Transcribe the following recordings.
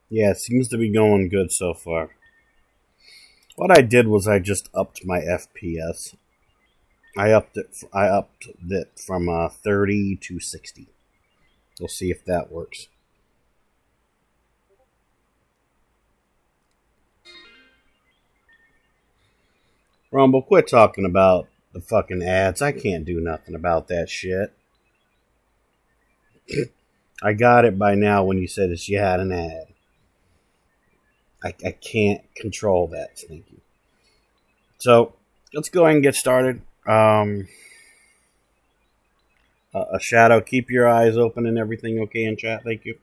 Yeah, it seems to be going good so far. What I did was I just upped my FPS. I upped it from 30 to 60. We'll see if that works. Rumble, quit talking about the fucking ads. I can't do nothing about that shit. I got it by now when you said that you had an ad. I can't control that. Thank you. So let's go ahead and get started. A Shadow, keep your eyes open and everything okay in chat. Thank you.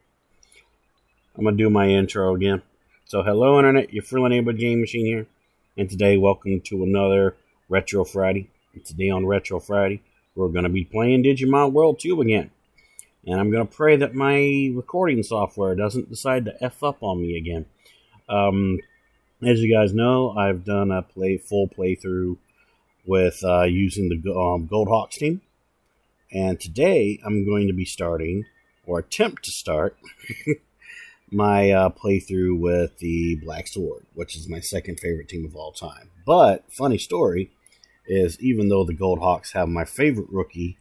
I'm going to do my intro again. So hello Internet, your friendly neighborhood game machine here. And today, welcome to another Retro Friday. And today on Retro Friday, we're going to be playing Digimon World 2 again. And I'm going to pray that my recording software doesn't decide to F up on me again. As you guys know, I've done a full playthrough with using the Goldhawks team. And today, I'm going to be starting, or attempt to start, my playthrough with the Black Sword, which is my second favorite team of all time. But, funny story, is even though the Goldhawks have my favorite rookie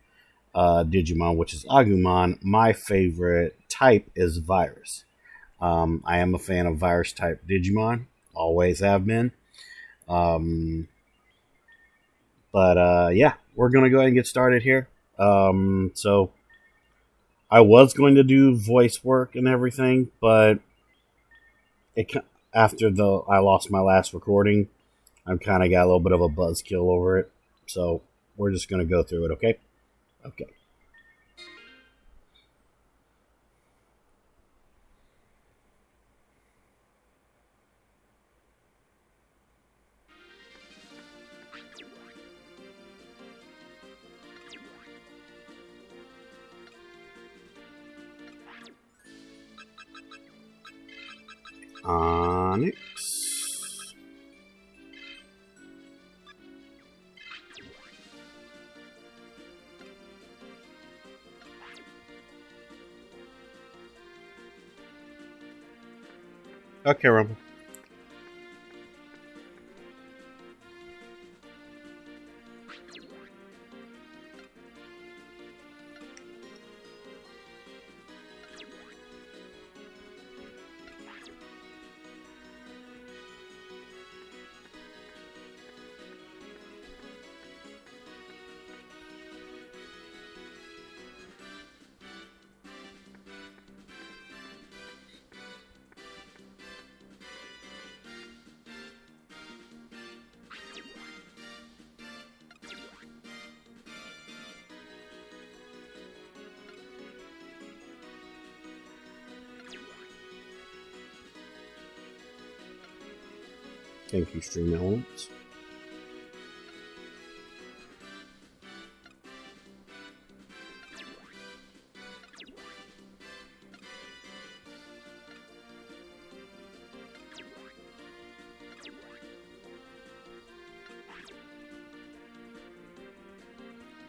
Digimon, which is Agumon, my favorite type is Virus. I am a fan of Virus type Digimon, always have been. Yeah, we're going to go ahead and get started here. So I was going to do voice work and everything, but after I lost my last recording, I've kind of got a little bit of a buzzkill over it. So we're just going to go through it, okay? Okay. Onyx. Okay, Rumble. Thank you, Stream Elements.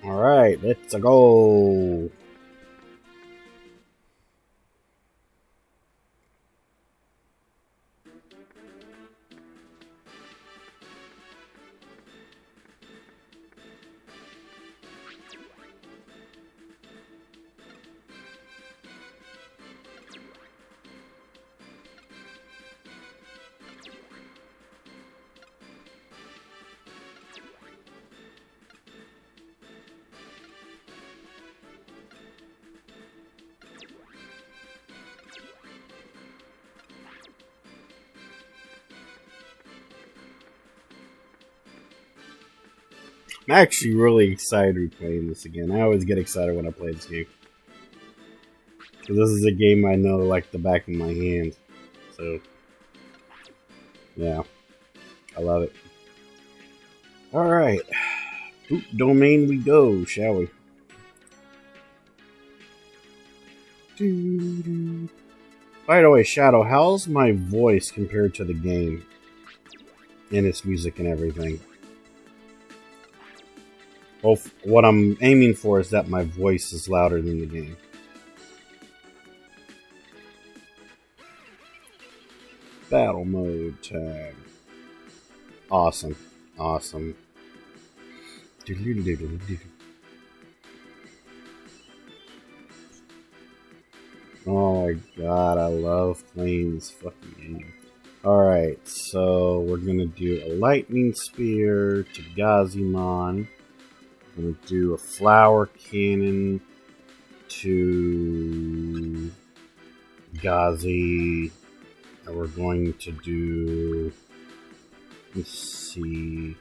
Alright, let's go. I'm actually really excited to be playing this again. I always get excited when I play this game. Because this is a game I know like the back of my hand. So, yeah. I love it. Alright. Boot domain we go, shall we? By the way, Shadow, how's my voice compared to the game? And its music and everything? Well, what I'm aiming for is that my voice is louder than the game. Battle mode time. Awesome. Awesome. Oh my god, I love playing this fucking game. Alright, so we're gonna do a lightning spear to Gazimon. We're gonna do a flower cannon to Gazi. And we're going to do, let's see,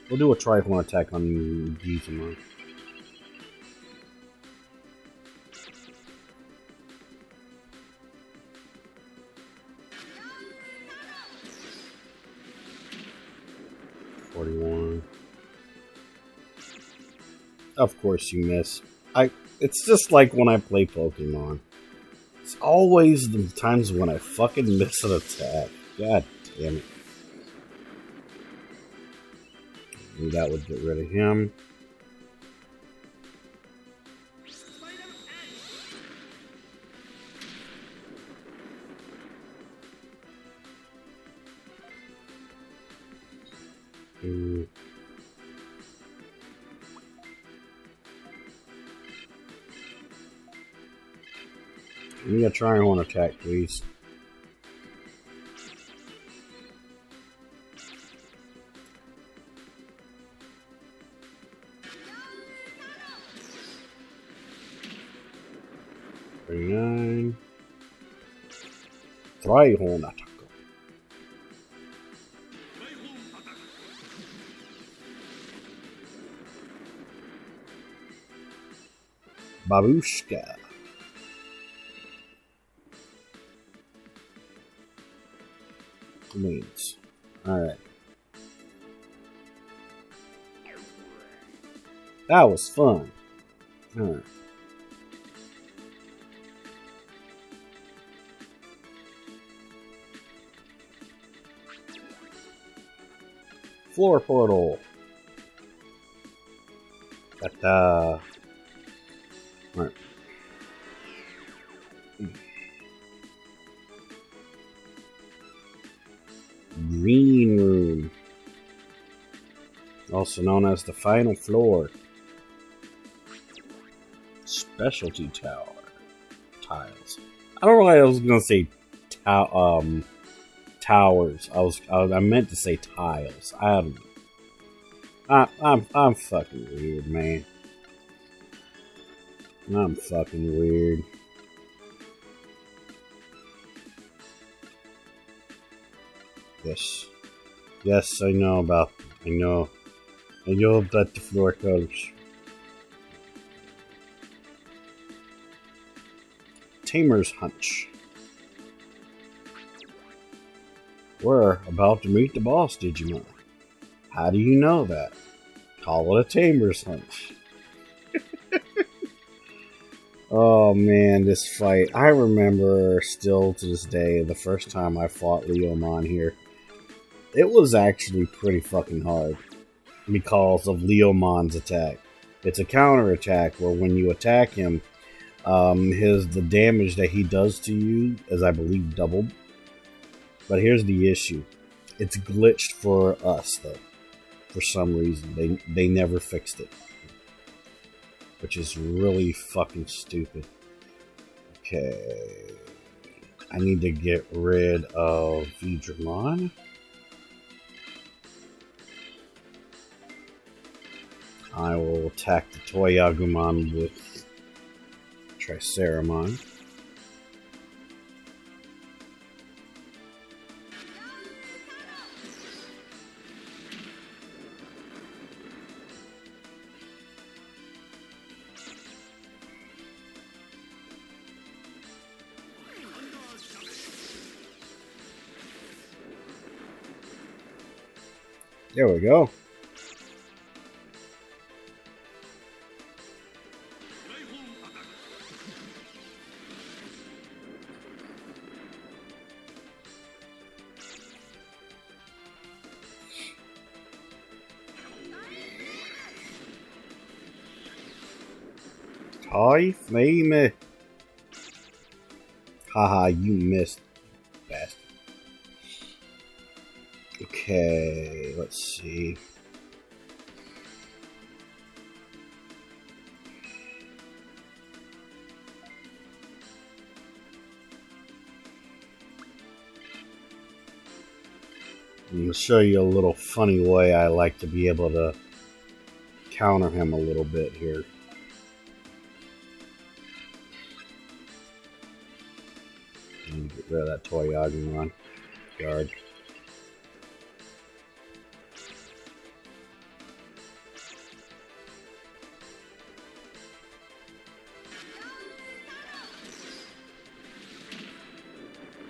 we'll do a trifle attack on Digimon. Of course you miss. It's just like when I play Pokemon. It's always the times when I fucking miss an attack. God damn it. And that would get rid of him. Give me a try-on attack, please. Three-9. Try-on attack. Babushka. Means. Alright. That was fun. Alright. Floor portal. Alright. Green room, also known as the final floor. Specialty tower tiles. I don't know why I was gonna say towers. I meant to say tiles. I don't know. I'm fucking weird, man. I'm fucking weird. Yes. Yes, I know about the floor colors. Tamer's Hunch. We're about to meet the boss, Digimon. How do you know that? Call it a Tamer's Hunch. Oh man, this fight. I remember still to this day the first time I fought Leomon here. It was actually pretty fucking hard because of Leomon's attack. It's a counter attack where when you attack him, the damage that he does to you is, I believe, doubled. But here's the issue: it's glitched for us though. For some reason, they never fixed it, which is really fucking stupid. Okay, I need to get rid of Digimon. I will attack the Toyagumon with Triceramon. There we go. Hi, flame. Haha, you missed, bastard. Okay, let's see. I'm going to show you a little funny way I like to be able to counter him a little bit here. And get rid of that toy Agumon guard.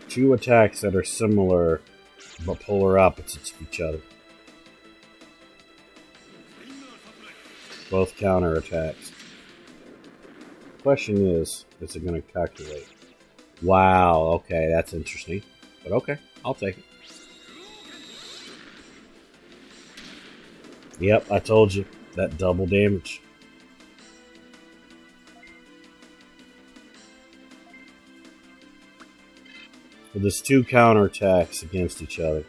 Two attacks that are similar but polar opposites of each other. Both counter attacks. Question is it going to calculate? Wow, okay, that's interesting. But okay, I'll take it. Yep, I told you. That double damage. But there's two counter attacks against each other.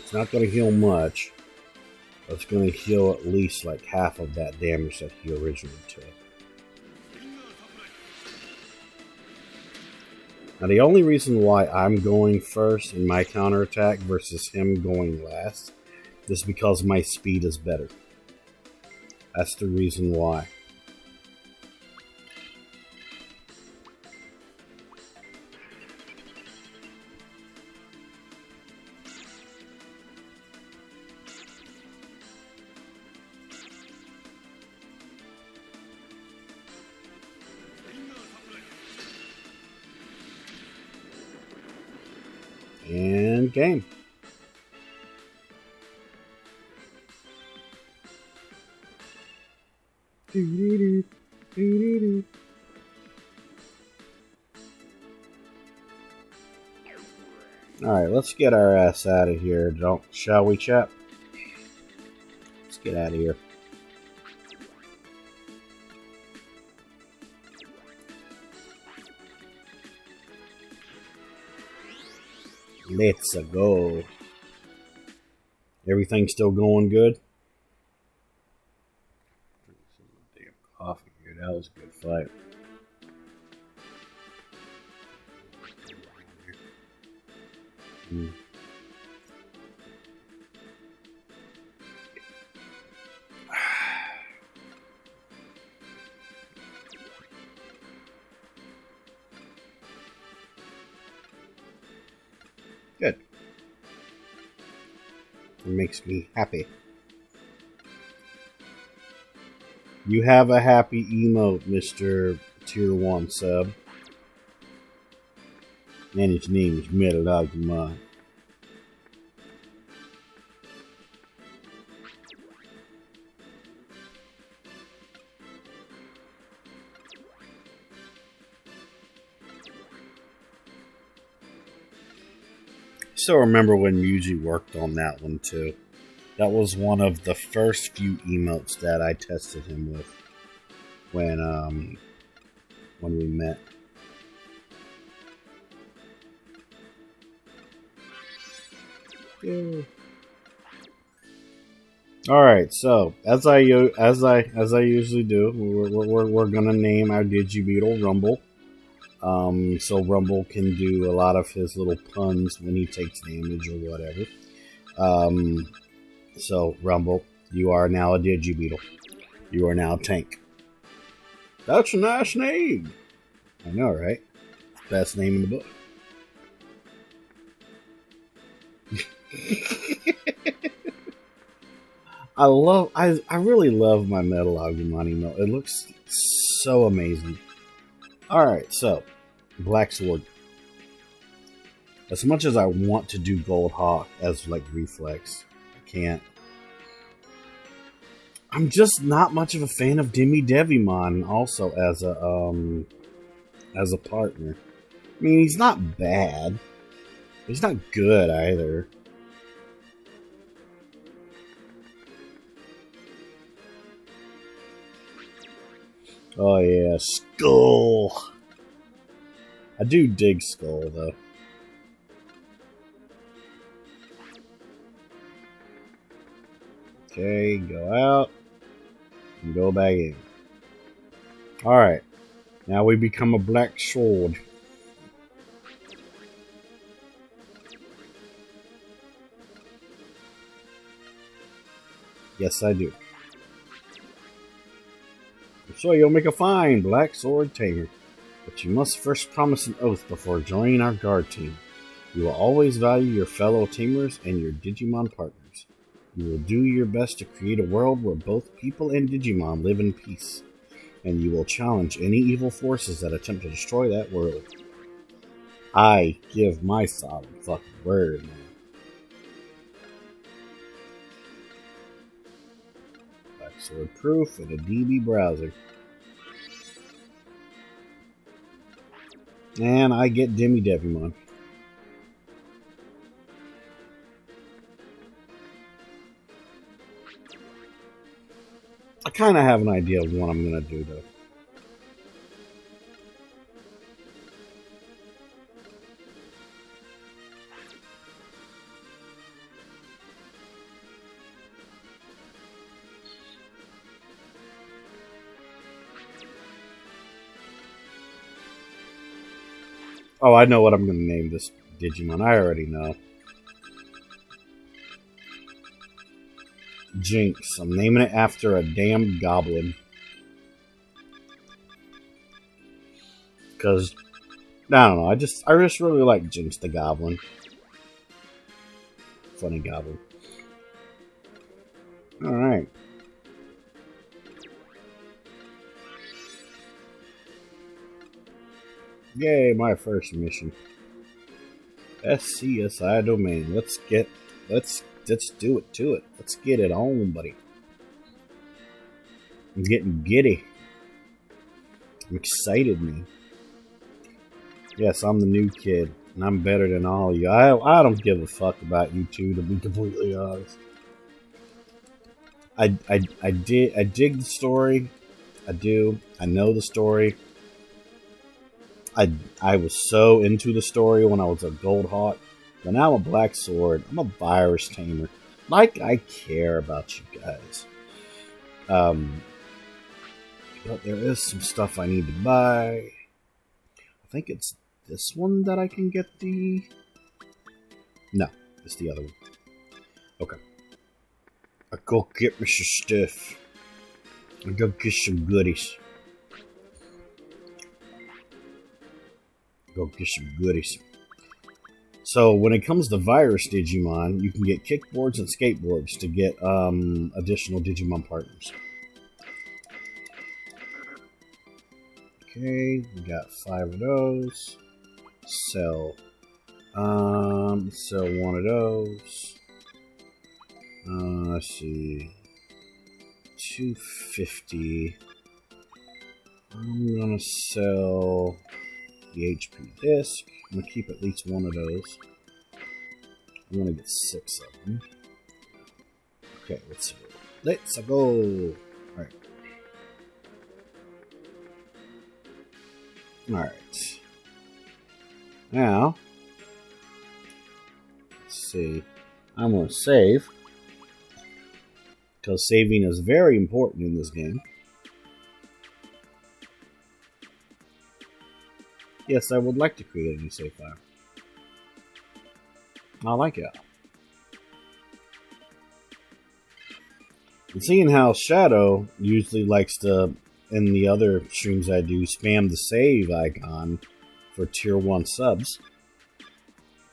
It's not going to heal much. But it's going to heal at least like half of that damage that he originally took. Now the only reason why I'm going first in my counterattack versus him going last is because my speed is better. That's the reason why. And game. Alright, let's get our ass out of here, shall we, chap? Let's get out of here. Let's go. Everything still going good? Damn coffee here. That was a good fight. Good. It makes me happy. You have a happy emote, Mr. Tier 1 sub. And his name is Metal Agumon. Still remember when Yuji worked on that one too. That was one of the first few emotes that I tested him with when we met. Yeah. All right, so as I usually do, we're gonna name our Digibeetle Rumble. So Rumble can do a lot of his little puns when he takes damage or whatever. So Rumble, you are now a Digibeetle. You are now a tank. That's a nice name. I know, right? Best name in the book. I really love my Metal Agumon emote. It looks so amazing. Alright, so Black Sword. As much as I want to do Gold Hawk as like reflex, I can't. I'm just not much of a fan of Digimon also as a as a partner. I mean, he's not bad. He's not good either. Oh yeah, Skull. I do dig Skull though. Okay, go out and go back in. Alright, now we become a black sword. Yes, I do. So you'll make a fine black sword tamer, but you must first promise an oath before joining our guard team. You will always value your fellow teamers and your Digimon partners. You will do your best to create a world where both people and Digimon live in peace, and you will challenge any evil forces that attempt to destroy that world. I give my solemn fucking word, man. Black sword proof and a DB browser. And I get Digimon. I kind of have an idea of what I'm going to do, though. Oh, I know what I'm going to name this Digimon. I already know. Jinx. I'm naming it after a damn goblin. Because, I don't know, I just really like Jinx the Goblin. Funny goblin. Alright. Yay, my first mission. SCSI domain. Let's do it to it. Let's get it on, buddy. I'm getting giddy. I'm excited, man. Yes, I'm the new kid, and I'm better than all of you. I don't give a fuck about you two, to be completely honest. I dig the story. I do. I know the story. I was so into the story when I was a Gold Hawk, but now I'm a Black Sword. I'm a virus tamer. Like, I care about you guys. But there is some stuff I need to buy. I think it's this one that I can get the... No, it's the other one. Okay. I go get me some stuff. I go get some goodies. Go get some goodies. So when it comes to virus Digimon, you can get kickboards and skateboards to get additional Digimon partners. Okay, we got 5 of those. Sell one of those. Let's see, 250. I'm gonna sell the HP disc. I'm gonna keep at least one of those. I'm gonna get 6 of them. Okay, let's go. Let's go. Alright. Alright. Now, let's see. I'm gonna save, because saving is very important in this game. Yes, I would like to create a new save file. I like it. And seeing how Shadow usually likes to, in the other streams I do, spam the save icon for tier 1 subs,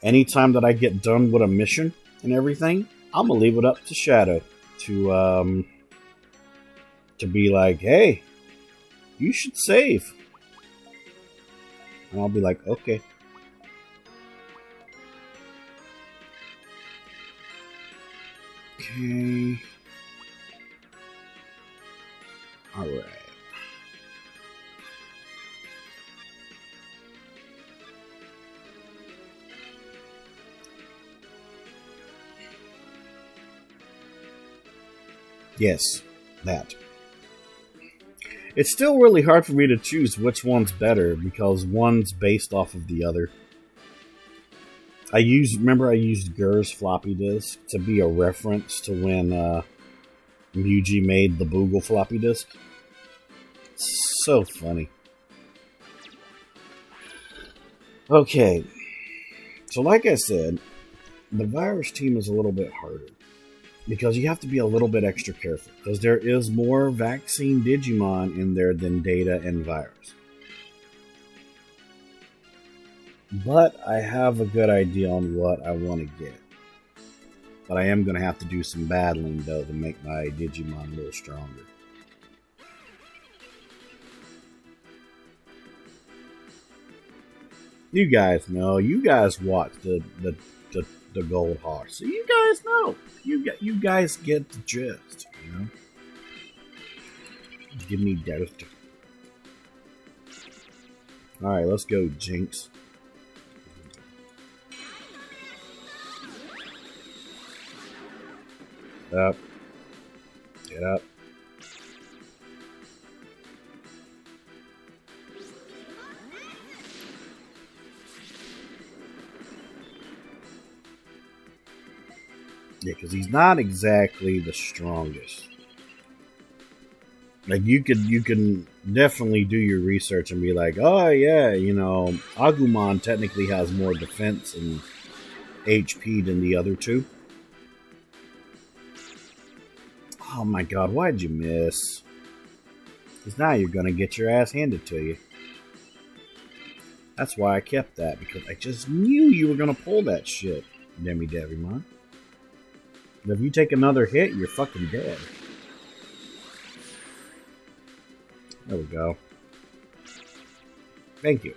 anytime that I get done with a mission and everything, I'm gonna leave it up to Shadow to be like, hey, you should save. And I'll be like, okay. Okay. Alright. Yes, that. It's still really hard for me to choose which one's better because one's based off of the other. I used Gur's floppy disk to be a reference to when Muji made the Boogle floppy disk. So funny. Okay, so like I said, the virus team is a little bit harder because you have to be a little bit extra careful because there is more vaccine Digimon in there than data and virus. But I have a good idea on what I want to get. But I am going to have to do some battling though to make my Digimon a little stronger. You guys know. You guys watch the Gold Horse, so you guys know. You guys get the gist, you know. Give me that. All right, let's go, Jinx. Up. Get up. Yeah, because he's not exactly the strongest. Like you can definitely do your research and be like, oh yeah, you know, Agumon technically has more defense and HP than the other two. Oh my god, why'd you miss? Because now you're gonna get your ass handed to you. That's why I kept that, because I just knew you were gonna pull that shit, Devimon. If you take another hit, you're fucking dead. There we go. Thank you.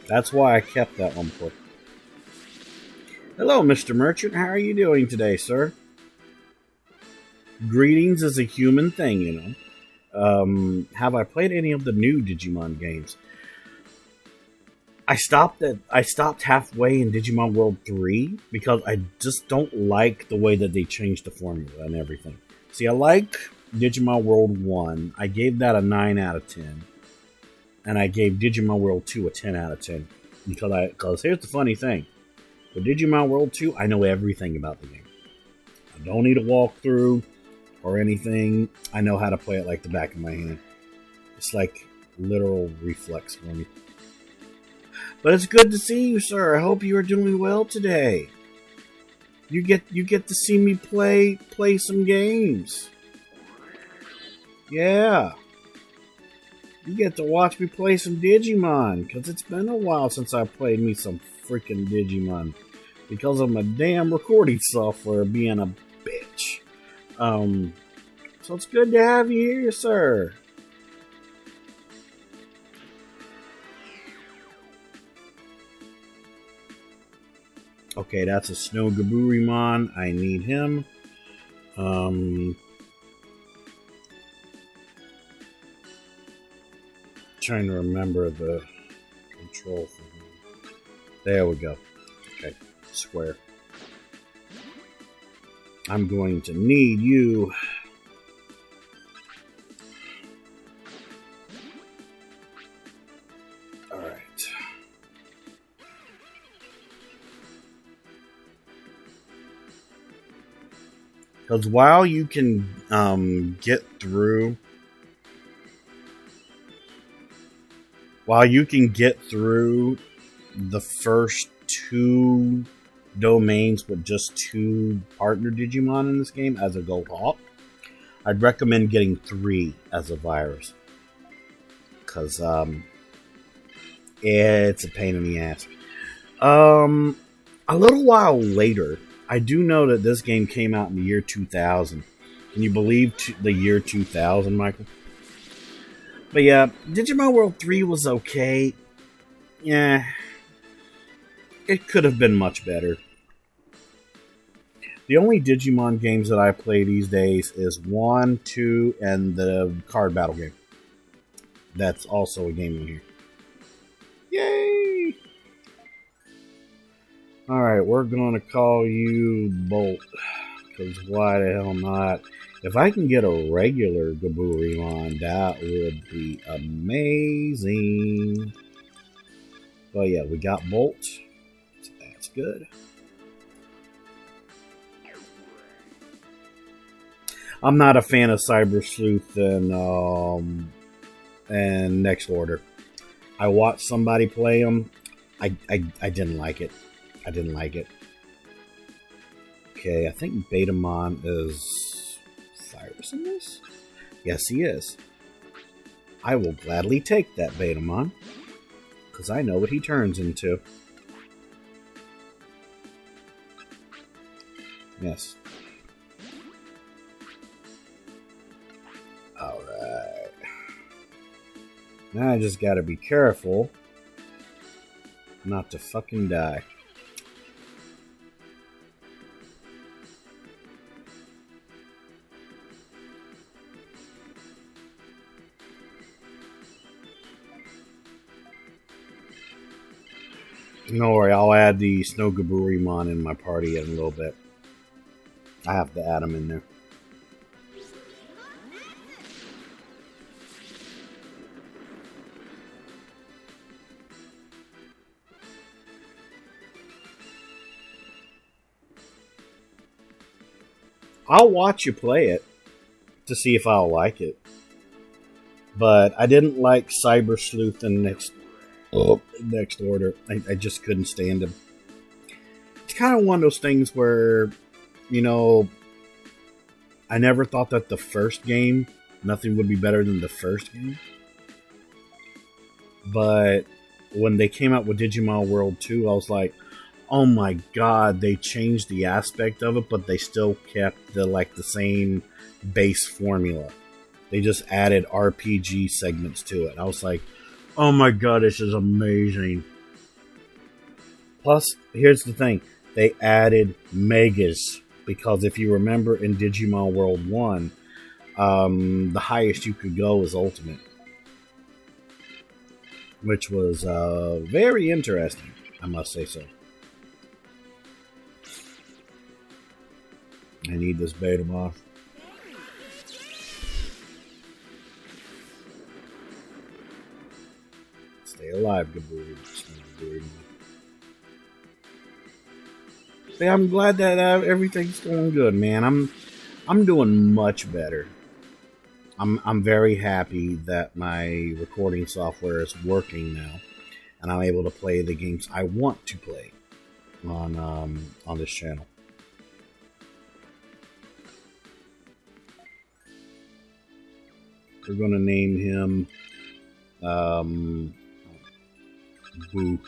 That's why I kept that one put. Hello, Mr. Merchant. How are you doing today, sir? Greetings is a human thing, you know. Have I played any of the new Digimon games? I stopped halfway in Digimon World 3 because I just don't like the way that they changed the formula and everything. See, I like Digimon World 1. I gave that a 9 out of 10. And I gave Digimon World 2 a 10 out of 10. Because here's the funny thing. With Digimon World 2, I know everything about the game. I don't need a walkthrough or anything. I know how to play it like the back of my hand. It's like literal reflex for me. But it's good to see you, sir. I hope you are doing well today. You get to see me play some games. Yeah. You get to watch me play some Digimon, because it's been a while since I played me some freaking Digimon. Because of my damn recording software being a bitch. So it's good to have you here, sir. Okay, that's a Snow Gaburimon. I need him. Trying to remember the control for him. There we go. Okay, square. I'm going to need you. Alright. Because while you can get through the first 2 domains with just 2 partner Digimon in this game as a Gold Hawk, I'd recommend getting 3 as a virus. Because it's a pain in the ass. A little while later, I do know that this game came out in the year 2000. Can you believe the year 2000, Michael? But yeah, Digimon World 3 was okay. Yeah. It could have been much better. The only Digimon games that I play these days is 1, 2, and the card battle game. That's also a game in here. Yay! Alright, we're going to call you Bolt. because why the hell not? If I can get a regular Gaburimon, that would be amazing. Oh yeah, we got Bolt. So that's good. I'm not a fan of Cyber Sleuth and Next Order. I watched somebody play them. I didn't like it. I didn't like it. Okay, I think Betamon is Cyrus in this? Yes, he is. I will gladly take that Betamon, because I know what he turns into. Yes. Alright. Now I just gotta be careful not to fucking die. Don't worry, I'll add the Snow Gaburimon in my party in a little bit. I have to add him in there. I'll watch you play it to see if I'll like it. But I didn't like Cyber Sleuth and Next Order. I just couldn't stand him. It's kind of one of those things where, you know, I never thought that the first game, nothing would be better than the first game. But when they came out with Digimon World 2, I was like, oh my god, they changed the aspect of it, but they still kept the same base formula. They just added RPG segments to it. I was like, oh my god, this is amazing. Plus, here's the thing. They added Megas. Because if you remember in Digimon World 1, the highest you could go was Ultimate. Which was very interesting, I must say so. I need this Betamon. Stay alive, Gaburimon. Yeah, I'm glad that everything's going good, man. I'm doing much better. I'm very happy that my recording software is working now, and I'm able to play the games I want to play on this channel. We're gonna name him Boo,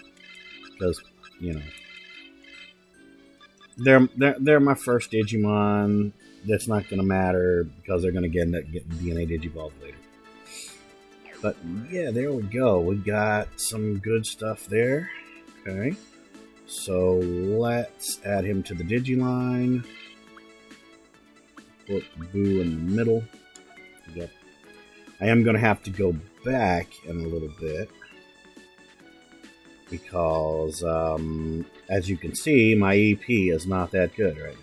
because you know they're my first Digimon. That's not gonna matter because they're gonna end up getting DNA Digivolve later. But yeah, there we go. We got some good stuff there. Okay, so let's add him to the Digiline. Put Boo in the middle. Yep. I am going to have to go back in a little bit because, as you can see, my EP is not that good right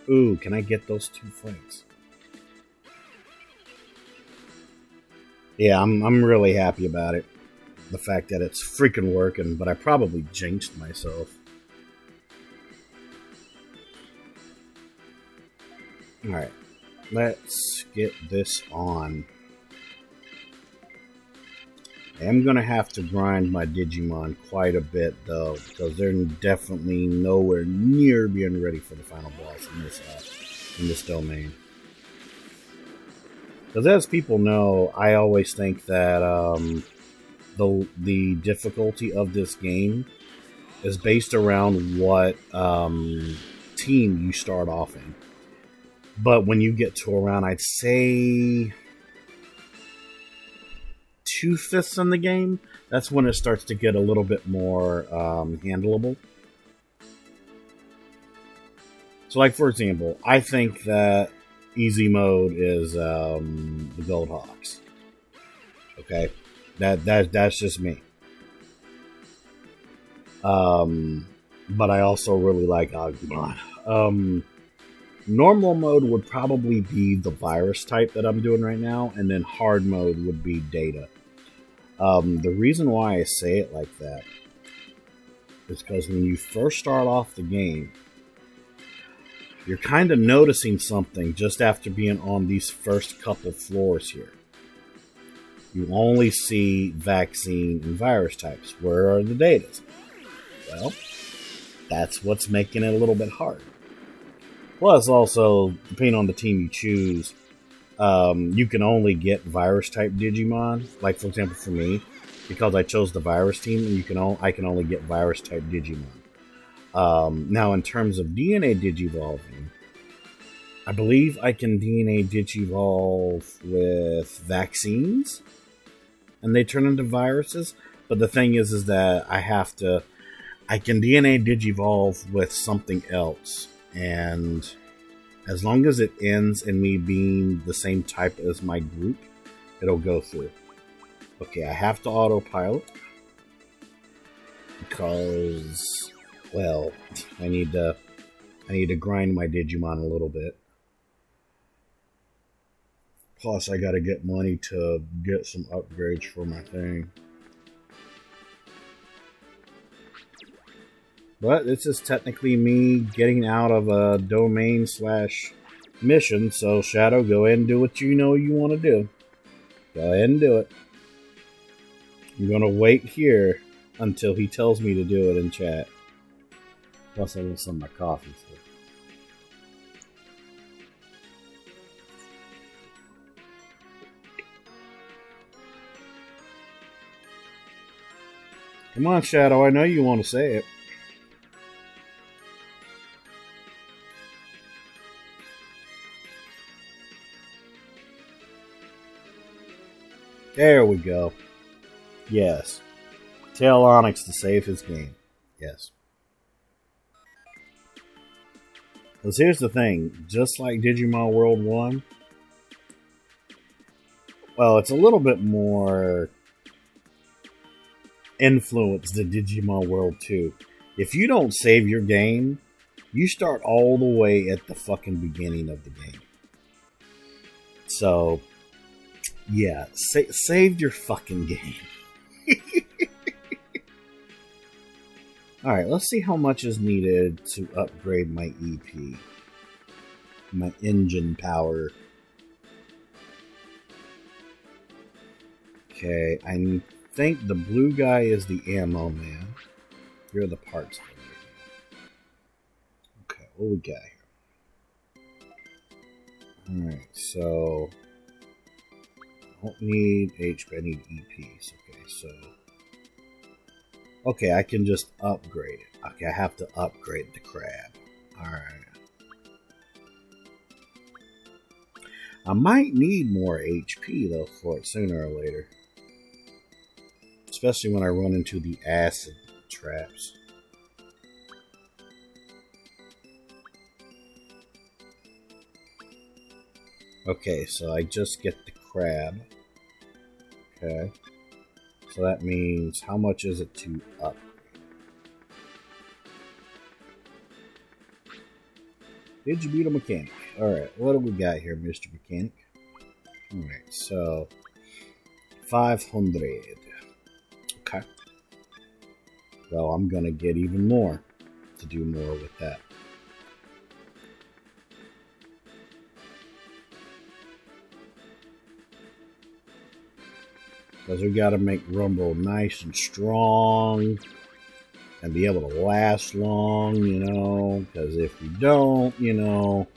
now. Ooh, can I get those 2 fights? Yeah, I'm really happy about it. The fact that it's freaking working, but I probably jinxed myself. Alright, let's get this on. I am going to have to grind my Digimon quite a bit, though, because they're definitely nowhere near being ready for the final boss in this domain. Because as people know, I always think that the difficulty of this game is based around what team you start off in. But when you get to around, I'd say 2/5 in the game, that's when it starts to get a little bit more handleable. So, like, for example, I think that easy mode is the Gold Hawks. Okay? That's just me. But I also really like Agumon. Normal mode would probably be the virus type that I'm doing right now, and then hard mode would be data. The reason why I say it like that is because when you first start off the game, you're kind of noticing something just after being on these first couple floors here. You only see vaccine and virus types. Where are the datas? Well, that's what's making it a little bit hard. Plus, also, depending on the team you choose, you can only get virus type Digimon. Like, for example, for me, because I chose the virus team, and I can only get virus type Digimon. Now, in terms of DNA Digivolving, I believe I can DNA Digivolve with vaccines, and they turn into viruses. But the thing is that I can DNA Digivolve with something else. And as long as it ends in me being the same type as my group, it'll go through. Okay, I have to autopilot because, well, I need to grind my Digimon a little bit. Plus, I gotta get money to get some upgrades for my thing. But this is technically me getting out of a domain/mission, so Shadow, go ahead and do what you know you want to do. Go ahead and do it. I'm going to wait here until he tells me to do it in chat. Plus, I want some of my coffee. So. Come on, Shadow, I know you want to say it. There we go. Yes. Tell Onyx to save his game. Yes. Because here's the thing. Just like Digimon World 1, well, it's a little bit more influenced than Digimon World 2. If you don't save your game, you start all the way at the fucking beginning of the game. So, yeah, save your fucking game. Alright, let's see how much is needed to upgrade my EP. My engine power. Okay, I think the blue guy is the ammo man. Here are the parts. Okay, what we got here? Alright, so I don't need HP, I need EPs. Okay, so okay, I can just upgrade it. Okay, I have to upgrade the crab. Alright. I might need more HP though for it sooner or later. Especially when I run into the acid traps. Okay, so I just get the crab. Okay. So that means, how much is it to upgrade? Did you beat a mechanic? Alright, what do we got here, Mr. Mechanic? Alright, so 500. Okay. Well, I'm gonna get even more to do more with that. Because we got to make Rumble nice and strong and be able to last long, you know. Because if we don't, you know,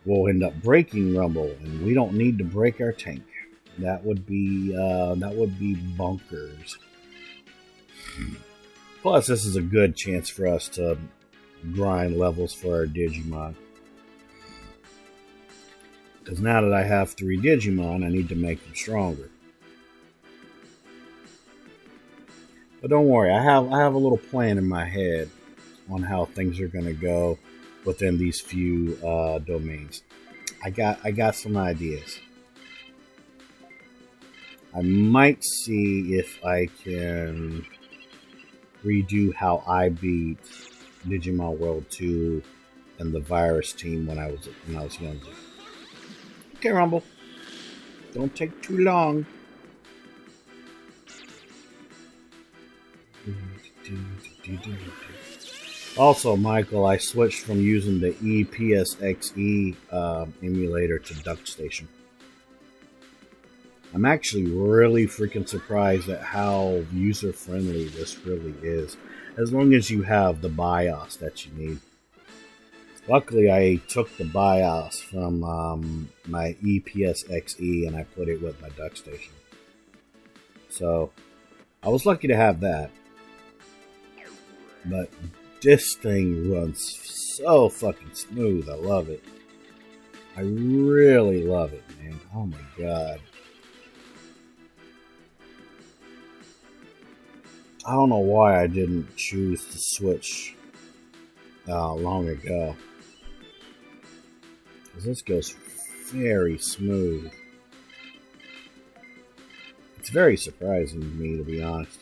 we'll end up breaking Rumble, and we don't need to break our tank. That would be bonkers. Plus, this is a good chance for us to grind levels for our Digimon. Because now that I have 3 Digimon, I need to make them stronger. But don't worry, I have a little plan in my head on how things are going to go within these few domains. I got some ideas. I might see if I can redo how I beat Digimon World 2 and the Virus team when I was younger. Okay, Rumble. Don't take too long. Also, Michael, I switched from using the EPSXE emulator to DuckStation. I'm actually really freaking surprised at how user-friendly this really is, as long as you have the BIOS that you need. Luckily, I took the BIOS from my EPSXE and I put it with my DuckStation. So, I was lucky to have that. But this thing runs so fucking smooth. I love it. I really love it, man. Oh my god. I don't know why I didn't choose to switch long ago. Because this goes very smooth. It's very surprising to me, to be honest.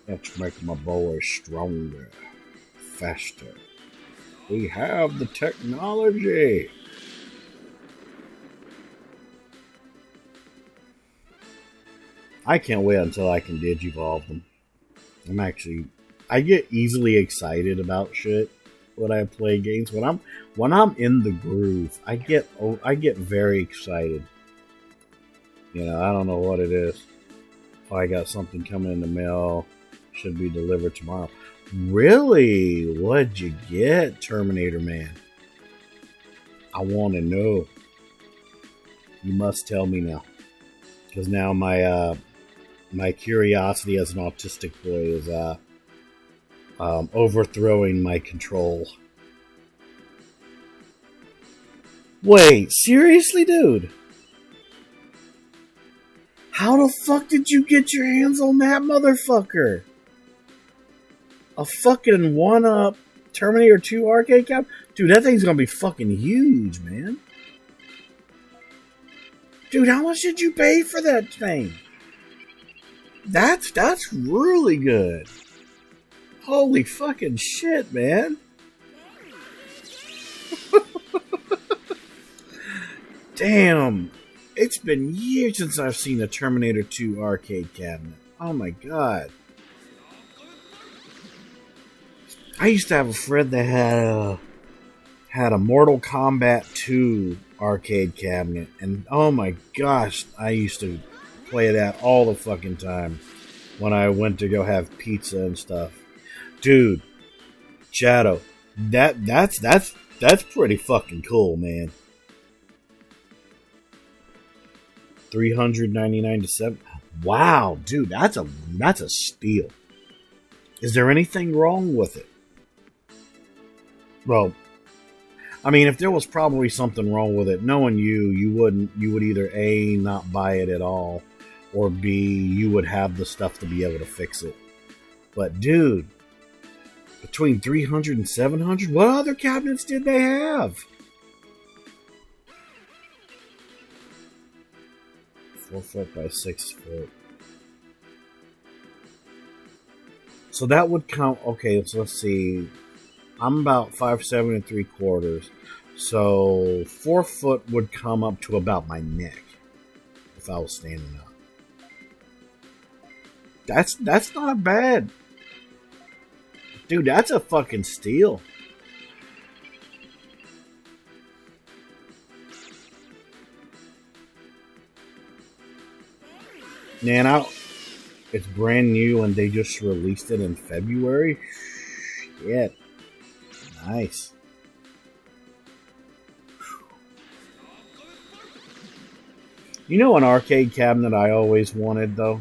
Let's make my boy stronger, faster. We have the technology. I can't wait until I can digivolve them. I get easily excited about shit when I play games. When I'm in the groove, I get very excited. You know, I don't know what it is. Oh, I got something coming in the mail. Should be delivered tomorrow. Really? What'd you get, Terminator Man? I want to know. You must tell me now. Because now my curiosity as an autistic boy is overthrowing my control. Wait, seriously, dude? How the fuck did you get your hands on that motherfucker? A fucking 1-up Terminator 2 arcade cap? Dude, that thing's gonna be fucking huge, man. Dude, how much did you pay for that thing? That's really good. Holy fucking shit, man. Damn. It's been years since I've seen a Terminator 2 arcade cabinet. Oh my god. I used to have a friend that had a Mortal Kombat 2 arcade cabinet, and oh my gosh, I used to play that all the fucking time when I went to go have pizza and stuff. Dude, Shadow, that's pretty fucking cool, man. $399 to $7. Wow, dude, that's a steal. Is there anything wrong with it? Well, I mean, if there was probably something wrong with it, knowing you would either A, not buy it at all, or B, you would have the stuff to be able to fix it. But dude, between 300 and 700, what other cabinets did they have? 4 foot by 6 foot. So that would count. Okay, so let's see. I'm about 5'7" and 3/4. So 4 foot would come up to about my neck if I was standing up. That's not bad. Dude, that's a fucking steal. Man, it's brand new and they just released it in February. Shit. Nice. You know an arcade cabinet I always wanted, though?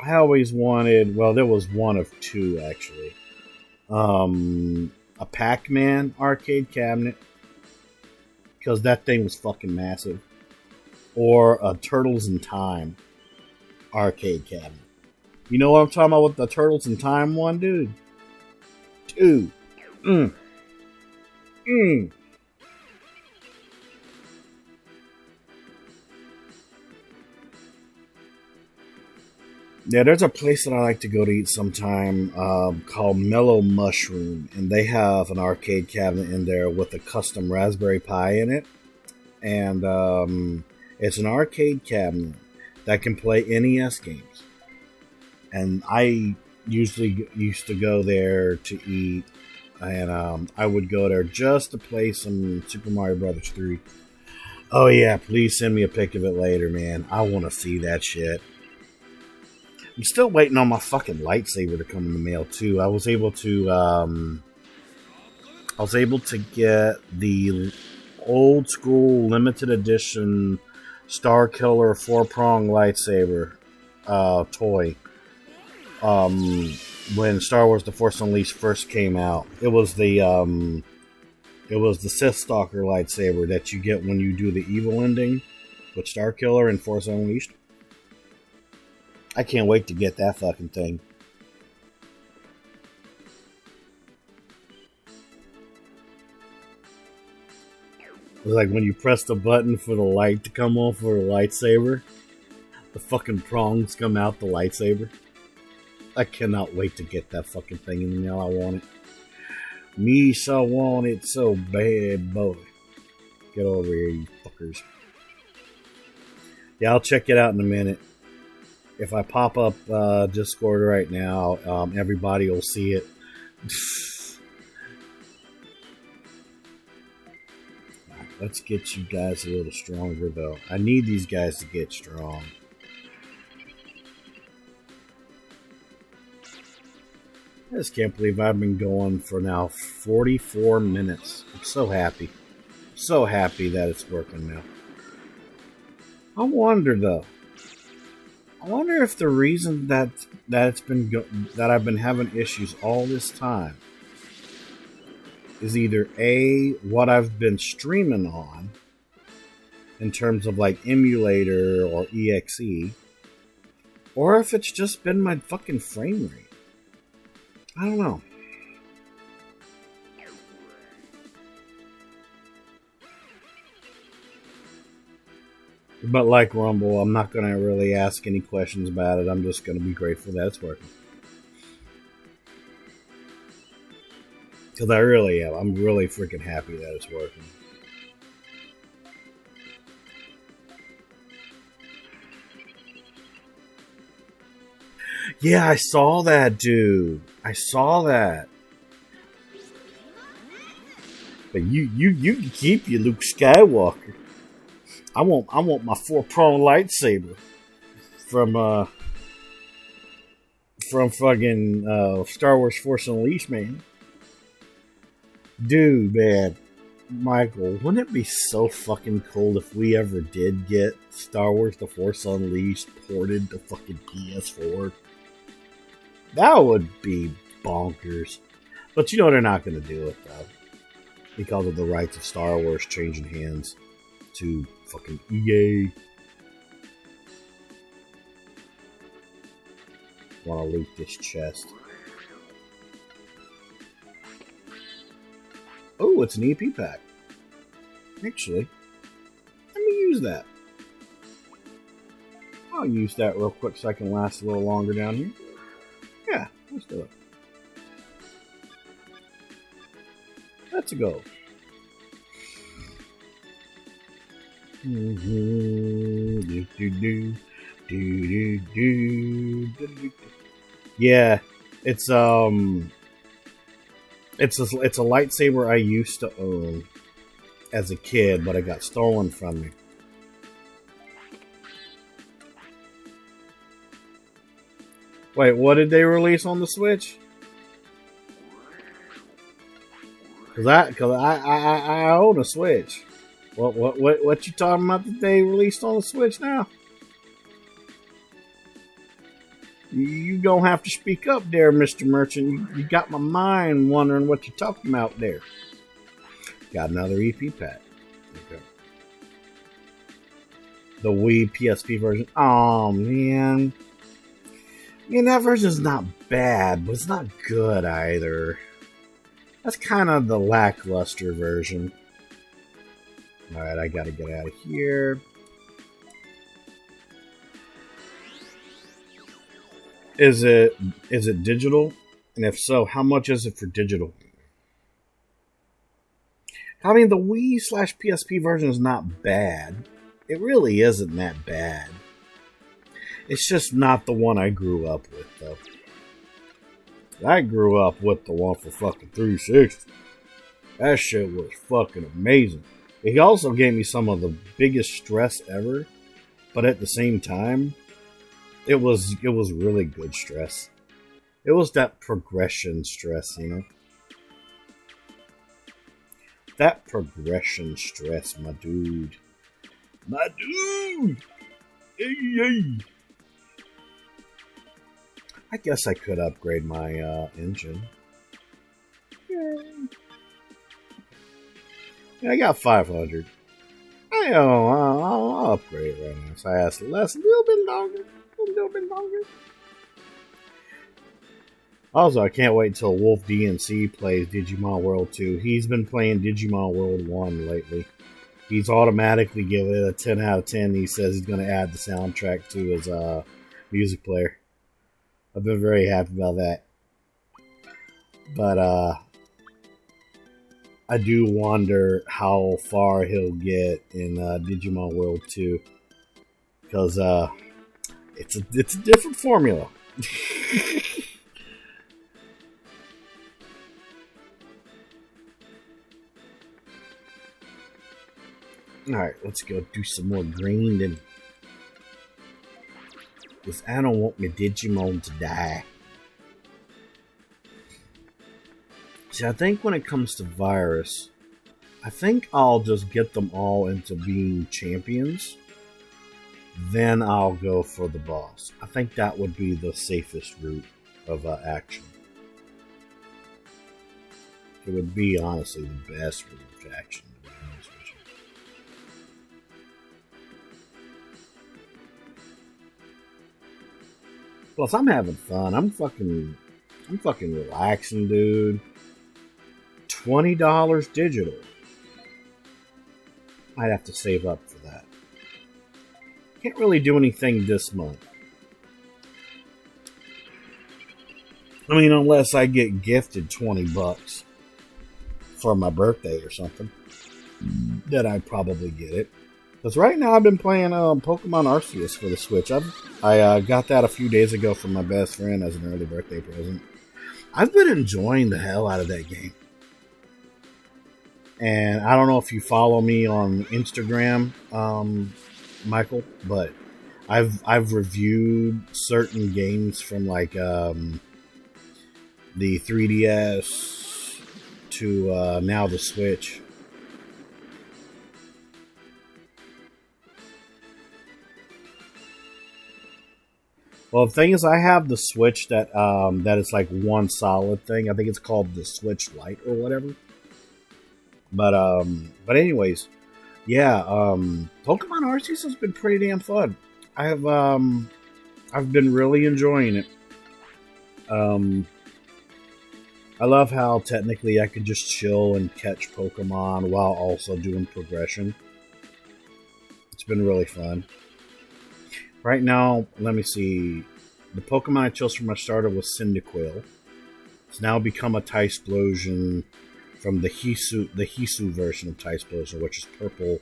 I always wanted, well, there was one of two, actually. A Pac-Man arcade cabinet, because that thing was fucking massive. Or a Turtles in Time arcade cabinet. You know what I'm talking about with the Turtles in Time one, dude? 2. Mm. Mm. Yeah, there's a place that I like to go to eat sometime called Mellow Mushroom, and they have an arcade cabinet in there with a custom Raspberry Pi in it, and it's an arcade cabinet that can play NES games. And I usually used to go there to eat, and I would go there just to play some Super Mario Brothers 3. Oh yeah, please send me a pic of it later, man. I want to see that shit. I'm still waiting on my fucking lightsaber to come in the mail too. I was able to get the old school limited edition Star Killer 4-prong lightsaber toy. When Star Wars: The Force Unleashed first came out, it was the Sith Stalker lightsaber that you get when you do the evil ending with Star Killer and Force Unleashed. I can't wait to get that fucking thing. It's like when you press the button for the light to come on for the lightsaber, the fucking prongs come out the lightsaber. I cannot wait to get that fucking thing in the mail. I want it. Me so want it so bad, boy. Get over here, you fuckers. Yeah, I'll check it out in a minute. If I pop up Discord right now, everybody will see it. Let's get you guys a little stronger, though. I need these guys to get strong. I just can't believe I've been going for now 44 minutes. I'm so happy. So happy that it's working now. I wonder, though. I wonder if the reason that I've been having issues all this time is either A, what I've been streaming on in terms of like emulator or EXE, or if it's just been my fucking frame rate. I don't know. But like Rumble, I'm not going to really ask any questions about it. I'm just going to be grateful that it's working. Because I really am. I'm really freaking happy that it's working. Yeah, I saw that, dude. I saw that. But you can keep your Luke Skywalker. I want my 4-prong lightsaber from fucking Star Wars Force Unleashed, man. Dude, man. Michael, wouldn't it be so fucking cool if we ever did get Star Wars The Force Unleashed ported to fucking PS4? That would be bonkers. But you know they're not going to do it, though. Because of the rights of Star Wars changing hands to fucking EA. Want to loot this chest. Oh, it's an EP pack. Actually, let me use that. I'll use that real quick so I can last a little longer down here. Yeah, let's do it. Let's go. Yeah, it's a lightsaber I used to own as a kid, but it got stolen from me. Wait, what did they release on the Switch? Cause I own a Switch. What you talking about that they released on the Switch now? You don't have to speak up there, Mr. Merchant. You got my mind wondering what you're talking about there. Got another EP pack. Okay. The Wii PSP version. Oh, man. I mean, that version's not bad, but it's not good either. That's kind of the lackluster version. Alright, I gotta get out of here. Is it digital? And if so, how much is it for digital? I mean, the Wii/PSP version is not bad. It really isn't that bad. It's just not the one I grew up with, though. I grew up with the one for fucking 360. That shit was fucking amazing. It also gave me some of the biggest stress ever, but at the same time, it was really good stress. It was that progression stress, you know? That progression stress, my dude. My dude! Hey, hey! I guess I could upgrade my engine. Yay! Yeah, I got 500. I'll upgrade it right now. So I asked less, a little bit longer. Also, I can't wait until Wolf DNC plays Digimon World 2. He's been playing Digimon World 1 lately. He's automatically given it a 10 out of 10. He says he's going to add the soundtrack to his music player. I've been very happy about that. But I do wonder how far he'll get in Digimon World 2. Because it's a different formula. Alright, let's go do some more grinding. Because I don't want my Digimon to die. See, I think when it comes to Virus, I think I'll just get them all into being champions. Then I'll go for the boss. I think that would be the safest route of action. It would be, honestly, the best route of action, to be honest with you. Plus, I'm having fun. I'm fucking relaxing, dude. $20 digital. I'd have to save up for that. Can't really do anything this month. I mean, unless I get gifted $20 for my birthday or something. Then I'd probably get it. Because right now I've been playing Pokemon Arceus for the Switch. I got that a few days ago from my best friend as an early birthday present. I've been enjoying the hell out of that game. And I don't know if you follow me on Instagram, Michael, but I've reviewed certain games from like the 3DS to now the Switch. Well, the thing is, I have the Switch that is like one solid thing. I think it's called the Switch Lite or whatever. But anyways, yeah, Pokemon Arceus has been pretty damn fun. I've been really enjoying it. I love how technically I could just chill and catch Pokemon while also doing progression. It's been really fun. Right now, let me see. The Pokemon I chose for my starter was Cyndaquil. It's now become a Typhlosion from the Hisu version of Typhlosion, which is purple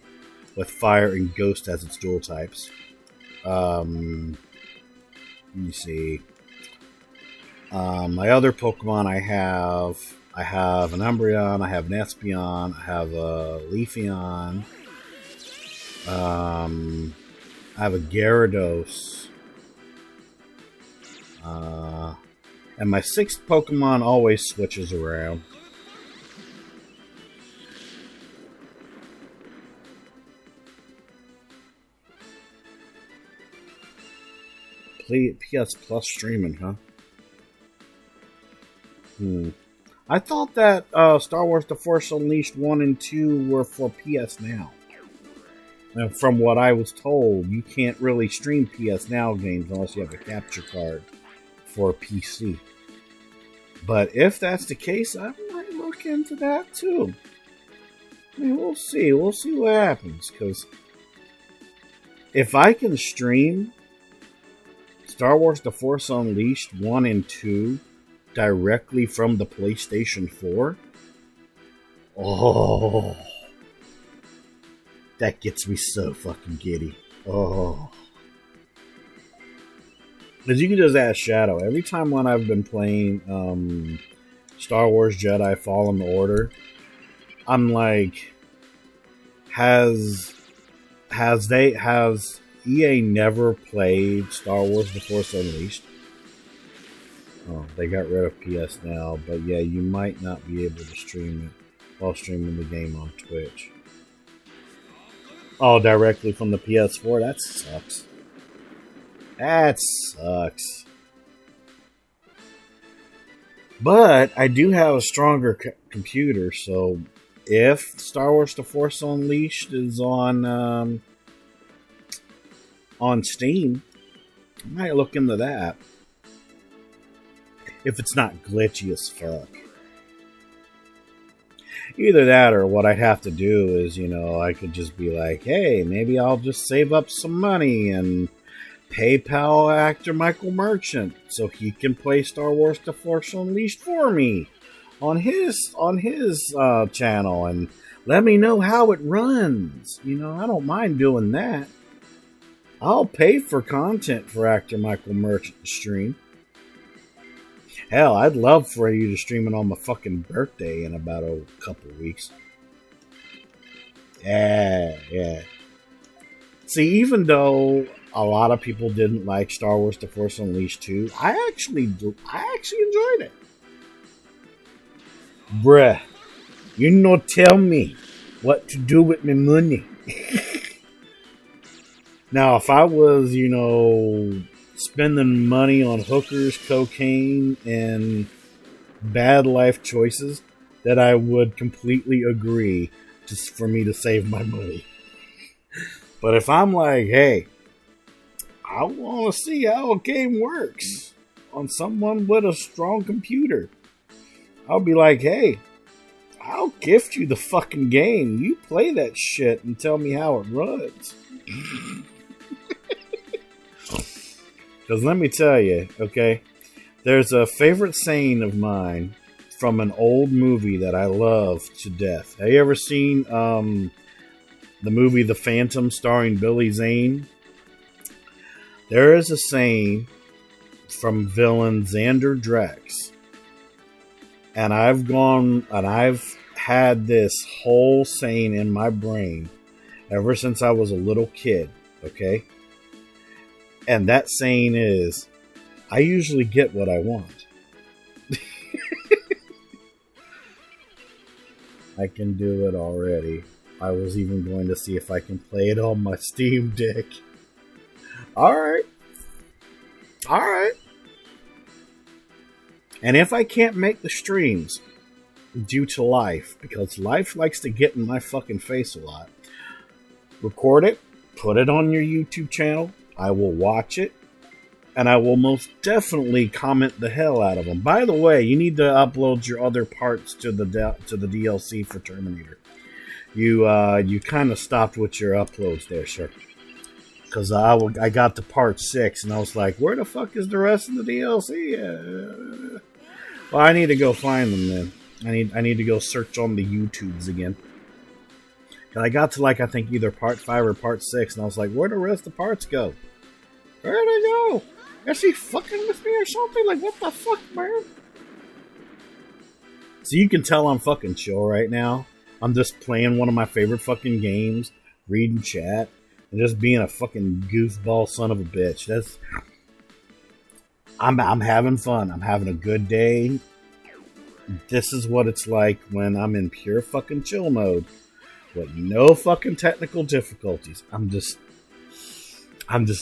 with fire and ghost as its dual types. Let me see. My other Pokemon I have an Umbreon, I have an Espeon, I have a Leafeon, I have a Gyarados, and my sixth Pokemon always switches around. PS Plus streaming, huh? I thought that Star Wars The Force Unleashed 1 and 2 were for PS Now. And from what I was told, you can't really stream PS Now games unless you have a capture card for PC. But if that's the case, I might look into that too. I mean, we'll see. We'll see what happens. Because if I can stream Star Wars The Force Unleashed 1 and 2 directly from the PlayStation 4, oh, that gets me so fucking giddy. Oh. Because you can just ask Shadow. Every time when I've been playing Star Wars Jedi Fallen Order, I'm like, has EA never played Star Wars The Force Unleashed? Oh, they got rid of PS Now, but yeah, you might not be able to stream it while streaming the game on Twitch. Oh, directly from the PS4? That sucks. That sucks. But I do have a stronger computer, so if Star Wars The Force Unleashed is on Steam, I might look into that. If it's not glitchy as fuck. Either that or what I'd have to do is, I could just be like, hey, maybe I'll just save up some money and PayPal actor Michael Merchant so he can play Star Wars The Force Unleashed for me on his channel and let me know how it runs. I don't mind doing that. I'll pay for content for actor Michael Merchant to stream. Hell, I'd love for you to stream it on my fucking birthday in about a couple weeks. Yeah. See, even though a lot of people didn't like Star Wars The Force Unleashed 2, I actually enjoyed it. Bruh, you no tell me what to do with my money. Now, if I was, spending money on hookers, cocaine, and bad life choices, that I would completely agree just for me to save my money. But if I'm like, hey, I want to see how a game works on someone with a strong computer, I'll be like, hey, I'll gift you the fucking game. You play that shit and tell me how it runs. Because let me tell you, okay, there's a favorite saying of mine from an old movie that I love to death. Have you ever seen the movie The Phantom starring Billy Zane? There is a saying from villain Xander Drex. And I've had this whole saying in my brain ever since I was a little kid, okay? And that saying is, I usually get what I want. I can do it already. I was even going to see if I can play it on my Steam Deck. Alright. And if I can't make the streams due to life, because life likes to get in my fucking face a lot, record it, put it on your YouTube channel, I will watch it, and I will most definitely comment the hell out of them. By the way, you need to upload your other parts to the DLC for Terminator. You kind of stopped with your uploads there, sir. Because I got to part 6, and I was like, where the fuck is the rest of the DLC? Well, I need to go find them then. I need to go search on the YouTubes again. And I got to, I think either part 5 or part 6, and I was like, where'd the rest of the parts go? Where'd they go? Is he fucking with me or something? Like, what the fuck, man? So you can tell I'm fucking chill right now. I'm just playing one of my favorite fucking games, reading chat, and just being a fucking goofball son of a bitch. I'm having fun. I'm having a good day. This is what it's like when I'm in pure fucking chill mode. With no fucking technical difficulties. I'm just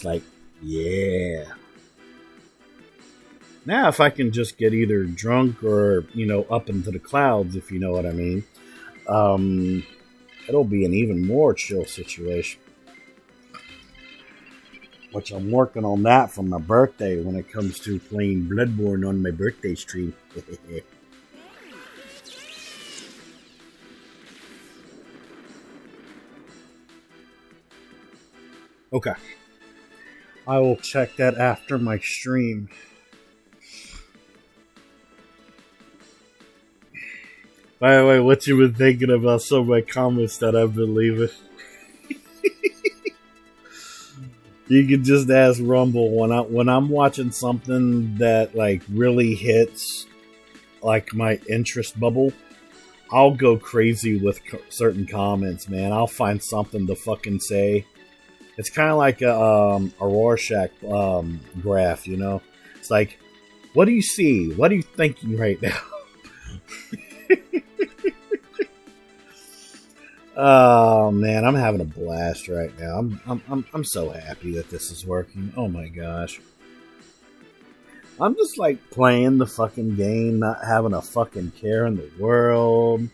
like, yeah. Now if I can just get either drunk or, up into the clouds, if you know what I mean, it'll be an even more chill situation. Which I'm working on that for my birthday when it comes to playing Bloodborne on my birthday stream. Okay. I will check that after my stream. By the way, what you been thinking about some of my comments that I've been leaving? You can just ask Rumble when I'm watching something that like really hits like my interest bubble. I'll go crazy with certain comments, man. I'll find something to fucking say. It's kind of like a Rorschach graph, you know? It's like, what do you see? What are you thinking right now? Oh man, I'm having a blast right now. I'm so happy that this is working. Oh my gosh. I'm just like playing the fucking game, not having a fucking care in the world.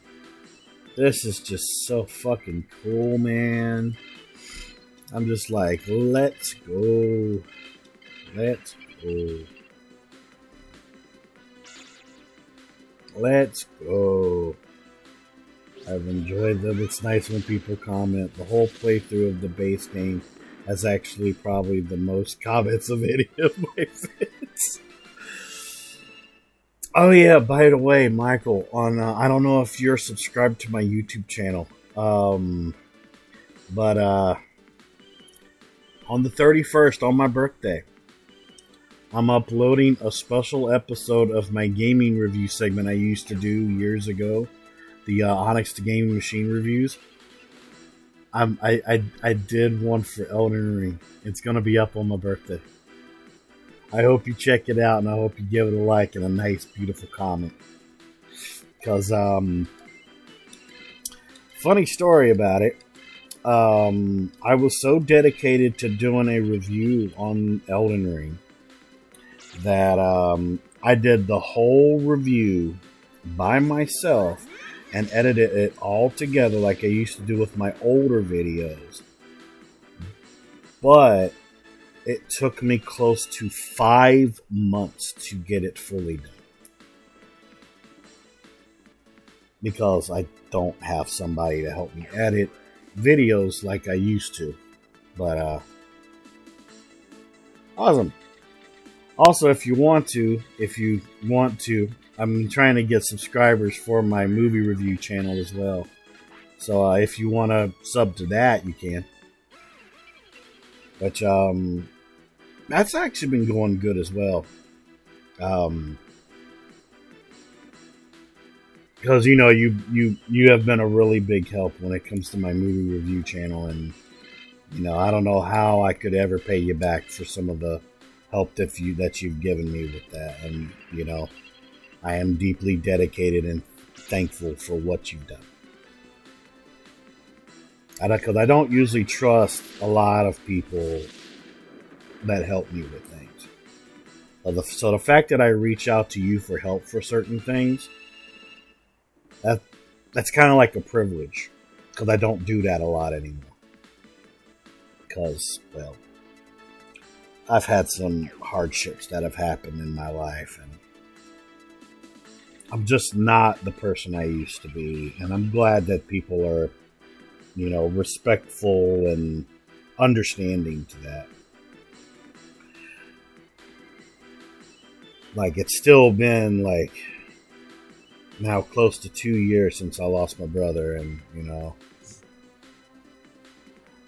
This is just so fucking cool, man. I'm just like, let's go. Let's go. Let's go. I've enjoyed them. It's nice when people comment. The whole playthrough of the base game has actually probably the most comments of any of my vids. Oh yeah, by the way, Michael, on I don't know if you're subscribed to my YouTube channel, but on the 31st, on my birthday, I'm uploading a special episode of my gaming review segment I used to do years ago, the OnyxTheGamingMachine reviews. I did one for Elden Ring. It's gonna be up on my birthday. I hope you check it out, and I hope you give it a like and a nice, beautiful comment. Because, funny story about it, I was so dedicated to doing a review on Elden Ring that I did the whole review by myself and edited it all together like I used to do with my older videos. But it took me close to 5 months to get it fully done. Because I don't have somebody to help me edit videos like I used to. But, awesome. Also, if you want to, I'm trying to get subscribers for my movie review channel as well. So, if you want to sub to that, you can. Which, that's actually been going good as well. Because, you know, you have been a really big help when it comes to my movie review channel. And, you know, I don't know how I could ever pay you back for some of the help that you've given me with that. And, you know, I am deeply dedicated and thankful for what you've done. Because I don't usually trust a lot of people that help me with things. So the fact that I reach out to you for help for certain things, that's kind of like a privilege. Because I don't do that a lot anymore. Because, well, I've had some hardships that have happened in my life, and I'm just not the person I used to be. And I'm glad that people are, you know, respectful and understanding to that. Like, it's still been, like, now close to 2 years since I lost my brother, and, you know.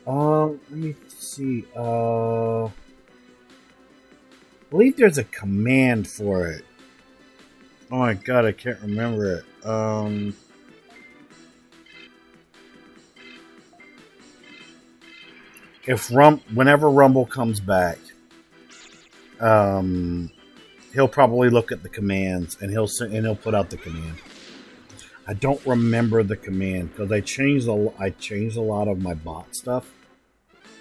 Let me see. I believe there's a command for it. Oh my god, I can't remember it. Whenever Rumble comes back, he'll probably look at the commands and he'll put out the command. I don't remember the command because I changed a lot of my bot stuff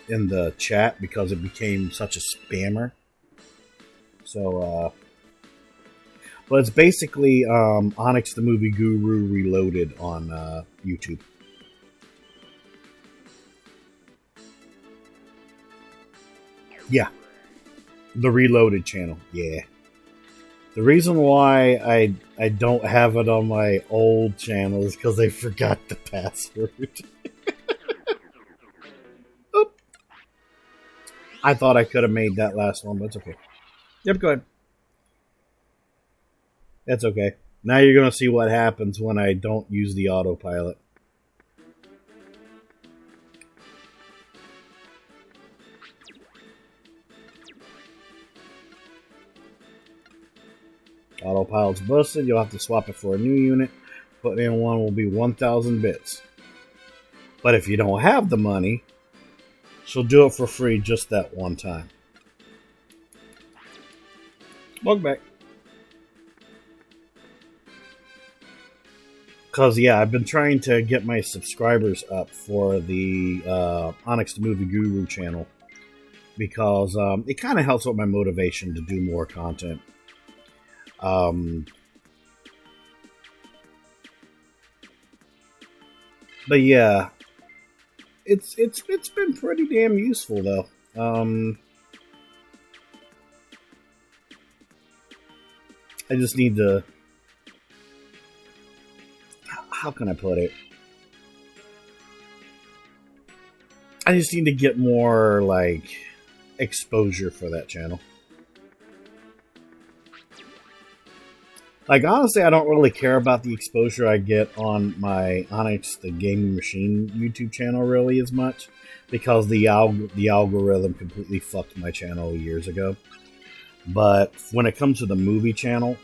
in the chat because it became such a spammer. So, but it's basically Onyx the Movie Guru Reloaded on YouTube. Yeah, the Reloaded channel. Yeah. The reason why I don't have it on my old channel is because I forgot the password. I thought I could have made that last one, but it's okay. Yep, go ahead. That's okay. Now you're going to see what happens when I don't use the autopilot. Autopilot's busted. You'll have to swap it for a new unit. Putting in one will be 1,000 bits. But if you don't have the money, she'll do it for free just that one time. Welcome back. Because, yeah, I've been trying to get my subscribers up for the Onyx the Movie Guru channel. Because it kind of helps with my motivation to do more content. But yeah, it's been pretty damn useful though. I just need to, how can I put it? I just need to get more like exposure for that channel. Like, honestly, I don't really care about the exposure I get on my Onyx the Gaming Machine YouTube channel really as much, because the algorithm completely fucked my channel years ago. But when it comes to the movie channel,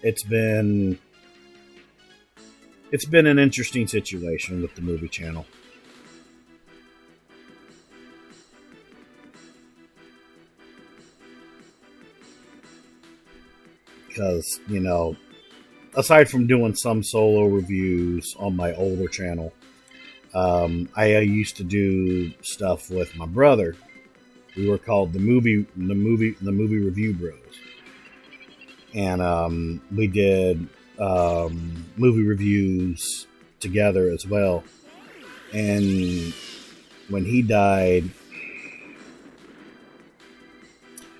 it's been an interesting situation with the movie channel. Because, you know, aside from doing some solo reviews on my older channel, I used to do stuff with my brother. We were called the movie review bros, and we did movie reviews together as well. And when he died,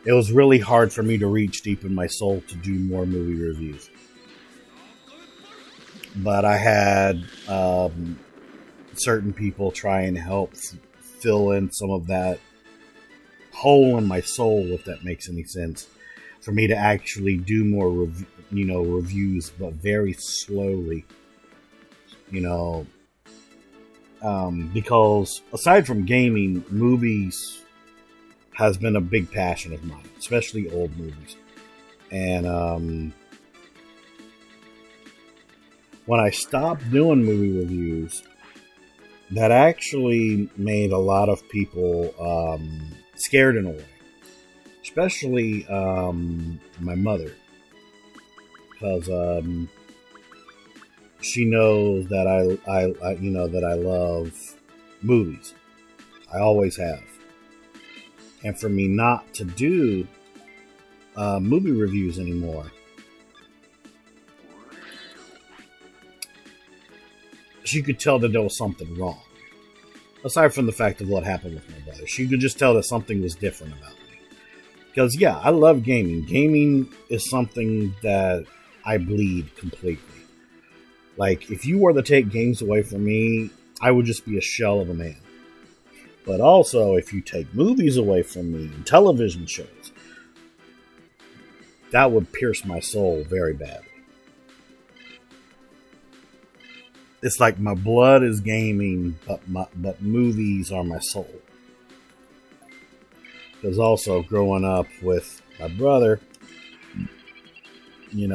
it was really hard for me to reach deep in my soul to do more movie reviews. But I had certain people try and help fill in some of that hole in my soul, if that makes any sense, for me to actually do more reviews, but very slowly. Because aside from gaming, movies has been a big passion of mine, especially old movies. And when I stopped doing movie reviews, that actually made a lot of people scared in a way, especially my mother, because she knows that I love movies. I always have. And for me not to do movie reviews anymore, she could tell that there was something wrong. Aside from the fact of what happened with my brother, she could just tell that something was different about me. Because, yeah, I love gaming. Gaming is something that I bleed completely. Like, if you were to take games away from me, I would just be a shell of a man. But also, if you take movies away from me and television shows, that would pierce my soul very badly. It's like my blood is gaming, but movies are my soul. Because also, growing up with my brother, we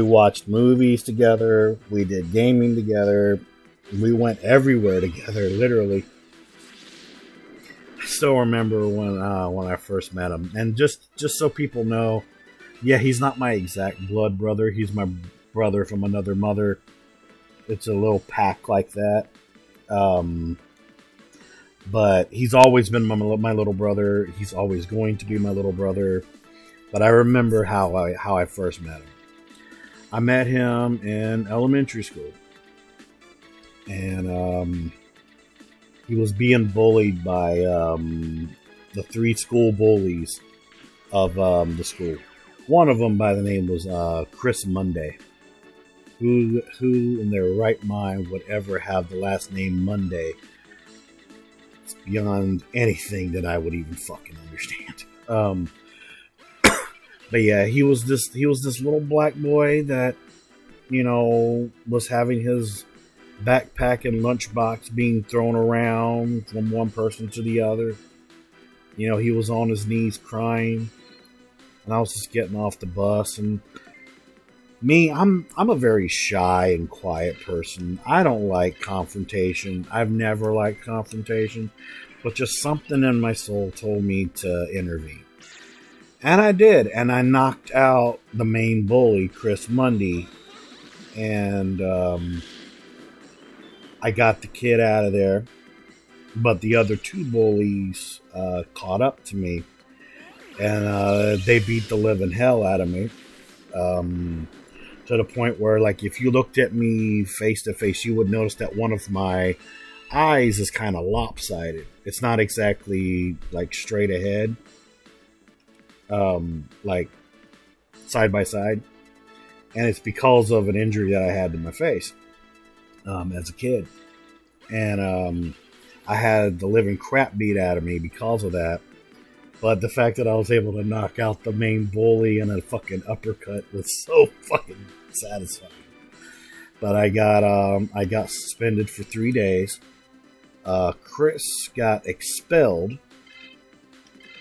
watched movies together, we did gaming together, we went everywhere together, literally. I still remember when I first met him. And just so people know, yeah, he's not my exact blood brother. He's my brother from another mother. It's a little pack like that. But he's always been my little brother. He's always going to be my little brother. But I remember how I first met him. I met him in elementary school. And he was being bullied by the 3 school bullies of the school. One of them by the name was Chris Monday, who in their right mind would ever have the last name Monday? It's beyond anything that I would even fucking understand. But yeah, he was this little black boy that, was having his backpack and lunchbox being thrown around from one person to the other. He was on his knees crying, and I was just getting off the bus. And me, I'm a very shy and quiet person. I don't like confrontation. I've never liked confrontation, but just something in my soul told me to intervene. And I did, and I knocked out the main bully, Chris Mundy, and I got the kid out of there. But the other two bullies caught up to me, and they beat the living hell out of me. To the point where, like, if you looked at me face to face, you would notice that one of my eyes is kind of lopsided. It's not exactly, like, straight ahead, like, side by side. And it's because of an injury that I had to my face as a kid. And I had the living crap beat out of me because of that. But the fact that I was able to knock out the main bully in a fucking uppercut was so fucking satisfying. But I got suspended for 3 days. Chris got expelled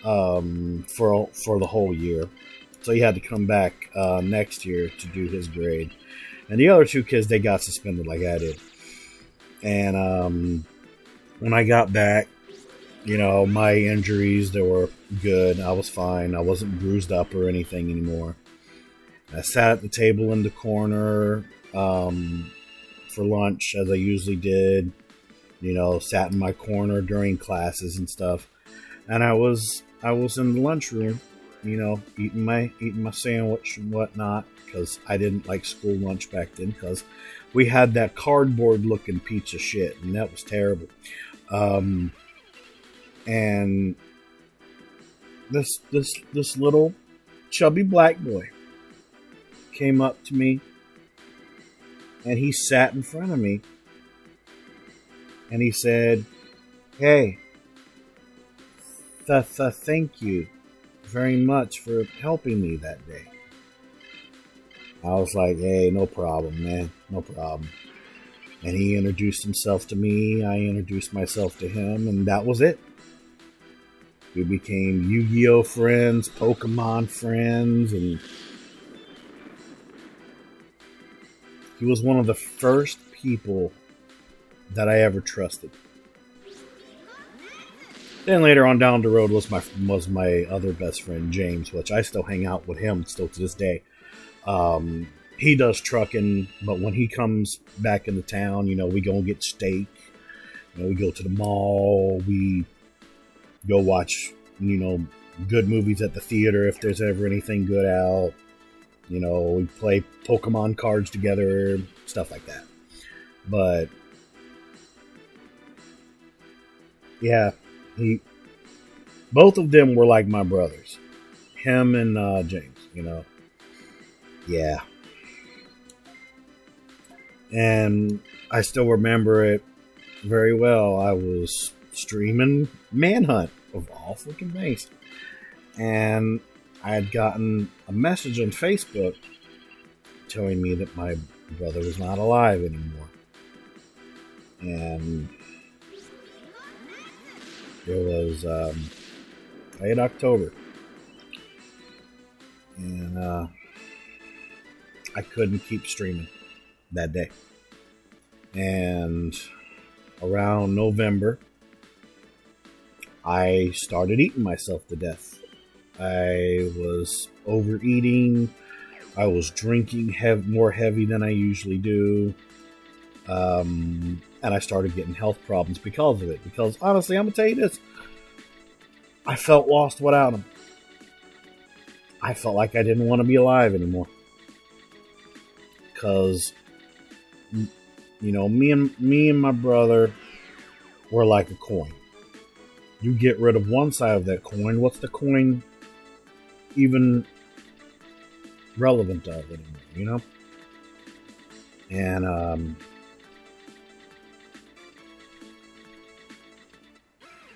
for the whole year. So he had to come back next year to do his grade. And the other two kids, they got suspended like I did. And when I got back, my injuries, they were good. I was fine. I wasn't bruised up or anything anymore. I sat at the table in the corner for lunch, as I usually did. Sat in my corner during classes and stuff. And I was in the lunchroom, eating my sandwich and whatnot, because I didn't like school lunch back then, because we had that cardboard looking pizza shit, and that was terrible. And this little chubby black boy came up to me, and he sat in front of me, and he said, "Hey, thank you very much for helping me that day." I was like, "Hey, no problem, man, no problem." And he introduced himself to me, I introduced myself to him, and that was it. We became Yu-Gi-Oh friends, Pokemon friends, and he was one of the first people that I ever trusted. Then later on down the road was my other best friend, James, which I still hang out with him still to this day. He does trucking, but when he comes back into town, we go and get steak. We go to the mall. We go watch, good movies at the theater if there's ever anything good out. We play Pokemon cards together, stuff like that. But yeah, both of them were like my brothers. Him and James, Yeah. And I still remember it very well. I was streaming Manhunt, of all freaking things. And I had gotten a message on Facebook telling me that my brother was not alive anymore. And it was late October. And I couldn't keep streaming that day. And around November, I started eating myself to death. I was overeating. I was drinking more heavy than I usually do. And I started getting health problems because of it. Because honestly, I'm going to tell you this. I felt lost without him. I felt like I didn't want to be alive anymore. Because, me and my brother were like a coin. You get rid of one side of that coin, what's the coin even relevant of anymore, And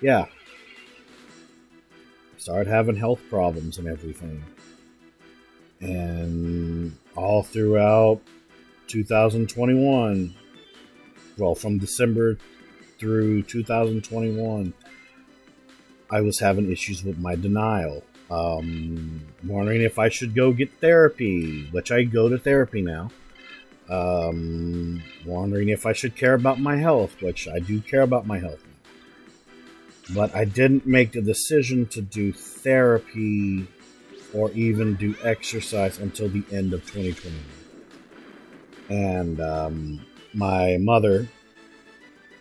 yeah, started having health problems and everything. And all throughout 2021, well, from December through 2021, I was having issues with my denial. Wondering if I should go get therapy, which I go to therapy now. Wondering if I should care about my health, which I do care about my health. But I didn't make the decision to do therapy or even do exercise until the end of 2021. And my mother,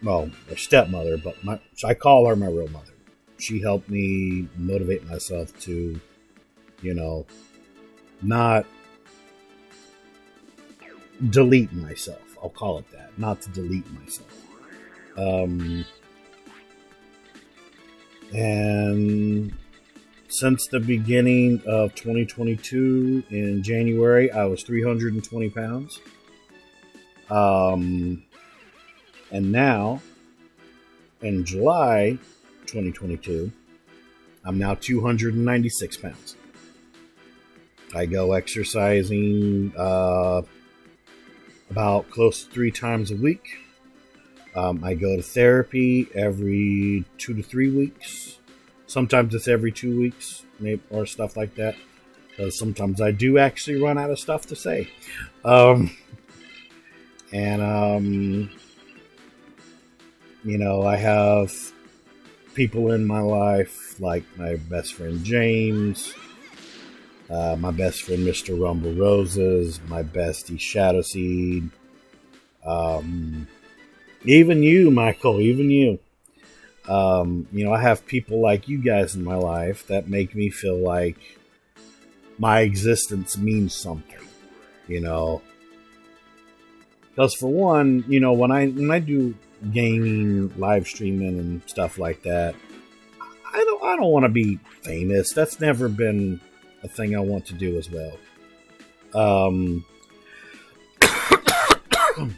well, her stepmother, but so I call her my real mother. She helped me motivate myself to, not delete myself. I'll call it that. Not to delete myself. And since the beginning of 2022 in January, I was 320 pounds. And now, in July 2022, I'm now 296 pounds. I go exercising about close to 3 times a week. I go to therapy every 2 to 3 weeks. Sometimes it's every 2 weeks, maybe, or stuff like that. Because sometimes I do actually run out of stuff to say. I have people in my life like my best friend James, my best friend Mr. Rumble Roses, my bestie Shadowseed, even you, Michael, even you. I have people like you guys in my life that make me feel like my existence means something, Because for one, when I do gaming, live streaming, and stuff like that, I don't want to be famous. That's never been a thing I want to do as well.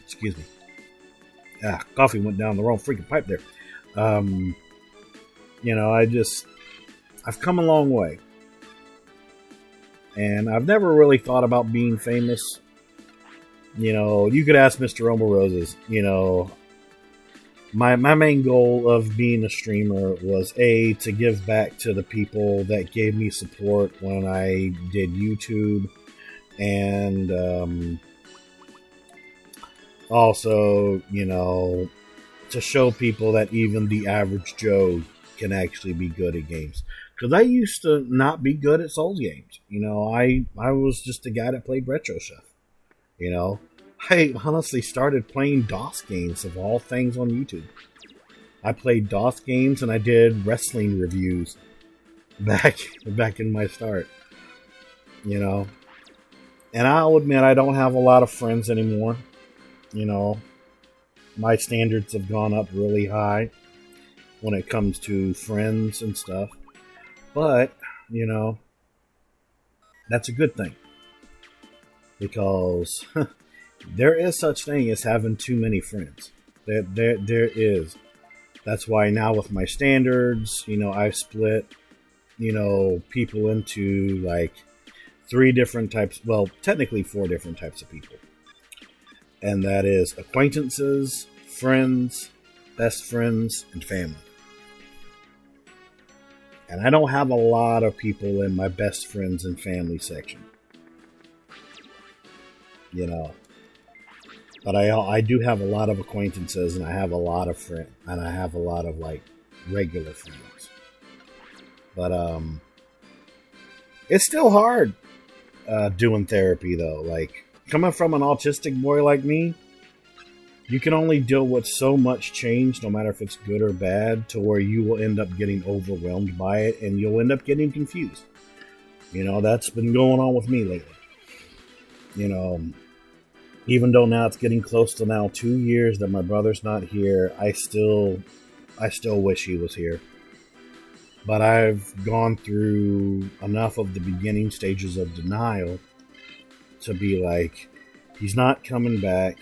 Excuse me. Coffee went down the wrong freaking pipe there. I've come a long way. And I've never really thought about being famous. You could ask Mr. Rumble Roses, my main goal of being a streamer was to give back to the people that gave me support when I did YouTube, and also, to show people that even the average Joe can actually be good at games. Because I used to not be good at Souls games. I was just a guy that played retro stuff. I honestly started playing DOS games of all things on YouTube. I played DOS games and I did wrestling reviews back in my start. And I'll admit I don't have a lot of friends anymore. My standards have gone up really high when it comes to friends and stuff. But, that's a good thing. Because there is such thing as having too many friends. There is. That's why now with my standards, I've split, people into like 3 different types. Well, technically 4 different types of people. And that is acquaintances, friends, best friends, and family. And I don't have a lot of people in my best friends and family section. But I do have a lot of acquaintances, and I have a lot of friends, and I have a lot of like regular friends. But it's still hard doing therapy though. Like coming from an autistic boy like me, you can only deal with so much change, no matter if it's good or bad, to where you will end up getting overwhelmed by it, and you'll end up getting confused. That's been going on with me lately. Even though now it's getting close to now 2 years that my brother's not here, I still wish he was here. But I've gone through enough of the beginning stages of denial to be like, He's not coming back.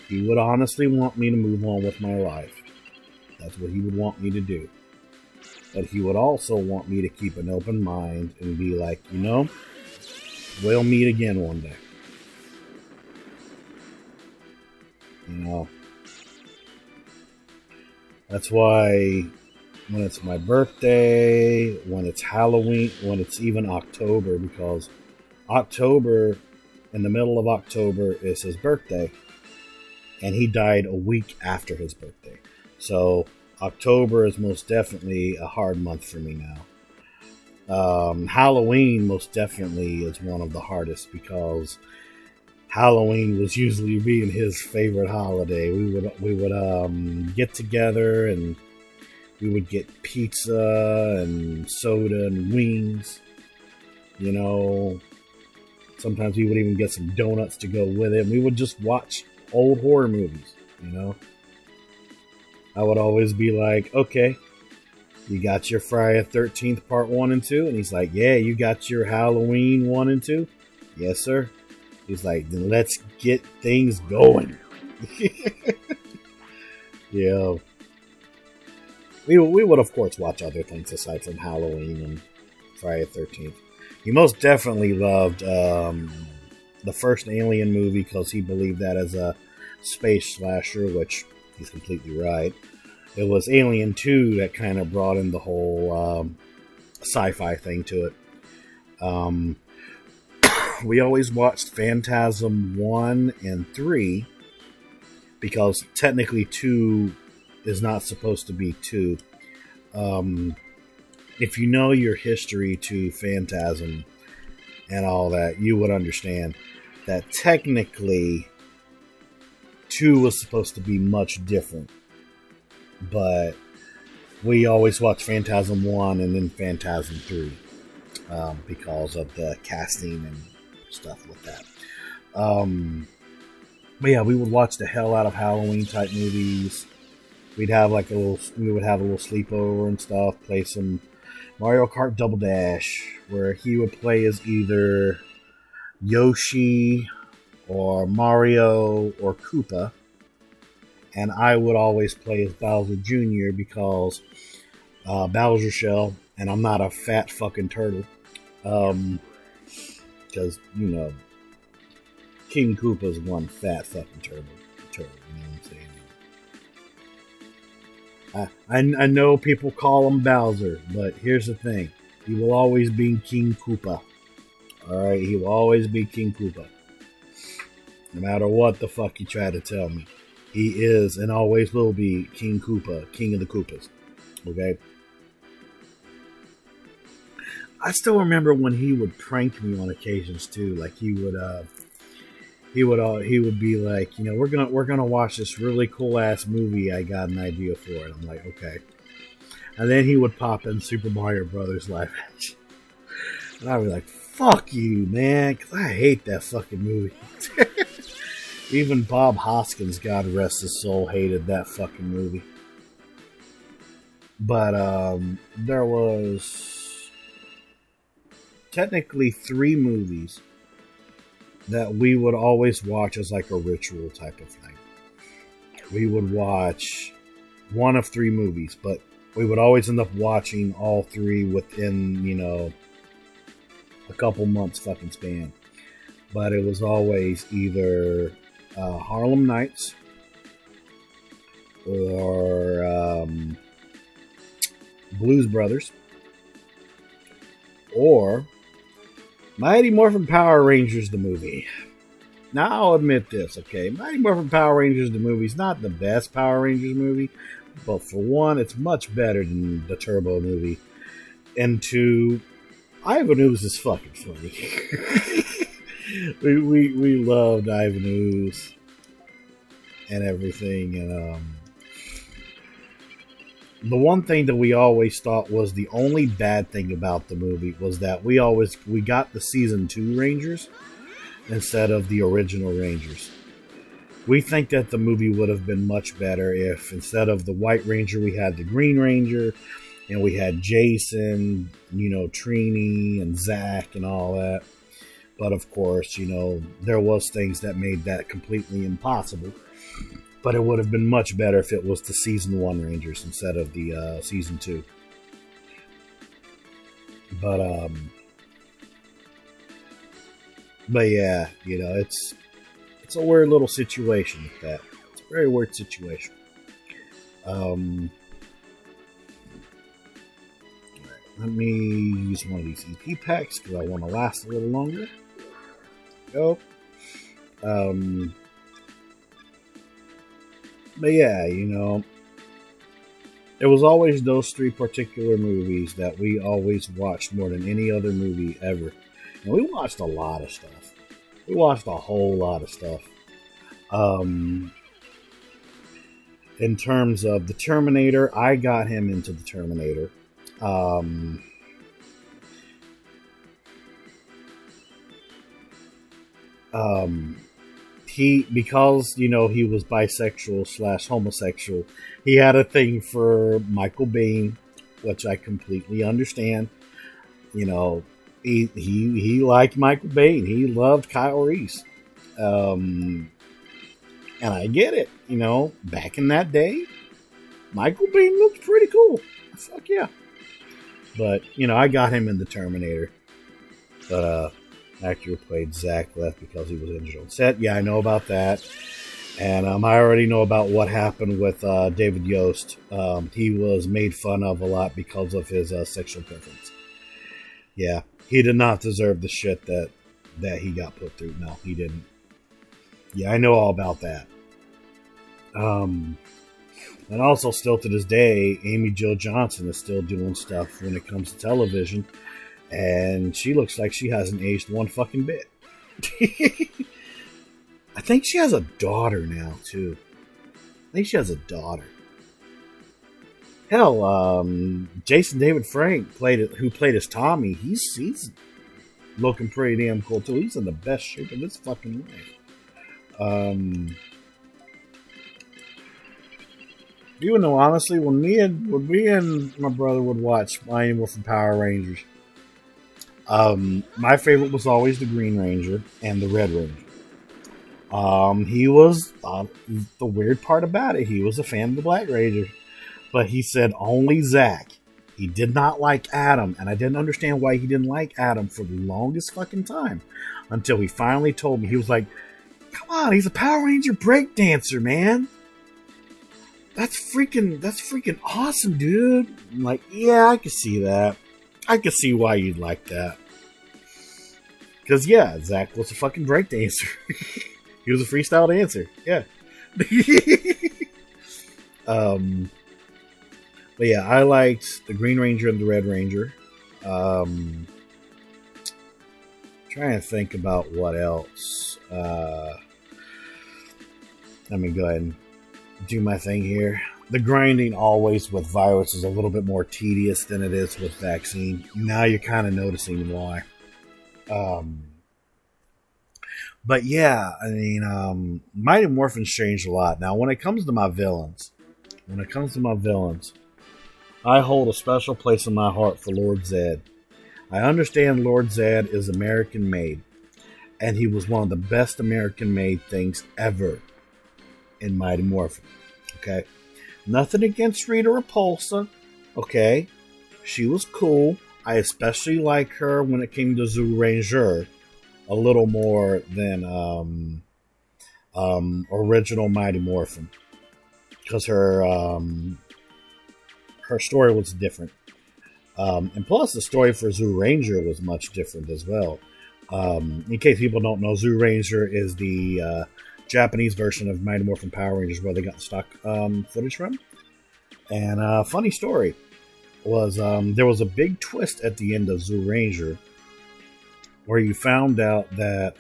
He would honestly want me to move on with my life. That's what he would want me to do. But he would also want me to keep an open mind and be like, we'll meet again one day. That's why when it's my birthday, when it's Halloween, when it's even October, because October, in the middle of October, is his birthday. And he died a week after his birthday. So October is most definitely a hard month for me now. Halloween most definitely is one of the hardest because Halloween was usually being his favorite holiday. We would get together and we would get pizza and soda and wings. Sometimes we would even get some donuts to go with it. We would just watch old horror movies. I would always be like, okay, you got your Friday the 13th part 1 and 2? And he's like, yeah, you got your Halloween 1 and 2? Yes, sir. He's like, then let's get things going. Yeah. We would, of course, watch other things aside from Halloween and Friday the 13th. He most definitely loved the first Alien movie because he believed that as a space slasher, which he's completely right. It was Alien 2 that kind of brought in the whole sci-fi thing to it. We always watched Phantasm 1 and 3 because technically 2 is not supposed to be 2. If you know your history to Phantasm and all that, you would understand that technically 2 was supposed to be much different. But we always watch Phantasm 1 and then Phantasm 3 because of the casting and stuff with that. But yeah, we would watch the hell out of Halloween type movies. We would have a little sleepover and stuff, play some Mario Kart Double Dash, where he would play as either Yoshi or Mario or Koopa. And I would always play as Bowser Jr. because Bowser Shell, and I'm not a fat fucking turtle. Because, King Koopa's one fat fucking turtle. You know what I'm saying? I know people call him Bowser, but here's the thing. He will always be King Koopa. Alright? He will always be King Koopa. No matter what the fuck you try to tell me. He is and always will be King Koopa, King of the Koopas. Okay? I still remember when he would prank me on occasions too. Like he would be like, we're gonna watch this really cool ass movie. I got an idea for it. I'm like, okay. And then he would pop in Super Mario Brothers live action, and I'd be like, fuck you, man, because I hate that fucking movie. Even Bob Hoskins, God rest his soul, hated that fucking movie. But there was technically 3 movies that we would always watch as like a ritual type of thing. We would watch one of 3 movies, but we would always end up watching all 3 within, a couple months fucking span. But it was always either Harlem Nights or Blues Brothers or Mighty Morphin Power Rangers the movie. Now I'll admit this, okay? Mighty Morphin Power Rangers the movie is not the best Power Rangers movie, but for one, it's much better than the Turbo movie. And 2, Ivan Ooze is fucking funny. we loved Ivan Ooze and everything, and the one thing that we always thought was the only bad thing about the movie was that we got the season 2 Rangers instead of the original Rangers. We think that the movie would have been much better if instead of the White Ranger we had the Green Ranger, and we had Jason, Trini and Zach and all that. But of course, there was things that made that completely impossible. But it would have been much better if it was the season 1 Rangers instead of the season 2. But yeah, it's a weird little situation with that. It's a very weird situation. Let me use one of these EP packs because I want to last a little longer. Go. But yeah, it was always those 3 particular movies that we always watched more than any other movie ever. And we watched a lot of stuff. We watched a whole lot of stuff. In terms of the Terminator, I got him into the Terminator. Because he was bisexual / homosexual, he had a thing for Michael Biehn, which I completely understand. He liked Michael Biehn. He loved Kyle Reese. And I get it. Back in that day, Michael Biehn looked pretty cool. Fuck yeah. But, I got him in the Terminator. But, actor who played Zach left because he was injured on set. Yeah, I know about that. And I already know about what happened with David Yost. He was made fun of a lot because of his sexual preference. Yeah, he did not deserve the shit that he got put through. No, he didn't. Yeah, I know all about that. And also, still to this day, Amy Jo Johnson is still doing stuff when it comes to television. And she looks like she hasn't aged one fucking bit. I think she has a daughter now, too. I think she has a daughter. Hell, Jason David Frank who played as Tommy, he's looking pretty damn cool, too. He's in the best shape of his fucking life. Even though, honestly, when me and my brother would watch Mighty Morphin Power Rangers, my favorite was always the Green Ranger and the Red Ranger. He was, the weird part about it, he was a fan of the Black Ranger. But he said only Zach. He did not like Adam. And I didn't understand why he didn't like Adam for the longest fucking time. Until he finally told me. He was like, come on, he's a Power Ranger breakdancer, man. That's freaking awesome, dude. I'm like, yeah, I can see that. I can see why you'd like that. Because, yeah, Zach was a fucking breakdancer. He was a freestyle dancer. Yeah. But yeah, I liked the Green Ranger and the Red Ranger. Trying to think about what else. Let me go ahead and do my thing here. The grinding always with virus is a little bit more tedious than it is with vaccine. Now you're kind of noticing why. But yeah, I mean, Mighty Morphin's changed a lot. Now, when it comes to my villains, I hold a special place in my heart for Lord Zed. I understand Lord Zed is American made, and he was one of the best American made things ever in Mighty Morphin. Okay? Nothing against Rita Repulsa. Okay? She was cool. I especially like her when it came to Zoo Ranger a little more than original Mighty Morphin. Because her story was different. And plus, the story for Zoo Ranger was much different as well. In case people don't know, Zoo Ranger is the Japanese version of Mighty Morphin Power Rangers where they got the stock footage from. And funny story was there was a big twist at the end of Zoo Ranger where you found out that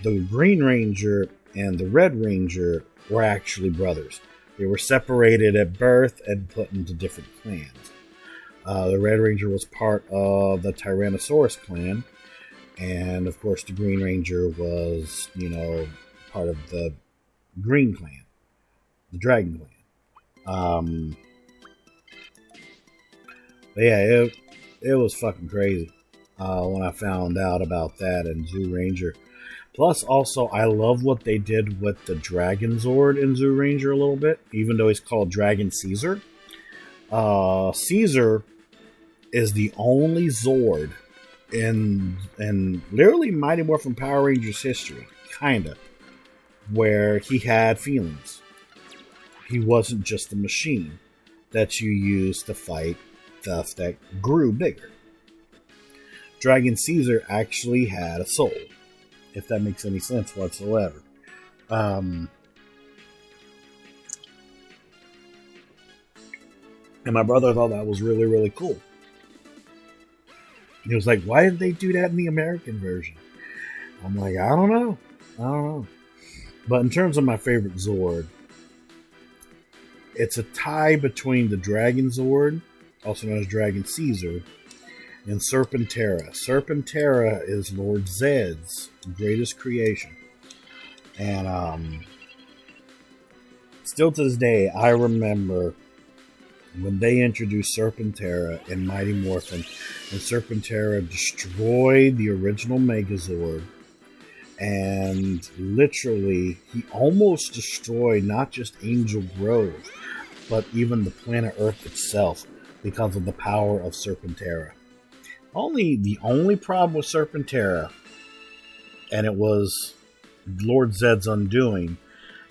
the Green Ranger and the Red Ranger were actually brothers. They were separated at birth and put into different clans. The Red Ranger was part of the Tyrannosaurus clan, and of course the Green Ranger was, part of the Green clan, the Dragon clan. But yeah, it was fucking crazy. when I found out about that in Zoo Ranger. Plus, also, I love what they did with the Dragon Zord in Zoo Ranger a little bit, even though he's called Dragon Caesar. Caesar is the only Zord in literally Mighty Morphin Power Rangers history, kinda, where he had feelings. He wasn't just a machine that you used to fight stuff that grew bigger. Dragon Caesar actually had a soul, if that makes any sense whatsoever. And my brother thought that was really, really cool. He was like, why did they do that in the American version? I'm like, I don't know. But in terms of my favorite Zord, it's a tie between the Dragon Zord, also known as Dragon Caesar, and Serpentera. Serpentera is Lord Zed's greatest creation. And still to this day, I remember when they introduced Serpentera in Mighty Morphin, and Serpentera destroyed the original Megazord, and literally, he almost destroyed not just Angel Grove, but even the planet Earth itself because of the power of Serpentera. The only problem with Serpentera, and it was Lord Zed's undoing,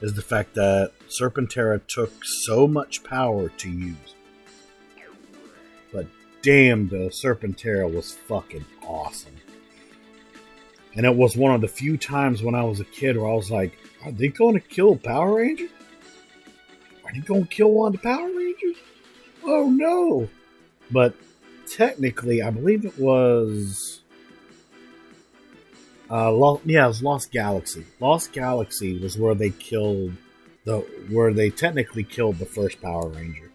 is the fact that Serpentera took so much power to use. But damn, the Serpentera was fucking awesome. And it was one of the few times when I was a kid where I was like, are they going to kill Power Ranger? Are they going to kill one of the Power Rangers? Oh no! But technically, I believe it was... it was Lost Galaxy. Lost Galaxy was where they technically killed the first Power Ranger.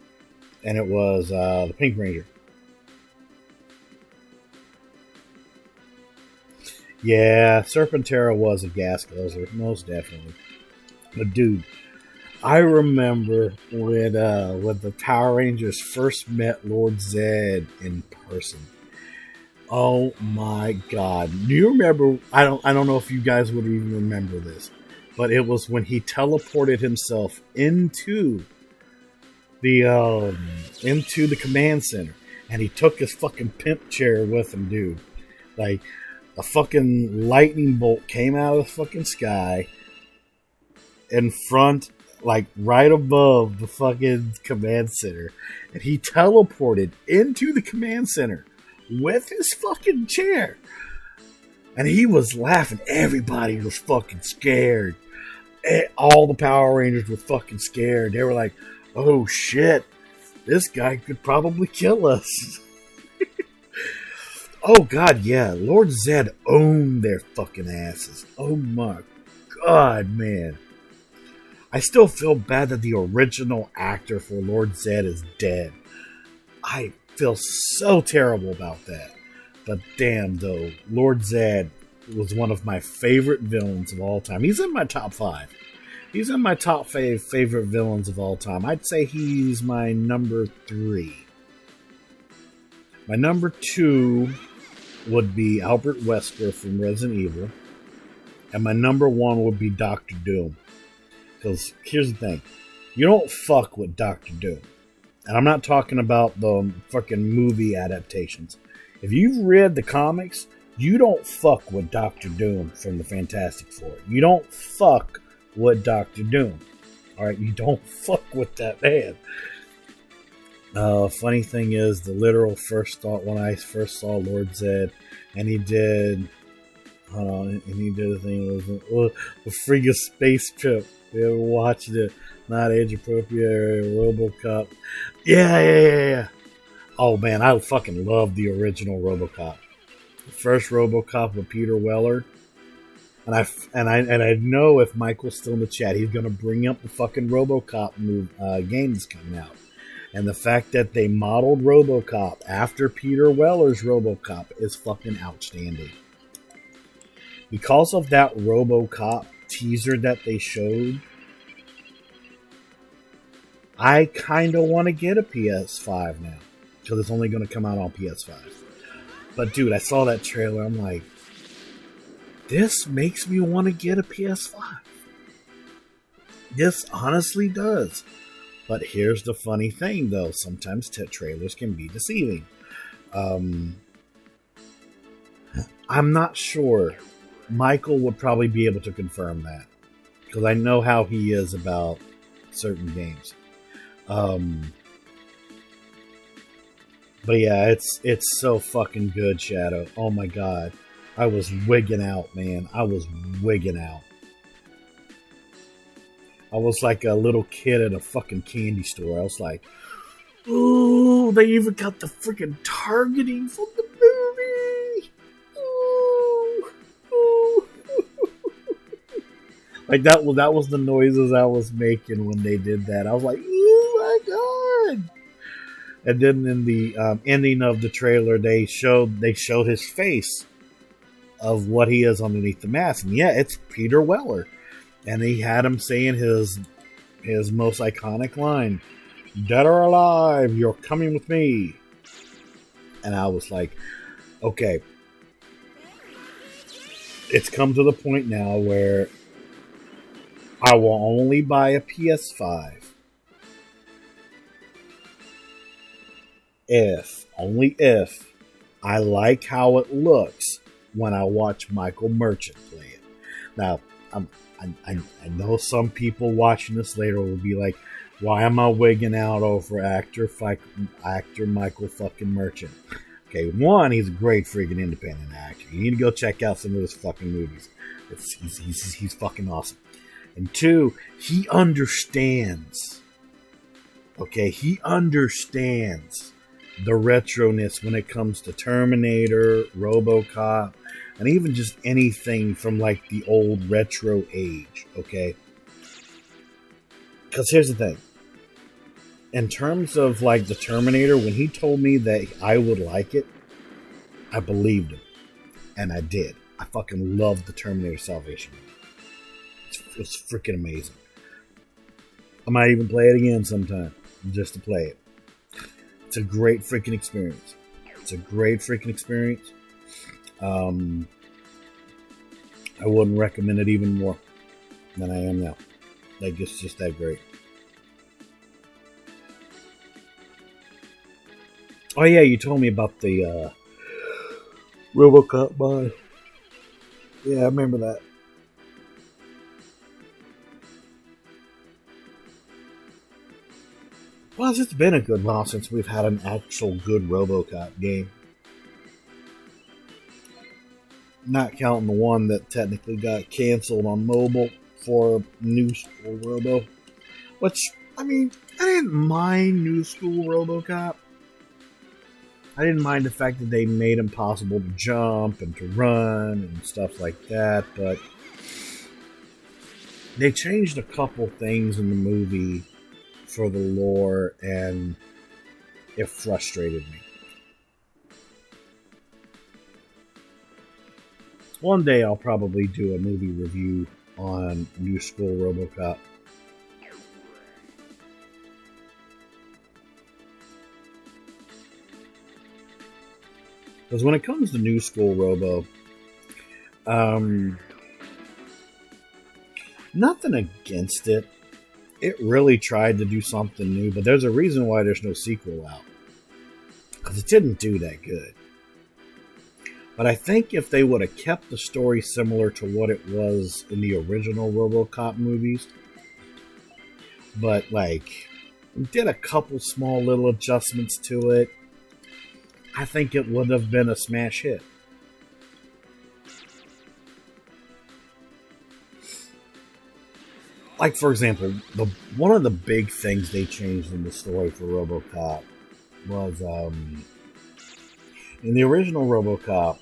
And it was the Pink Ranger. Yeah, Serpentera was a gas guzzler, most definitely. But dude, I remember when the Power Rangers first met Lord Zed in person. Oh my god. Do you remember, I don't know if you guys would even remember this, but it was when he teleported himself into the command center, and he took his fucking pimp chair with him, dude. Like, a fucking lightning bolt came out of the fucking sky in front, like right above the fucking command center, and he teleported into the command center with his fucking chair, and he was laughing. Everybody was fucking scared. All the Power Rangers were fucking scared. They were like, oh shit, this guy could probably kill us. Oh god, yeah, Lord Zed owned their fucking asses. Oh my god, man. I still feel bad that the original actor for Lord Zed is dead. I feel so terrible about that. But damn, though, Lord Zed was one of my favorite villains of all time. He's in my top 5. He's in my top 5 favorite villains of all time. I'd say he's my number 3. My number 2 would be Albert Wesker from Resident Evil. And my number 1 would be Dr. Doom. Because here's the thing. You don't fuck with Dr. Doom. And I'm not talking about the fucking movie adaptations. If you've read the comics, you don't fuck with Dr. Doom from the Fantastic Four. You don't fuck with Dr. Doom. Alright, you don't fuck with that man. Funny thing is, the literal first thought when I first saw Lord Zed, and he did a thing was a friggin' space trip. We ever watched it? Not age appropriate. RoboCop. Yeah. Oh man, I fucking love the original RoboCop. The first RoboCop with Peter Weller. And I know if Michael's still in the chat, he's gonna bring up the fucking RoboCop game that's coming out. And the fact that they modeled RoboCop after Peter Weller's RoboCop is fucking outstanding. Because of that RoboCop teaser that they showed, I kind of want to get a PS5 now. Because it's only going to come out on PS5. But dude, I saw that trailer. I'm like, this makes me want to get a PS5. This honestly does. But here's the funny thing, though. Sometimes trailers can be deceiving. I'm not sure. Michael would probably be able to confirm that, because I know how he is about certain games. But yeah, it's so fucking good, Shadow. Oh my god. I was wigging out, man. I was wigging out. I was like a little kid at a fucking candy store. I was like, ooh, they even got the freaking targeting from the movie. Ooh, ooh. Like that was the noises I was making when they did that. I was like, oh my god. And then in the ending of the trailer, they showed his face of what he is underneath the mask. And yeah, it's Peter Weller. And he had him saying his most iconic line, "Dead or alive, you're coming with me." And I was like, okay. It's come to the point now where I will only buy a PS5 only if I like how it looks when I watch Michael Merchant play it. Now, I know some people watching this later will be like, why am I wigging out over actor Michael fucking Merchant? Okay, one, he's a great freaking independent actor. You need to go check out some of his fucking movies. He's fucking awesome. And two, he understands. Okay, he understands the retroness when it comes to Terminator, RoboCop, and even just anything from like the old retro age, okay? Because here's the thing. In terms of like the Terminator, when he told me that I would like it, I believed him. And I did. I fucking loved the Terminator Salvation. It was freaking amazing. I might even play it again sometime, just to play it. It's a great freaking experience. It's a great freaking experience. I wouldn't recommend it even more than I am now. Like, it's just that great. Oh yeah, you told me about the RoboCop mod. Yeah, I remember that. Well, it's been a good while since we've had an actual good RoboCop game. Not counting the one that technically got canceled on mobile for New School Robo. Which, I mean, I didn't mind New School RoboCop. I didn't mind the fact that they made it possible to jump and to run and stuff like that, but they changed a couple things in the movie for the lore, and it frustrated me. One day I'll probably do a movie review on New School RoboCop. Because when it comes to New School Robo, nothing against it. It really tried to do something new, but there's a reason why there's no sequel out. Because it didn't do that good. But I think if they would have kept the story similar to what it was in the original RoboCop movies, but like did a couple small little adjustments to it, I think it would have been a smash hit. Like, for example, one of the big things they changed in the story for RoboCop was in the original RoboCop,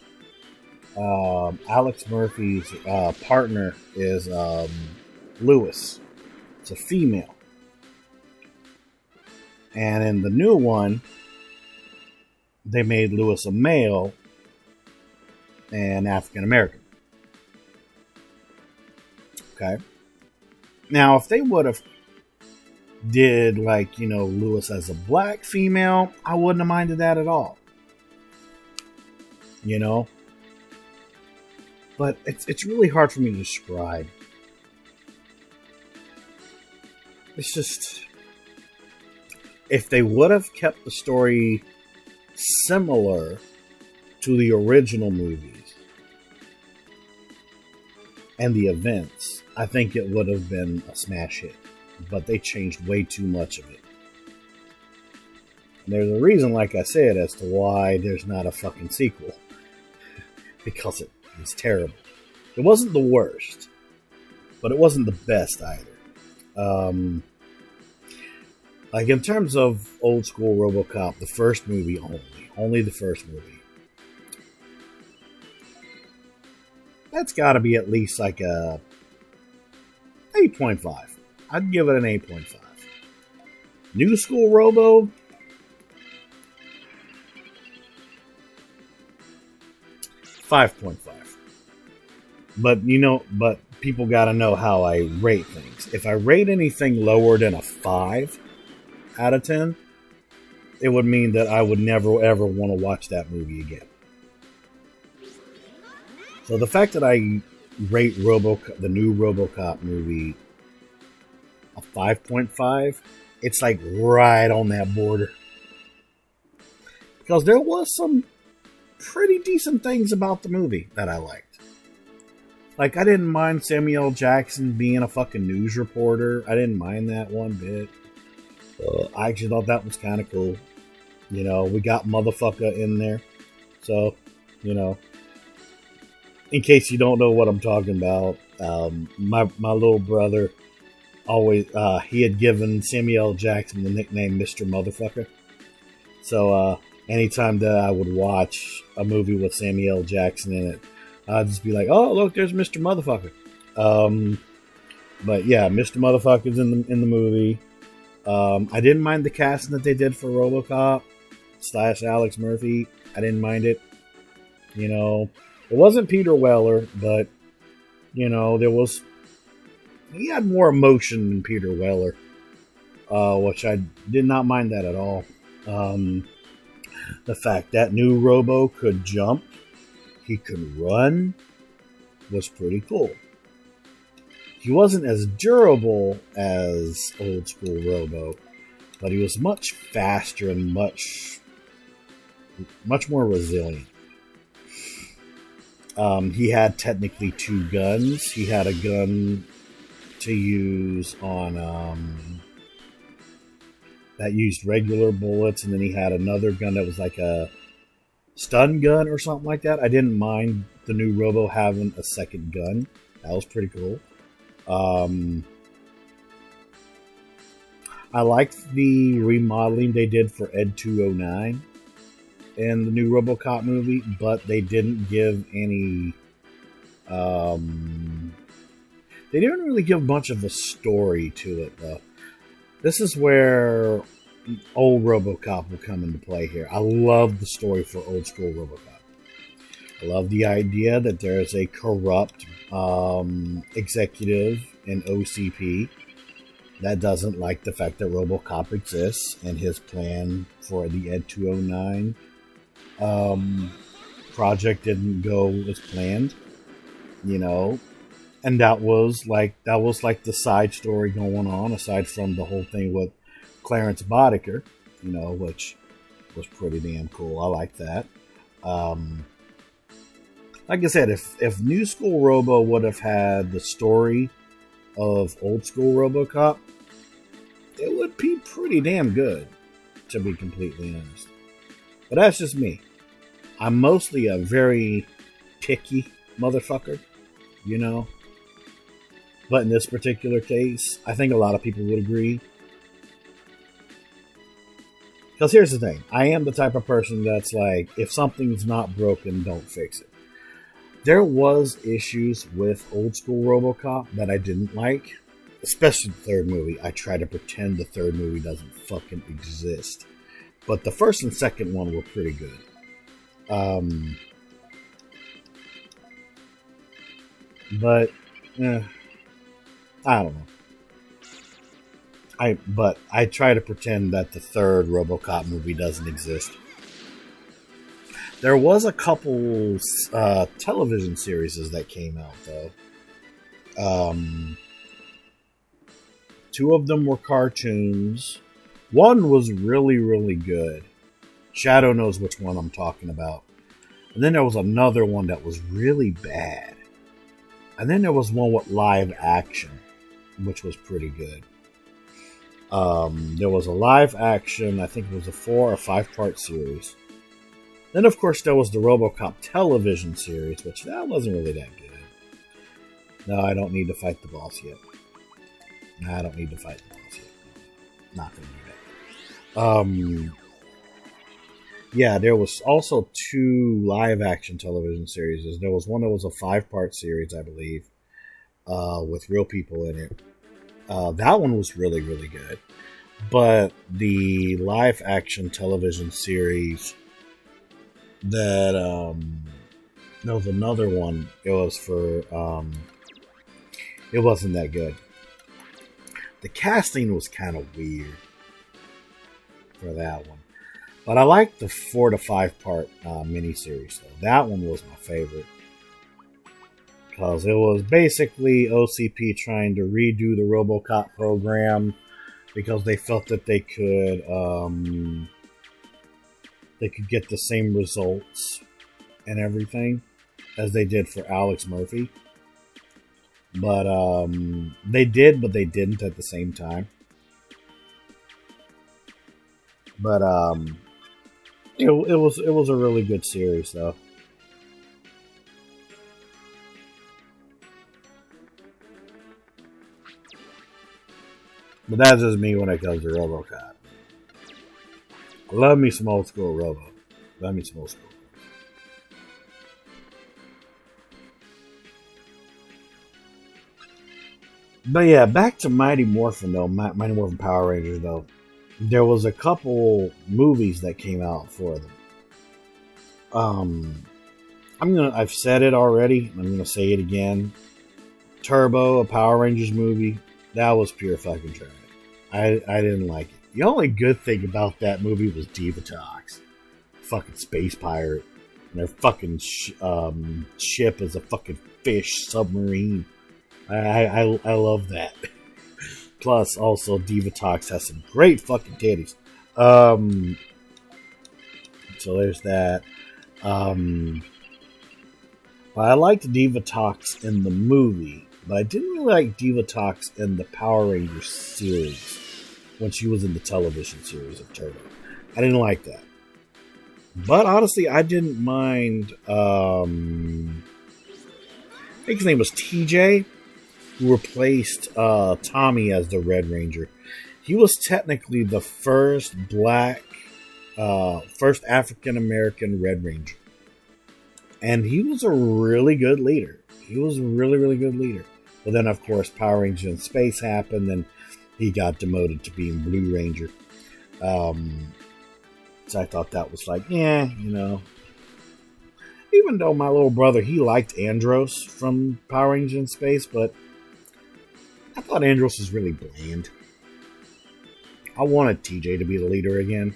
Alex Murphy's partner is Lewis. It's a female. And in the new one, they made Lewis a male and African American. Okay. Now, if they would have did like, Lewis as a black female, I wouldn't have minded that at all. you know? But it's really hard for me to describe. It's just, if they would have kept the story similar to the original movies and the events, I think it would have been a smash hit. But they changed way too much of it. And there's a reason, like I said, as to why there's not a fucking sequel. Because it was terrible. It wasn't the worst, but it wasn't the best either. Like in terms of old school RoboCop, the first movie only the first movie. That's got to be at least like a 8.5. I'd give it an 8.5. New school Robo, 5.5. But but people got to know how I rate things. If I rate anything lower than a 5 out of 10, it would mean that I would never ever want to watch that movie again. So the fact that I rate the new RoboCop movie a 5.5, it's like right on that border. Because there was some pretty decent things about the movie that I liked. Like, I didn't mind Samuel L. Jackson being a fucking news reporter. I didn't mind that one bit. I actually thought that was kind of cool. You know, we got motherfucker in there. So, you know, in case you don't know what I'm talking about, my little brother always, he had given Samuel L. Jackson the nickname Mr. Motherfucker. So, anytime that I would watch a movie with Samuel L. Jackson in it, I'd just be like, oh, look, there's Mr. Motherfucker. But yeah, Mr. Motherfucker's in the movie. I didn't mind the casting that they did for RoboCop / Alex Murphy. I didn't mind it. You know, it wasn't Peter Weller, but, you know, he had more emotion than Peter Weller, which I did not mind that at all. The fact that new Robo could jump, he could run, was pretty cool. He wasn't as durable as old school Robo, but he was much faster and much more resilient. He had technically 2 guns. He had a gun to use on that used regular bullets, and then he had another gun that was like a stun gun or something like that. I didn't mind the new Robo having a second gun. That was pretty cool. I liked the remodeling they did for Ed 209 in the new RoboCop movie, but they didn't give any. They didn't really give much of a story to it, though. This is where old RoboCop will come into play here. I love the story for old school RoboCop. I love the idea that there's a corrupt executive in OCP that doesn't like the fact that RoboCop exists, and his plan for the Ed 209 project didn't go as planned, you know. And that was like the side story going on, aside from the whole thing with Clarence Boddicker, you know, which was pretty damn cool. I like that. Like I said, if New School Robo would have had the story of Old School RoboCop, it would be pretty damn good, to be completely honest. But that's just me. I'm mostly a very picky motherfucker, you know. But in this particular case, I think a lot of people would agree. Because here's the thing. I am the type of person that's like, if something's not broken, don't fix it. There was issues with old school RoboCop that I didn't like. Especially the third movie. I try to pretend the third movie doesn't fucking exist. But the first and second one were pretty good. But, I don't know. But I try to pretend that the third RoboCop movie doesn't exist. There was a couple television series that came out though. Two of them were cartoons. One was really, really good. Shadow knows which one I'm talking about. And then there was another one that was really bad. And then there was one with live action, which was pretty good. There was a live action, I think it was a 4 or 5 part series. Then, of course, there was the RoboCop television series, which that wasn't really that good. No, I don't need to fight the boss yet. No, I don't need to fight the boss yet. Not going to do that. Yeah, there was also 2 live action television series. There was one that was a 5 part series, I believe, with real people in it. That one was really, really good. But the live action television series that there was another one. It was for it wasn't that good. The casting was kind of weird for that one, but I liked the 4 to 5 part miniseries though. That one was my favorite because it was basically OCP trying to redo the RoboCop program because they felt that they could get the same results and everything as they did for Alex Murphy. But they did, but they didn't at the same time. But it was a really good series though. But that's just me when it comes to RoboCop. I love me some old school Robo. Love me some old school. But yeah, back to Mighty Morphin though. Mighty Morphin Power Rangers though. There was a couple movies that came out for them. I've said it already. I'm gonna say it again. Turbo, a Power Rangers movie, that was pure fucking trash. I didn't like it. The only good thing about that movie was Divatox, fucking space pirate, and their fucking ship is a fucking fish submarine. I love that. Plus, also Divatox has some great fucking titties. So there's that. But I liked Divatox in the movie, but I didn't really like Divatox in the Power Rangers series when she was in the television series of Turbo. I didn't like that. But honestly, I didn't mind. I think his name was TJ, who replaced Tommy as the Red Ranger. He was technically the first first African American Red Ranger. And he was a really good leader. He was a really, really good leader. But then, of course, Power Ranger in Space happened, and he got demoted to being Blue Ranger. So I thought that was like, yeah, you know. Even though my little brother, he liked Andros from Power Ranger in Space, but I thought Andros was really bland. I wanted TJ to be the leader again.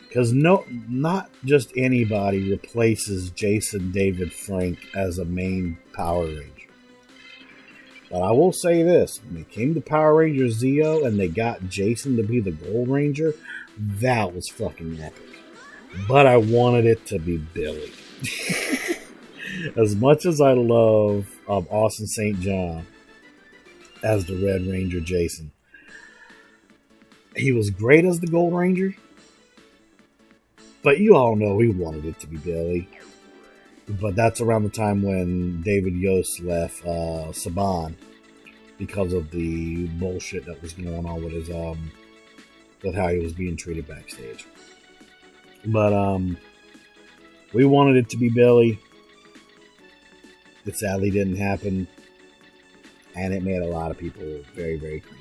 Because not just anybody replaces Jason David Frank as a main Power Ranger. But I will say this, when it came to Power Rangers Zeo and they got Jason to be the Gold Ranger, that was fucking epic. But I wanted it to be Billy. As much as I love Austin St. John as the Red Ranger Jason, he was great as the Gold Ranger. But you all know we wanted it to be Billy. But that's around the time when David Yost left Saban because of the bullshit that was going on with his with how he was being treated backstage. But we wanted it to be Billy. It sadly didn't happen, and it made a lot of people very, very creepy.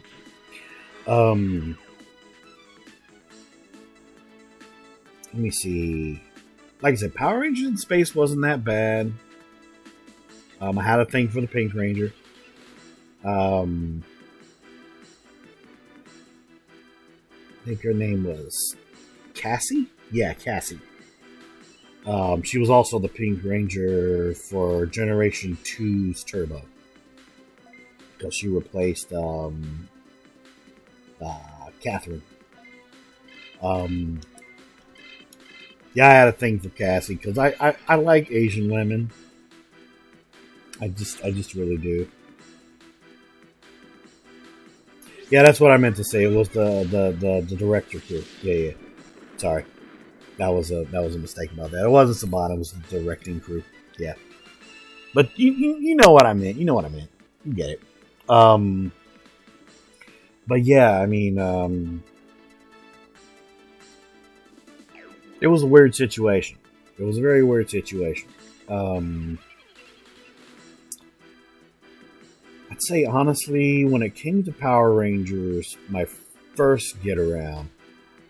Let me see. Like I said, Power Rangers in Space wasn't that bad. I had a thing for the Pink Ranger. I think her name was Cassie? Yeah, Cassie. She was also the Pink Ranger for Generation 2's Turbo. Because she replaced Catherine. Yeah, I had a thing for Cassie because I like Asian women. I just really do. Yeah, that's what I meant to say. It was the director crew. Yeah. Sorry, that was a mistake about that. It wasn't Sabana. It was the directing crew. Yeah, but you know what I meant. You know what I meant. You get it. But yeah, I mean, it was a weird situation. It was a very weird situation. I'd say honestly, when it came to Power Rangers, my first get around,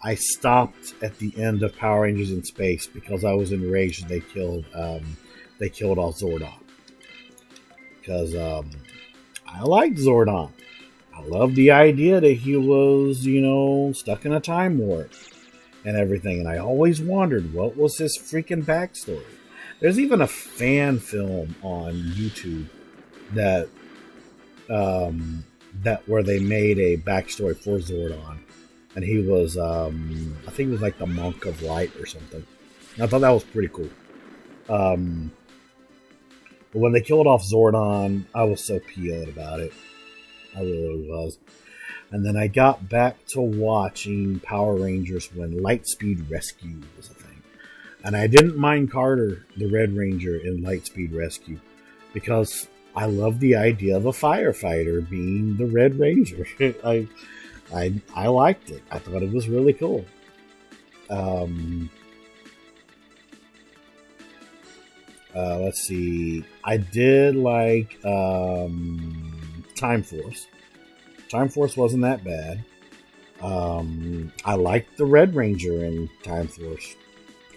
I stopped at the end of Power Rangers in Space because I was enraged they killed off Zordon. Because I liked Zordon. I loved the idea that he was, stuck in a time warp and everything, and I always wondered what was his freaking backstory. There's even a fan film on YouTube that where they made a backstory for Zordon, and he was I think it was like the Monk of Light or something. And I thought that was pretty cool. But when they killed off Zordon, I was so PO'd about it. I really was. And then I got back to watching Power Rangers when Lightspeed Rescue was a thing. And I didn't mind Carter, the Red Ranger, in Lightspeed Rescue because I love the idea of a firefighter being the Red Ranger. I liked it. I thought it was really cool. Let's see. I did like Time Force. Time Force wasn't that bad. I liked the Red Ranger in Time Force.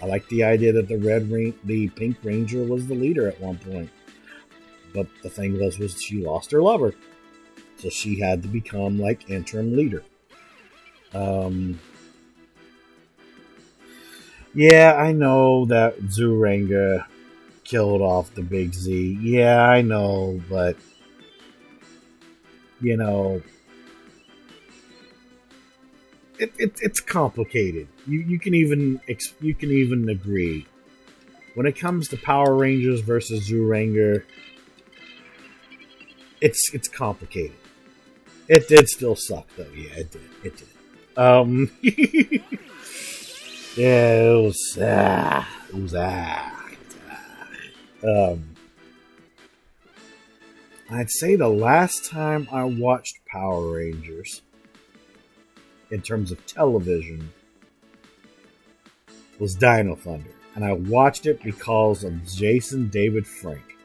I liked the idea that the Pink Ranger was the leader at one point. But the thing was she lost her lover. So she had to become like interim leader. Yeah, I know that Zuranga killed off the Big Z. Yeah, I know, but it's complicated. You can even agree when it comes to Power Rangers versus Zuranga. It's complicated. It did still suck though. Yeah, it did. It did. Yeah, it was. I'd say the last time I watched Power Rangers, in terms of television, was Dino Thunder, and I watched it because of Jason David Frank,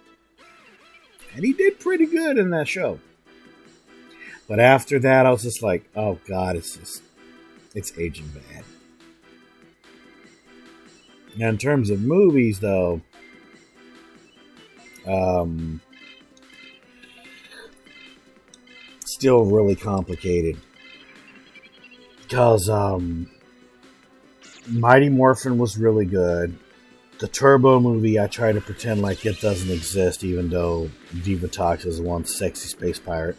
and he did pretty good in that show. But after that, I was just like, oh god, it's aging bad. Now, in terms of movies, though, still really complicated because Mighty Morphin was really good. The Turbo movie, I try to pretend like it doesn't exist, even though Diva Tox is one sexy space pirate.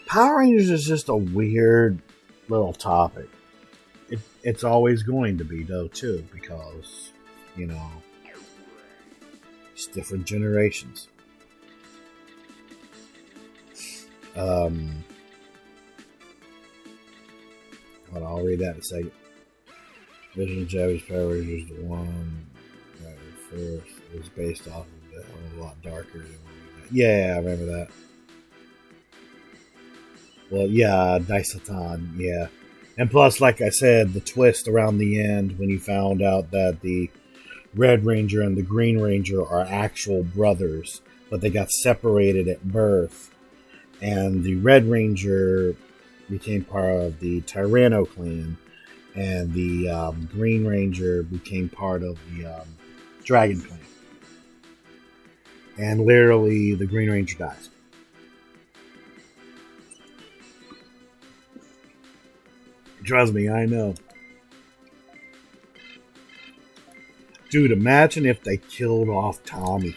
Power Rangers is just a weird little topic. It's always going to be, though, too, because, it's different generations. Hold on, I'll read that in a second. Vision of Japanese Power Rangers, the one that first was based off of that, a lot darker than what we got. Yeah, I remember that. Well, yeah, Daisatan, yeah. And plus, like I said, the twist around the end when you found out that the Red Ranger and the Green Ranger are actual brothers, but they got separated at birth. And the Red Ranger became part of the Tyranno clan, and the Green Ranger became part of the Dragon clan. And literally, the Green Ranger dies. Trust me, I know. Dude, imagine if they killed off Tommy.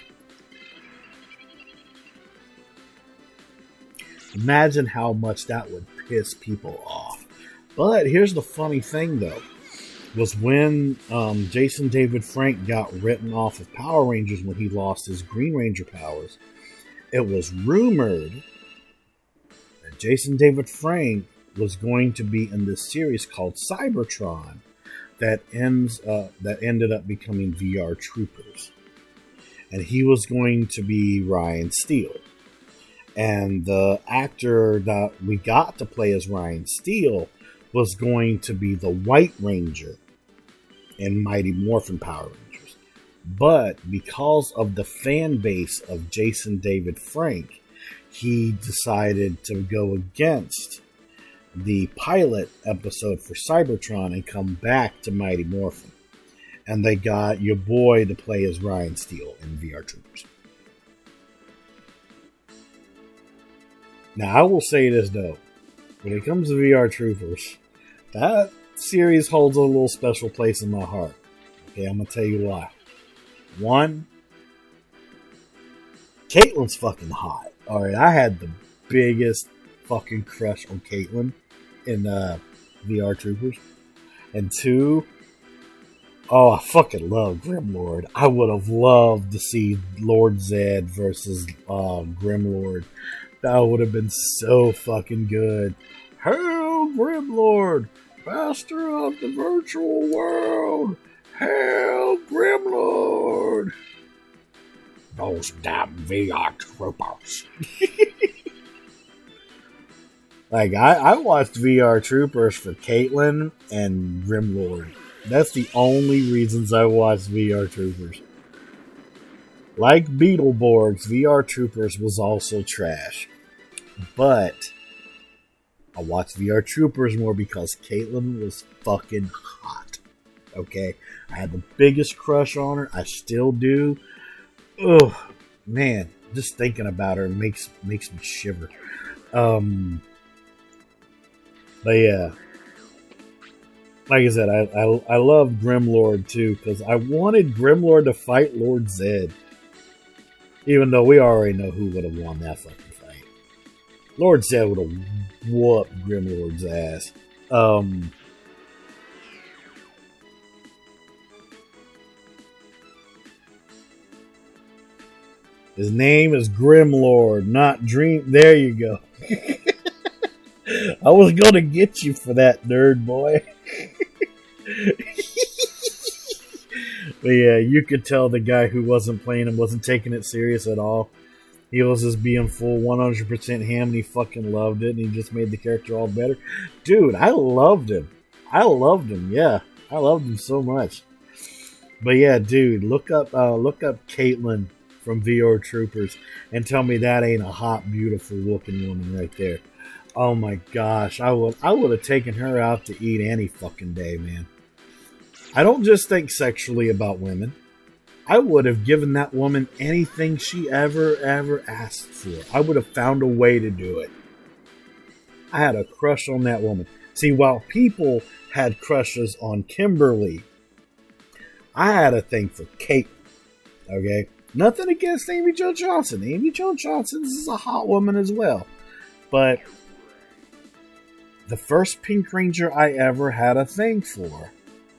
Imagine how much that would piss people off. But here's the funny thing, though. Was when Jason David Frank got written off of Power Rangers when he lost his Green Ranger powers, it was rumored that Jason David Frank was going to be in this series called Cybertron that ended up becoming VR Troopers. And he was going to be Ryan Steele. And the actor that we got to play as Ryan Steele was going to be the White Ranger in Mighty Morphin Power Rangers. But because of the fan base of Jason David Frank, he decided to go against the pilot episode for Cybertron and come back to Mighty Morphin. And they got your boy to play as Ryan Steele in VR Troopers. Now, I will say this, though. When it comes to VR Troopers, that series holds a little special place in my heart. Okay, I'm going to tell you why. One, Caitlin's fucking hot. Alright, I had the biggest fucking crush on Caitlin in VR Troopers. And two, oh, I fucking love Grimlord. I would have loved to see Lord Zed versus Grimlord. That would have been so fucking good. Hail Grimlord, master of the virtual world. Hail Grimlord. Those damn VR Troopers. Like, I watched VR Troopers for Caitlin and Grimlord. That's the only reasons I watched VR Troopers. Like Beetleborgs, VR Troopers was also trash. But I watched VR Troopers more because Caitlin was fucking hot. Okay? I had the biggest crush on her. I still do. Ugh, man. Just thinking about her makes me shiver. But yeah. Like I said, I love Grimlord too, because I wanted Grimlord to fight Lord Zed. Even though we already know who would have won that fucking fight. Lord Zed would have whooped Grimlord's ass. His name is Grimlord, not Dream. There you go. I was gonna get you for that, nerd boy. But yeah, you could tell the guy who wasn't playing him wasn't taking it serious at all. He was just being full 100% ham, and he fucking loved it, and he just made the character all better. Dude, I loved him. Yeah. I loved him so much. But yeah, dude, look up Caitlin from VR Troopers and tell me that ain't a hot, beautiful looking woman right there. Oh my gosh, I would have taken her out to eat any fucking day, man. I don't just think sexually about women. I would have given that woman anything she ever asked for. I would have found a way to do it. I had a crush on that woman. See, while people had crushes on Kimberly, I had a thing for Kate. Okay? Nothing against Amy Jo Johnson. Amy Jo Johnson is a hot woman as well. But the first Pink Ranger I ever had a thing for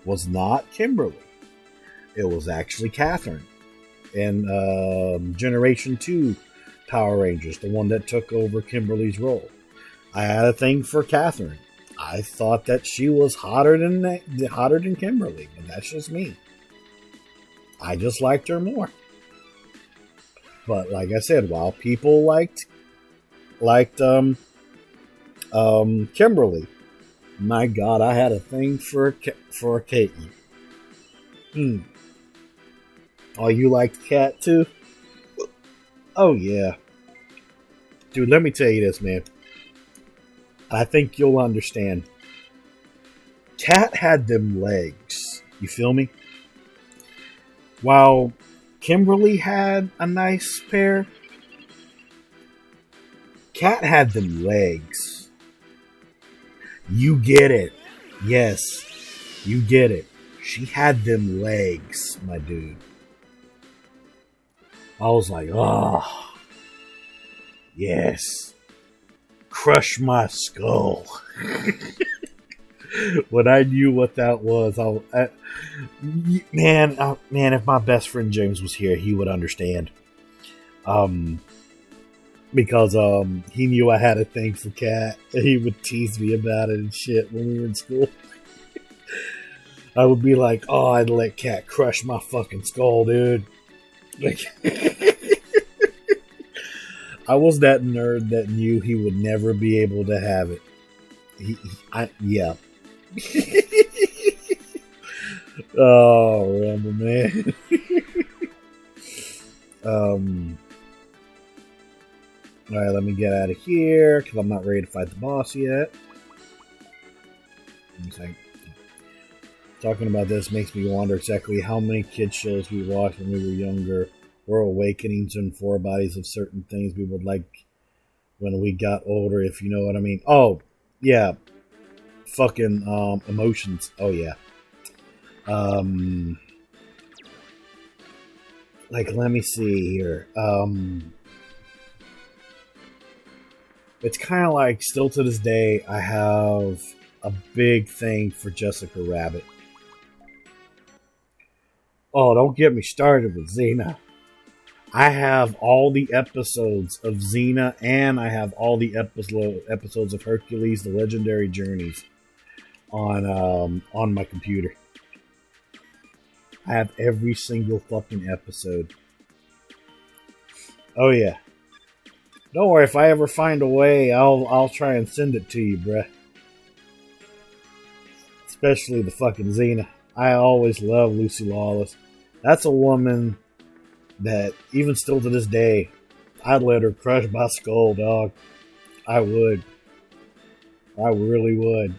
was not Kimberly. It was actually Catherine in Generation 2 Power Rangers, the one that took over Kimberly's role. I had a thing for Catherine. I thought that she was hotter than Kimberly, but that's just me. I just liked her more. But like I said, while people liked Kimberly, my God, I had a thing for Caitlin. Oh, you liked Kat too? Oh yeah. Dude, let me tell you this, man. I think you'll understand. Kat had them legs. You feel me? While Kimberly had a nice pair, Kat had them legs. You get it. Yes, you get it. She had them legs, my dude. I was like, oh, yes. Crush my skull. When I knew what that was, man, if my best friend James was here, he would understand. Because he knew I had a thing for Cat, and he would tease me about it and shit when we were in school. I would be like, "Oh, I'd let Cat crush my fucking skull, dude." Like, I was that nerd that knew he would never be able to have it. Yeah. Oh, Rambo, man. Alright, let me get out of here, because I'm not ready to fight the boss yet. Talking about this makes me wonder exactly how many kids shows we watched when we were younger were awakenings and forebodies of certain things we would like when we got older, if you know what I mean. Oh, yeah. Fucking emotions. Oh, yeah. Like, let me see here. It's kind of like, still to this day, I have a big thing for Jessica Rabbit. Oh, don't get me started with Xena. I have all the episodes of Xena, and I have all the episodes of Hercules: The Legendary Journeys on my computer. I have every single fucking episode. Oh yeah. Don't worry, if I ever find a way, I'll try and send it to you, bruh. Especially the fucking Xena. I always love Lucy Lawless. That's a woman that, even still to this day, I'd let her crush my skull, dog. I would. I really would.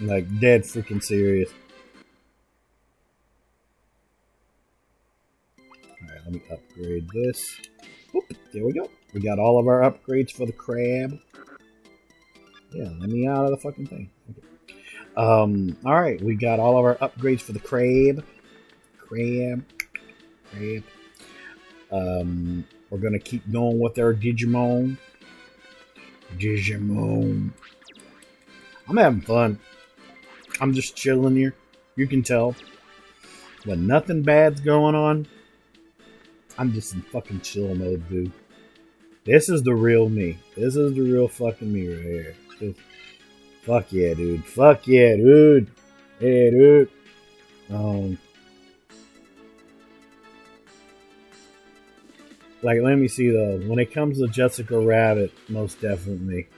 Like, dead freaking serious. Alright, let me upgrade this. Oop, there we go. We got all of our upgrades for the crab. Yeah, let me out of the fucking thing. Okay. Alright, we got all of our upgrades for the crab. Crab. We're gonna keep going with our Digimon. I'm having fun. I'm just chilling here. You can tell. When nothing bad's going on, I'm just in fucking chill mode, dude. This is the real me. This is the real fucking me right here. Just, fuck yeah, dude. Fuck yeah, dude. Hey, dude. Like, let me see, though. When it comes to Jessica Rabbit, most definitely.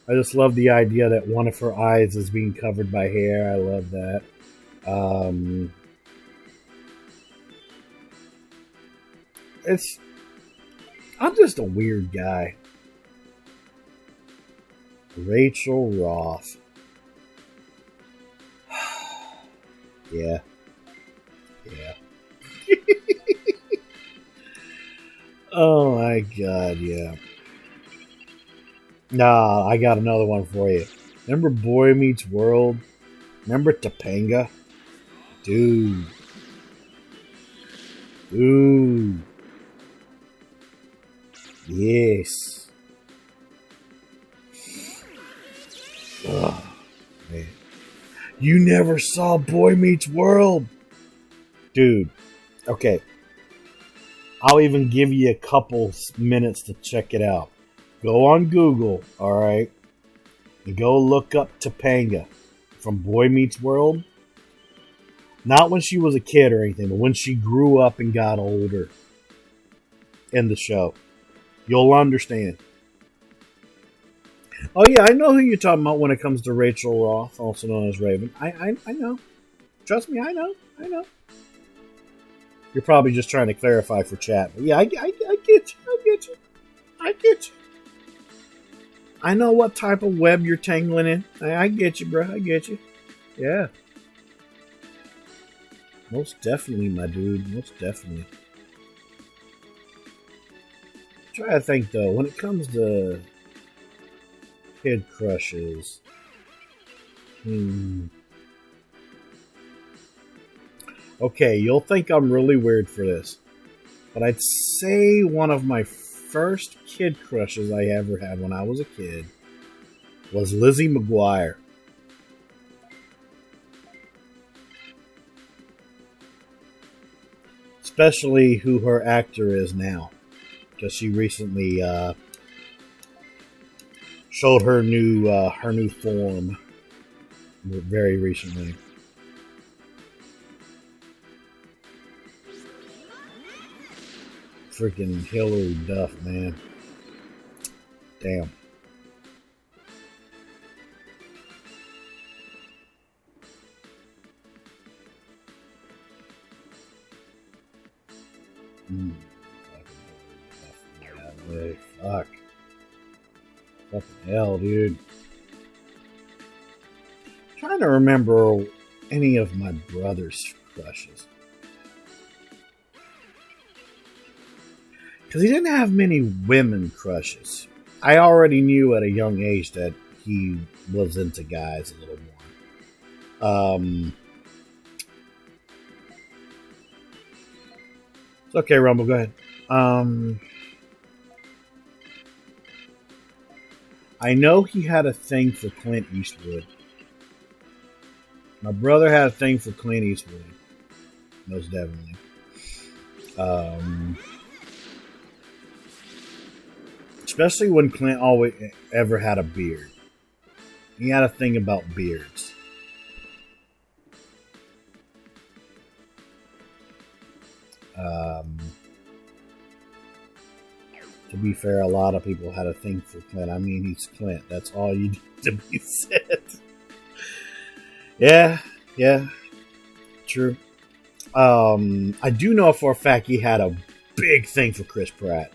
I just love the idea that one of her eyes is being covered by hair. I love that. I'm just a weird guy. Rachel Roth. Yeah. Oh my god, yeah. Nah, I got another one for you. Remember Boy Meets World? Remember Topanga? Dude. Yes. Oh, man. You never saw Boy Meets World? Dude. Okay. I'll even give you a couple minutes to check it out. Go on Google, alright? And go look up Topanga from Boy Meets World. Not when she was a kid or anything, but when she grew up and got older in the show. You'll understand. Oh yeah, I know who you're talking about when it comes to Rachel Roth, also known as Raven. I know. Trust me, I know. You're probably just trying to clarify for chat. But yeah, I get you. I know what type of web you're tangling in. I get you, bro. I get you. Yeah. Most definitely, my dude. Most definitely. Try to think, though, when it comes to kid crushes. Okay, you'll think I'm really weird for this, but I'd say one of my first kid crushes I ever had when I was a kid was Lizzie McGuire. Especially who her actor is now, because she recently showed her new form very recently. Freaking Hilary Duff, man. Damn. Fuck. Fucking hell, dude. I'm trying to remember any of my brother's crushes. Because he didn't have many women crushes. I already knew at a young age that he was into guys a little more. It's okay, Rumble, go ahead. I know he had a thing for Clint Eastwood. My brother had a thing for Clint Eastwood. Most definitely. Especially when Clint always ever had a beard. He had a thing about beards. To be fair, a lot of people had a thing for Clint. I mean, he's Clint. That's all you need to be said. Yeah, true. I do know for a fact he had a big thing for Chris Pratt.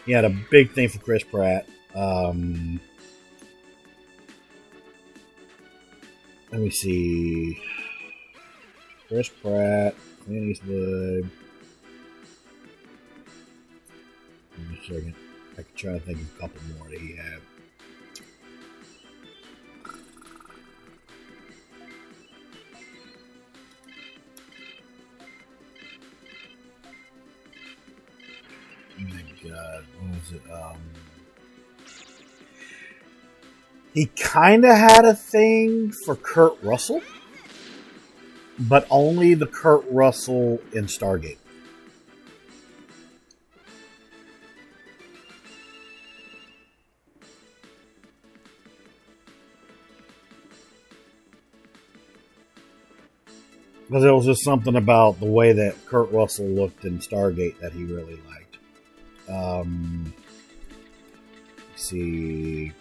He had a big thing for Chris Pratt. Let me see. Chris Pratt, Clint Eastwood. Give me a second. I can try to think of a couple more that he had. Oh my God, what was it? He kind of had a thing for Kurt Russell, but only the Kurt Russell in Stargate. Because it was just something about the way that Kurt Russell looked in Stargate that he really liked. Let's see.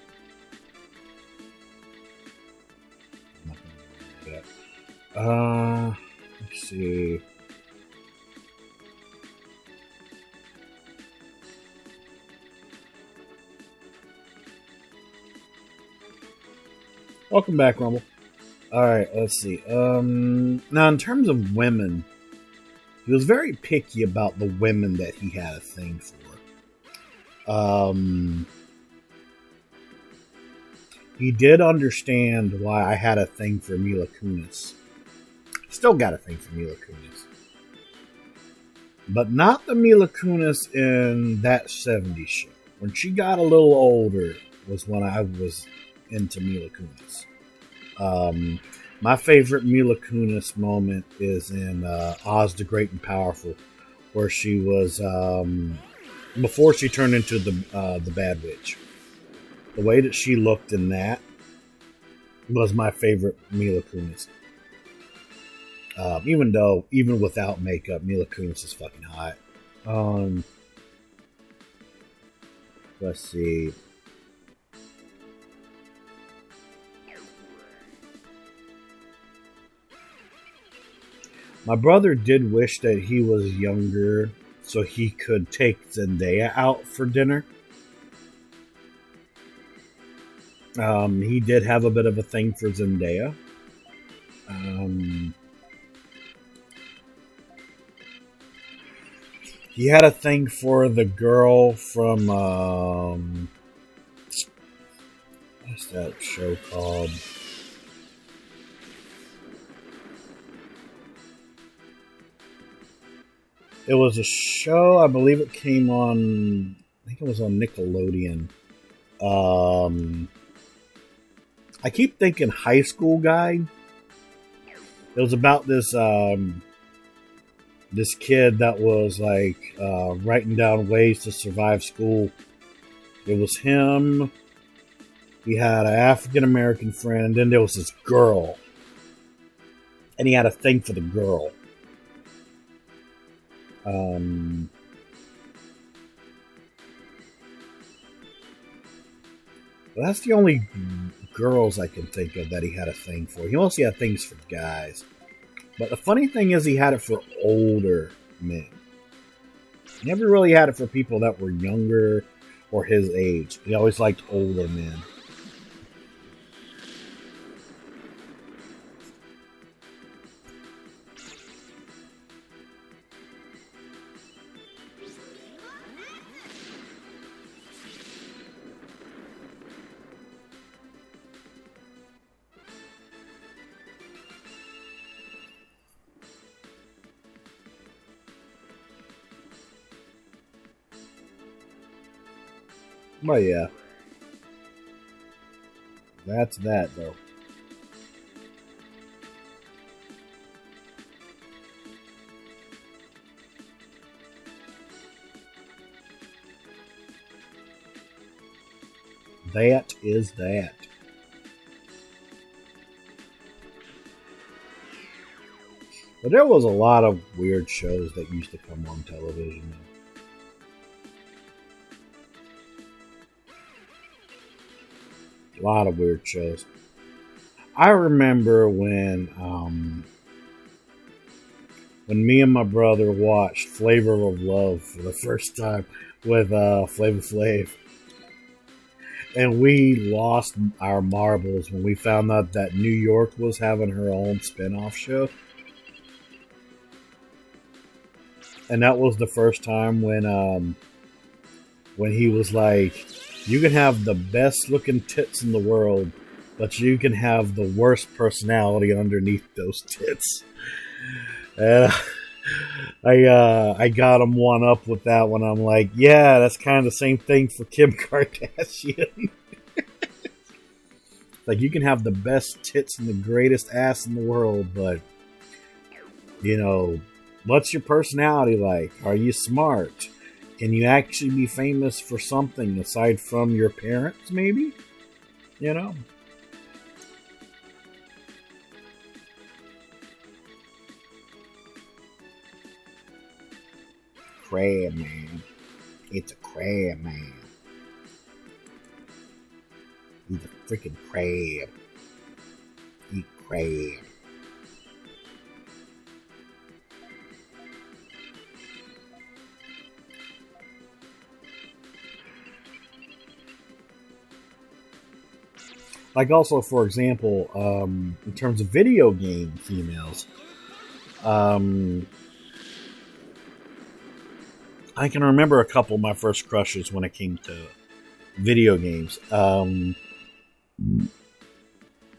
Let's see. Welcome back, Rumble. Alright, let's see. Now, in terms of women, he was very picky about the women that he had a thing for. He did understand why I had a thing for Mila Kunis. Still got a thing for Mila Kunis. But not the Mila Kunis in That 70s Show. When she got a little older was when I was into Mila Kunis. My favorite Mila Kunis moment is in Oz the Great and Powerful, where she was before she turned into the Bad Witch. The way that she looked in that was my favorite Mila Kunis. Even without makeup, Mila Kunis is fucking hot. Let's see. My brother did wish that he was younger so he could take Zendaya out for dinner. He did have a bit of a thing for Zendaya. He had a thing for the girl from What's that show called? It was a show, I believe it came on, I think it was on Nickelodeon. I keep thinking High School Guy. It was about this this kid that was like writing down ways to survive school. It was him. He had an African American friend. Then there was this girl, and he had a thing for the girl. That's the only girls I can think of that he had a thing for. He mostly had things for guys. But the funny thing is he had it for older men. He never really had it for people that were younger or his age. He always liked older men. But yeah. That's that, though. That is that. But there was a lot of weird shows that used to come on television. A lot of weird shows. I remember when me and my brother watched Flavor of Love for the first time with Flavor Flav. And we lost our marbles when we found out that New York was having her own spin-off show. And that was the first time when he was like, you can have the best looking tits in the world, but you can have the worst personality underneath those tits. I got him one up with that one. I'm like, yeah, that's kind of the same thing for Kim Kardashian. Like, you can have the best tits and the greatest ass in the world, but, you know, what's your personality like? Are you smart? Can you actually be famous for something aside from your parents, maybe? You know? Crab man. It's a crab man. He's a freaking crab. Eat crab. Like, also, for example, in terms of video game females, I can remember a couple of my first crushes when it came to video games.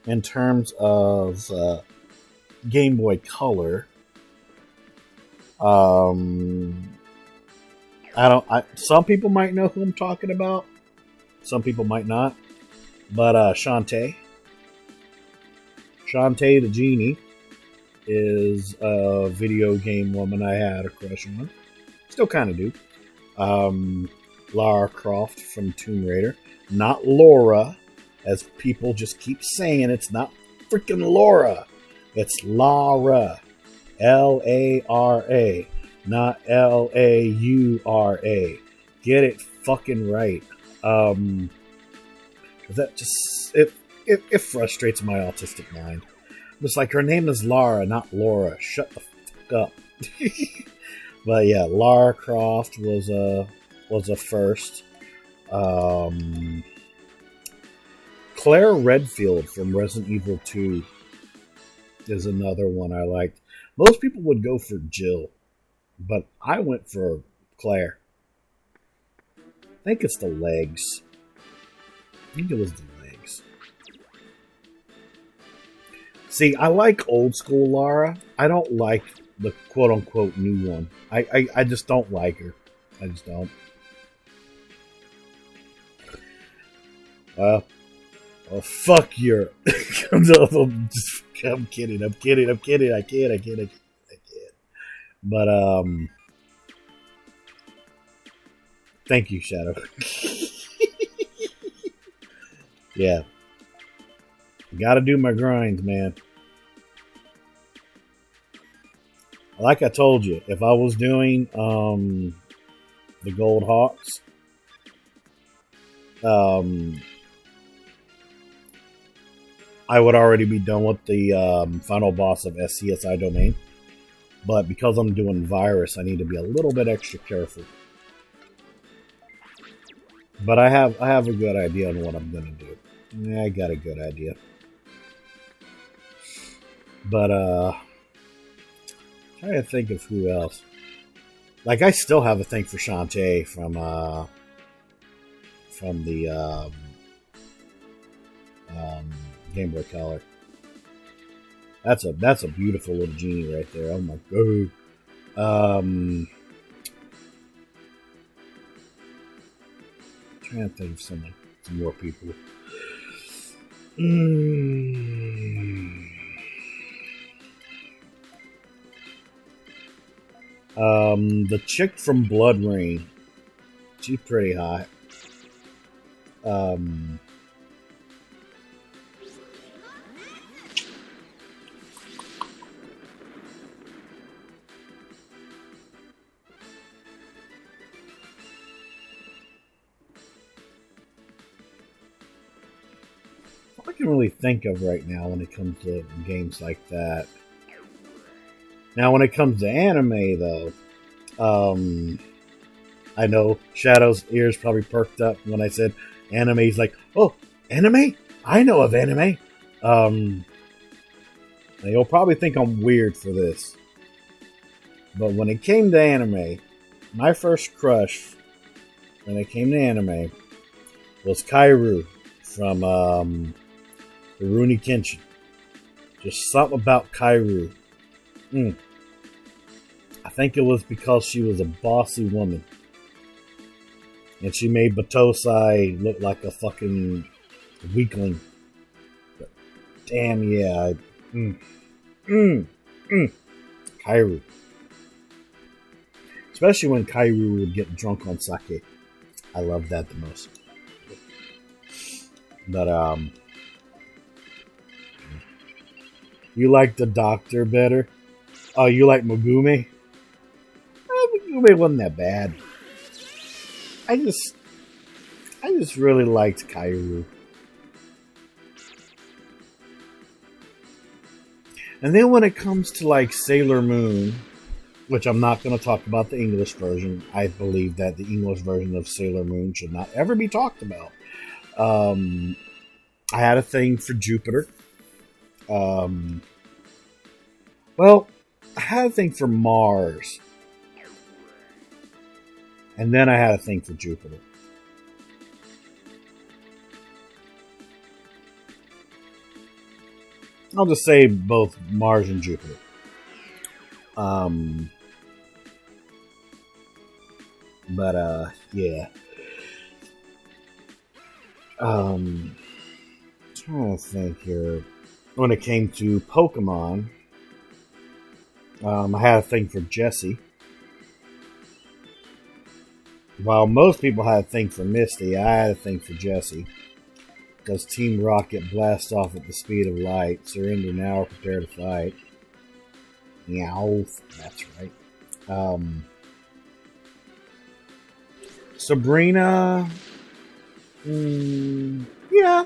In terms of Game Boy Color, some people might know who I'm talking about. Some people might not. But Shantae the Genie is a video game woman I had a crush on. Still kind of do. Lara Croft from Tomb Raider. Not Laura, as people just keep saying. It's not freaking Laura. It's Lara. Lara. Not Laura. Get it fucking right. That just it frustrates my autistic mind. It's like, her name is Lara, not Laura. Shut the fuck up. But yeah, Lara Croft was a first. Claire Redfield from Resident Evil 2 is another one I liked. Most people would go for Jill, but I went for Claire. I think it's the legs. I think it was the legs. See, I like old school Lara. I don't like the quote unquote new one. I just don't like her. I just don't. Oh, fuck your. I'm kidding. I'm kidding. I can't. But thank you, Shadow. Yeah, gotta do my grinds, man. Like I told you, if I was doing the Gold Hawks, I would already be done with the final boss of SCSI domain. But because I'm doing virus, I need to be a little bit extra careful. But I have a good idea on what I'm gonna do. Yeah, I got a good idea. But trying to think of who else. Like I still have a thing for Shantae from the Game Boy Color. That's a beautiful little genie right there. Oh my god. Trying to think of some more people. The chick from Blood Rain. She's pretty hot. I can really think of right now when it comes to games like that. Now, when it comes to anime, though, I know Shadow's ears probably perked up when I said anime. He's like, "Oh, anime? I know of anime." You'll probably think I'm weird for this, but when it came to anime, my first crush when it came to anime was Kaoru from Rurouni Kenshin. Just something about Kaoru. I think it was because she was a bossy woman. And she made Batosai look like a fucking weakling. But damn, yeah. Kaoru. Especially when Kaoru would get drunk on sake. I love that the most. But, you like the Doctor better? Oh, you like Megumi? Megumi wasn't that bad. I just really liked Kaoru. And then when it comes to like Sailor Moon, which I'm not going to talk about the English version. I believe that the English version of Sailor Moon should not ever be talked about. I had a thing for Jupiter. Well, I had a thing for Mars. And then I had a thing for Jupiter. I'll just say both Mars and Jupiter. Yeah. Trying to think here. When it came to Pokemon, I had a thing for Jessie. While most people had a thing for Misty, I had a thing for Jessie. Because Team Rocket blasts off at the speed of light. Surrender now or prepare to fight. Meow. That's right. Sabrina. Yeah,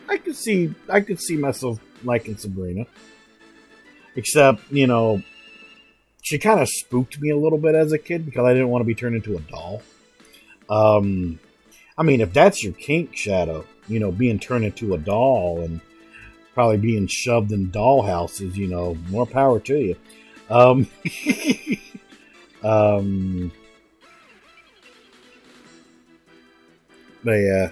I could see myself liking Sabrina. Except, she kind of spooked me a little bit as a kid because I didn't want to be turned into a doll. I mean, if that's your kink, Shadow, being turned into a doll and probably being shoved in doll houses, more power to you. But yeah.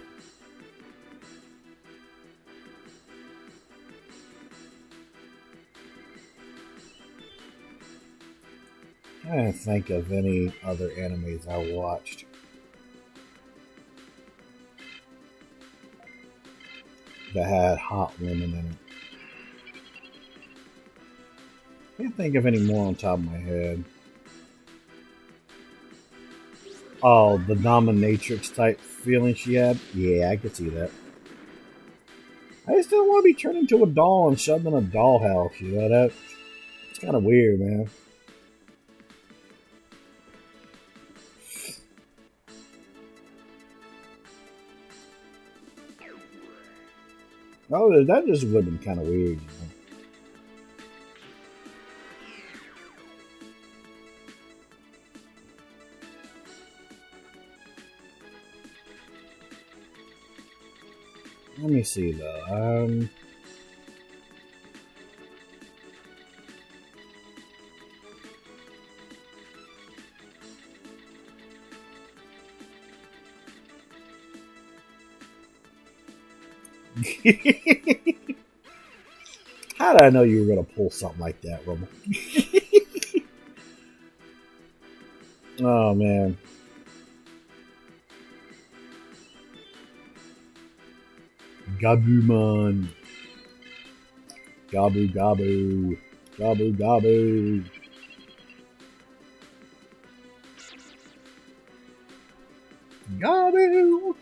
I can't think of any other animes I watched that had hot women in it. Can't think of any more on top of my head. Oh, the dominatrix type feeling she had? Yeah, I could see that. I just don't want to be turned into a doll and shoved in a dollhouse, you know that? It's kind of weird, man. Oh, that just would have been kind of weird, you know? Let me see though. How did I know you were gonna pull something like that, Rumble? Oh man. Gabumon. Gabu Gabu. Gabu Gabu. Gabu!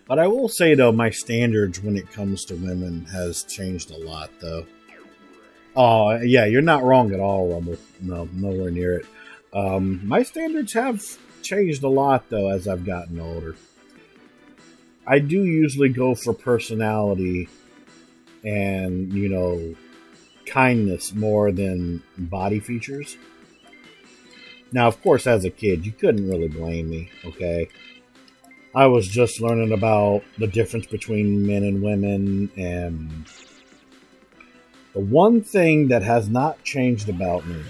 But I will say though, my standards when it comes to women has changed a lot though. Oh yeah, you're not wrong at all, Rumble. No, nowhere near it. My standards have changed a lot though as I've gotten older. I do usually go for personality and, you know, kindness more than body features. Now, of course, as a kid, you couldn't really blame me, okay? I was just learning about the difference between men and women, and the one thing that has not changed about me,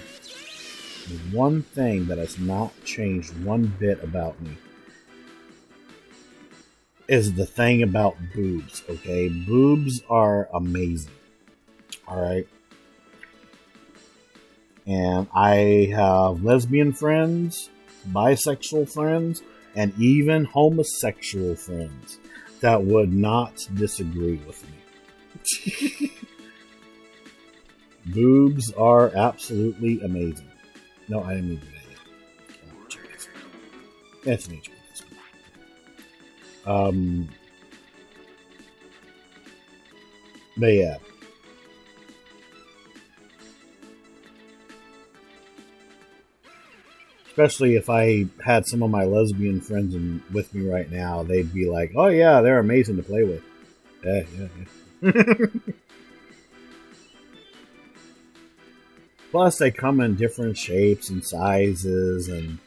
the one thing that has not changed one bit about me, is the thing about boobs, okay? Boobs are amazing, alright? And I have lesbian friends, bisexual friends, and even homosexual friends that would not disagree with me. Boobs are absolutely amazing. No, I didn't mean to do that yet. That's an HP. But yeah. Especially if I had some of my lesbian friends with me right now, they'd be like, "Oh yeah, they're amazing to play with." Yeah. Plus, they come in different shapes and sizes, and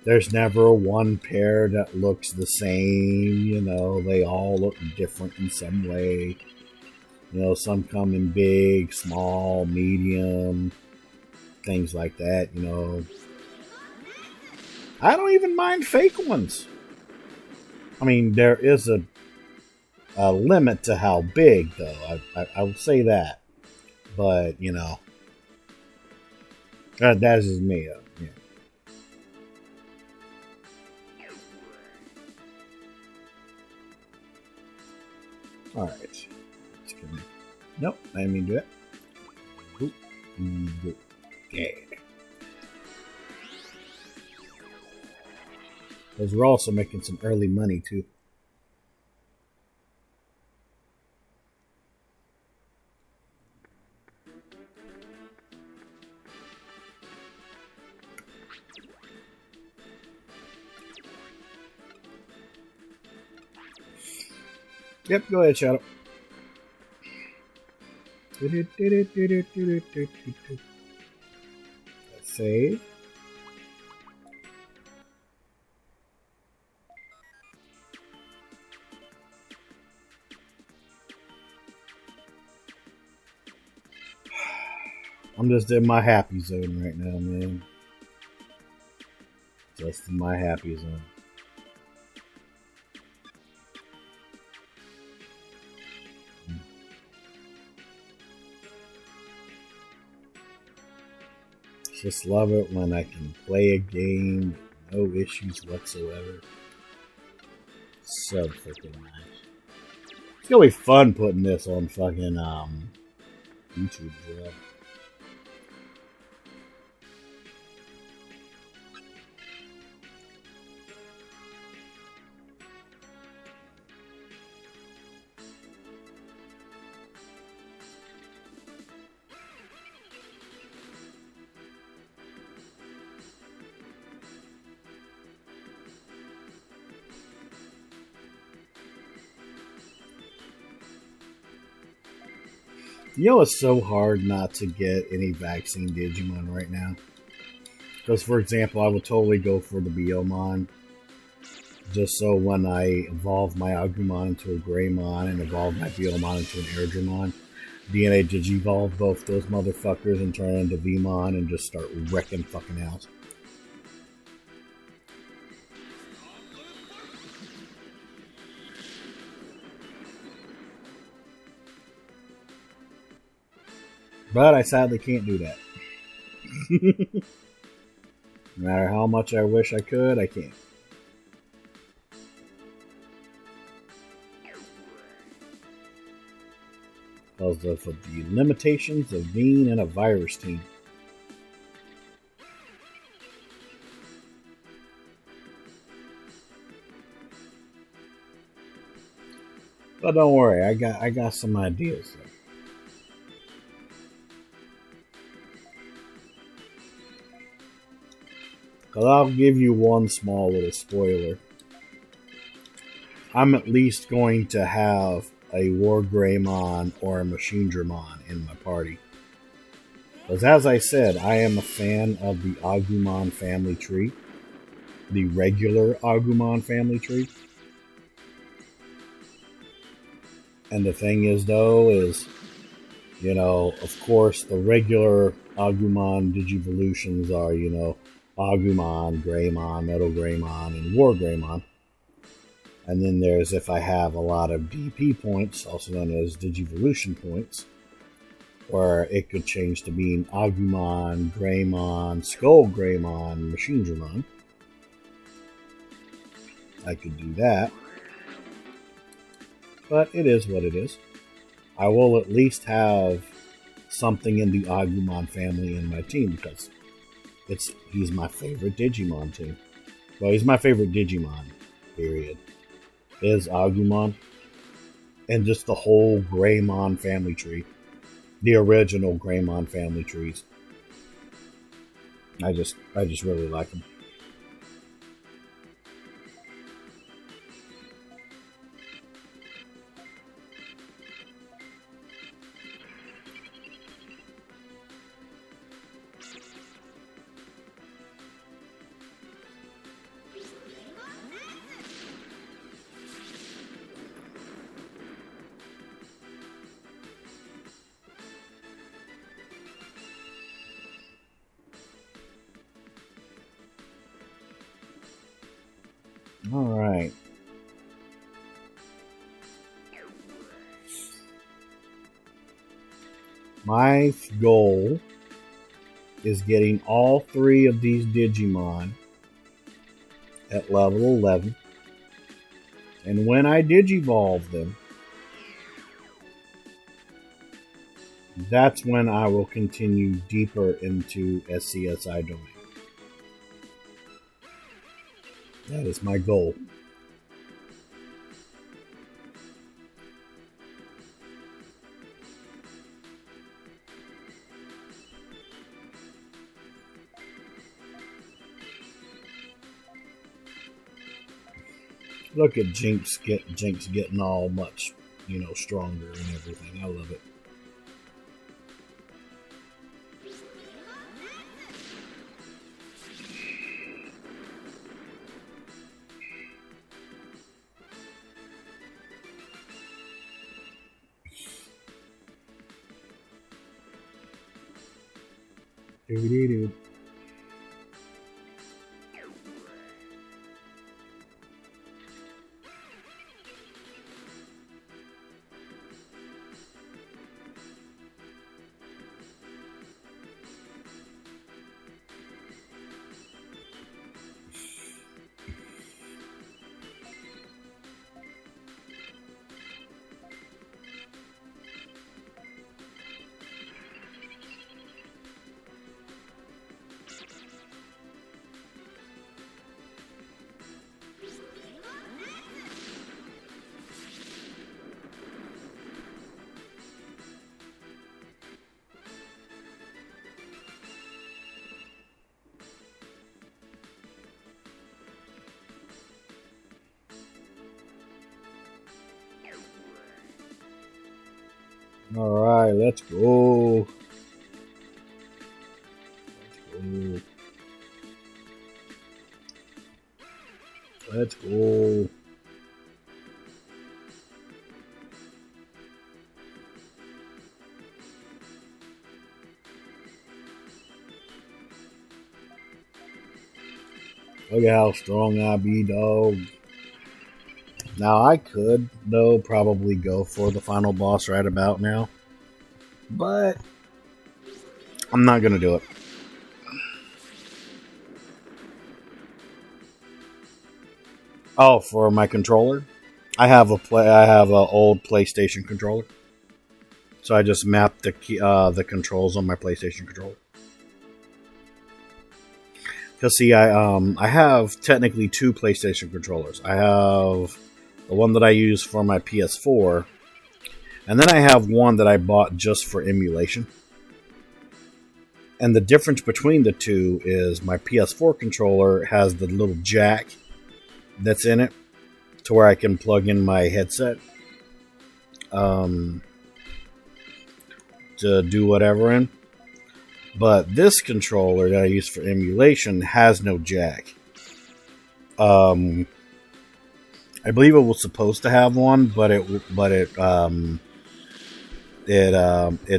there's never one pair that looks the same. You know, they all look different in some way. You know, some come in big, small, medium, things like that. You know, I don't even mind fake ones. I mean, there is a limit to how big, though. I would say that. But, you know, that's just me. Yeah. Alright. Nope, I didn't mean to do it. Yeah. Because we're also making some early money, too. Yep, go ahead, Shadow. Let's save. I'm just in my happy zone right now, man. Just in my happy zone. Just love it when I can play a game with no issues whatsoever. So freaking nice. It's gonna be fun putting this on fucking YouTube as well. You know, it's so hard not to get any vaccine Digimon right now. Because, for example, I would totally go for the Biomon. Just so when I evolve my Agumon into a Greymon and evolve my Biomon into an Airdramon, DNA Digivolve both those motherfuckers and turn into Vmon and just start wrecking fucking out. But I sadly can't do that. No matter how much I wish I could, I can't. Because of the limitations of being in a virus team. But don't worry, I got some ideas there. Because I'll give you one small little spoiler. I'm at least going to have a War Greymon or a Machine Dramon in my party. Because as I said, I am a fan of the Agumon family tree. The regular Agumon family tree. And the thing is, though, is, you know, of course, the regular Agumon Digivolutions are, you know, Agumon, Greymon, Metal Greymon, and War Greymon. And then there's if I have a lot of DP points, also known as Digivolution points, where it could change to being Agumon, Greymon, Skull Greymon, Machine Dramon. I could do that. But it is what it is. I will at least have something in the Agumon family in my team because he's my favorite Digimon team. Well, he's my favorite Digimon, period. Is Agumon. And just the whole Greymon family tree. The original Greymon family trees. I just really like them. All right. My goal is getting all 3 of these Digimon at level 11. And when I Digivolve them, that's when I will continue deeper into SCSI domain. That is my goal. Look at Jinx getting all much, you know, stronger and everything. I love it. Alright, let's go. Let's go. Look at how strong I be, dog. Now I could, though, probably go for the final boss right about now. But I'm not gonna do it. Oh, for my controller? I have an old PlayStation controller. So I just mapped the controls on my PlayStation controller. Because see, I have technically two PlayStation controllers. I have the one that I use for my PS4, and then I have one that I bought just for emulation. And the difference between the two is my PS4 controller has the little jack that's in it to where I can plug in my headset to do whatever in. But this controller that I use for emulation has no jack. I believe it was supposed to have one, but it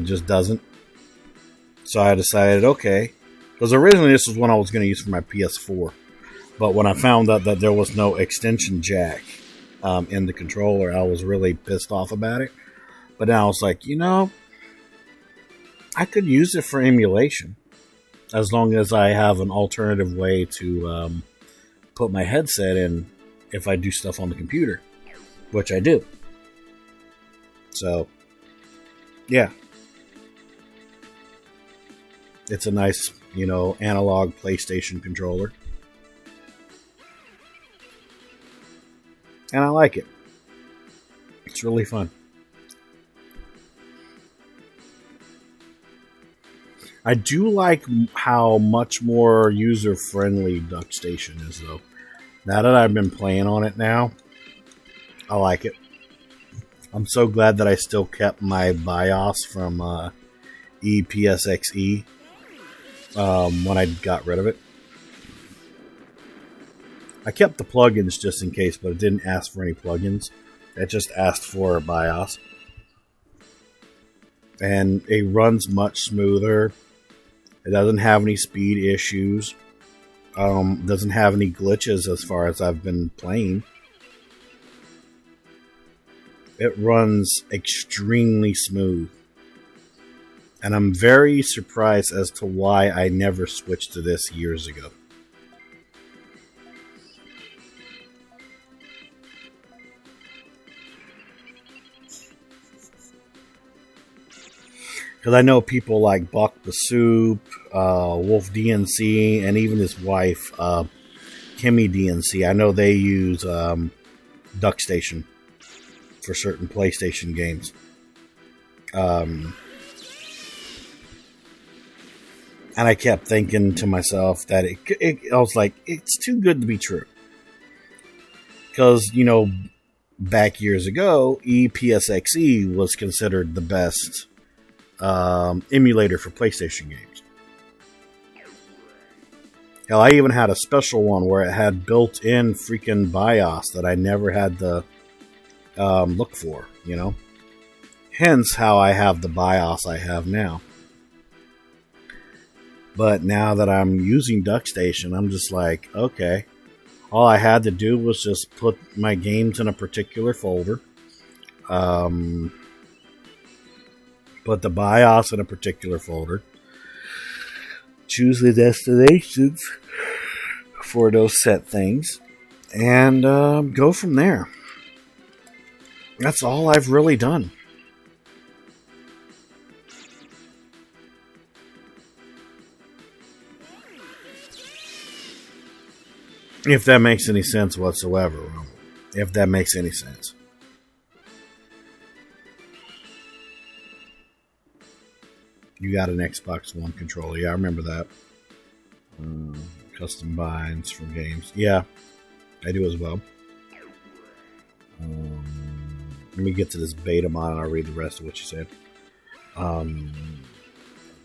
just doesn't. So I decided, okay, because originally this was one I was going to use for my PS4, but when I found out that there was no extension jack in the controller, I was really pissed off about it. But now I was like, I could use it for emulation as long as I have an alternative way to put my headset in if I do stuff on the computer, which I do. So, yeah. It's a nice, analog PlayStation controller. And I like it. It's really fun. I do like how much more user-friendly DuckStation is, though. Now that I've been playing on it now, I like it. I'm so glad that I still kept my BIOS from EPSXE when I got rid of it. I kept the plugins just in case, but it didn't ask for any plugins. It just asked for a BIOS. And it runs much smoother. It doesn't have any speed issues. Doesn't have any glitches as far as I've been playing. It runs extremely smooth. And I'm very surprised as to why I never switched to this years ago. Because I know people like Buck the Soup, Wolf DNC, and even his wife, Kimmy DNC. I know they use DuckStation for certain PlayStation games. And I kept thinking to myself that I was like, it's too good to be true. Because, back years ago, EPSXE was considered the best emulator for PlayStation games. Hell, I even had a special one where it had built-in freaking BIOS that I never had to look for, Hence how I have the BIOS I have now. But now that I'm using DuckStation, I'm just like, okay. All I had to do was just put my games in a particular folder. Put the BIOS in a particular folder. Choose the destinations for those set things. And go from there. That's all I've really done. If that makes any sense whatsoever. If that makes any sense. You got an Xbox One controller. Yeah, I remember that. Custom binds from games. Yeah, I do as well. Let me get to this beta mod and I'll read the rest of what you said. Um,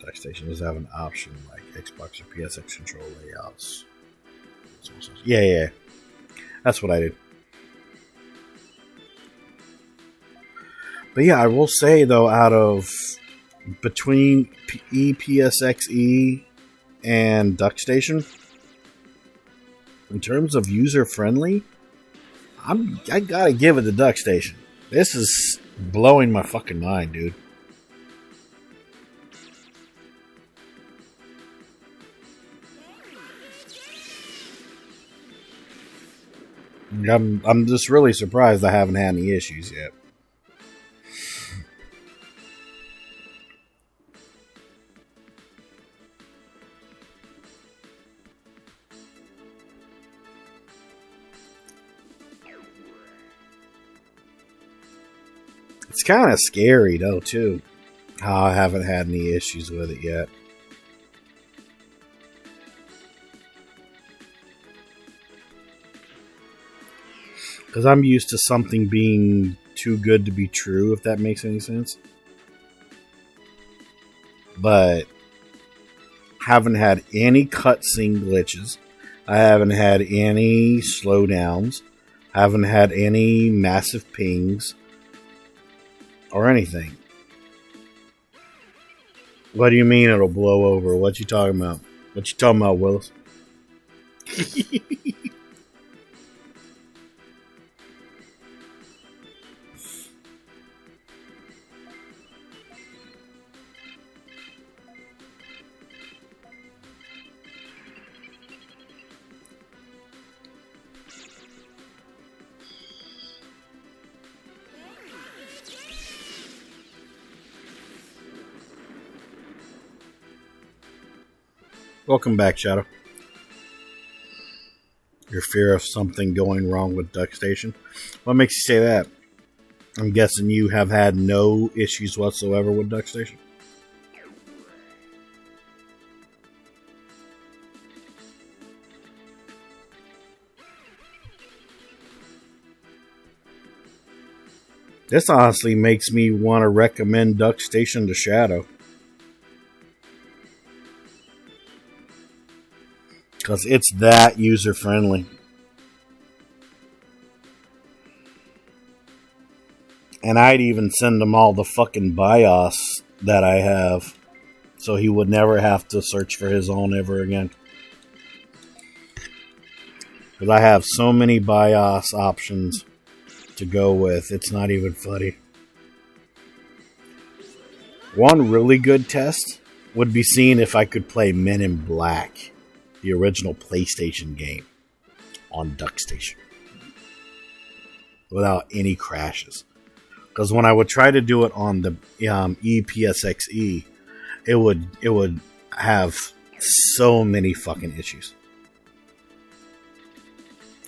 PlayStation does have an option like Xbox or PSX control layouts. Yeah. That's what I did. But yeah, I will say though, out of between EPSXE and DuckStation, in terms of user friendly, I gotta give it to DuckStation. This is blowing my fucking mind, dude. I'm just really surprised I haven't had any issues yet. It's kind of scary though too, how I haven't had any issues with it yet. Because I'm used to something being too good to be true, if that makes any sense. But haven't had any cutscene glitches. I haven't had any slowdowns. Haven't had any massive pings. Or anything. What do you mean it'll blow over? What you talking about? What you talking about, Willis? Welcome back, Shadow. Your fear of something going wrong with DuckStation? What makes you say that? I'm guessing you have had no issues whatsoever with DuckStation? This honestly makes me want to recommend DuckStation to Shadow. Because it's that user-friendly. And I'd even send him all the fucking BIOS that I have. So he would never have to search for his own ever again. Because I have so many BIOS options to go with. It's not even funny. One really good test would be seeing if I could play Men in Black, the original PlayStation game, on DuckStation without any crashes. Because when I would try to do it on the EPSXE, it would have so many fucking issues.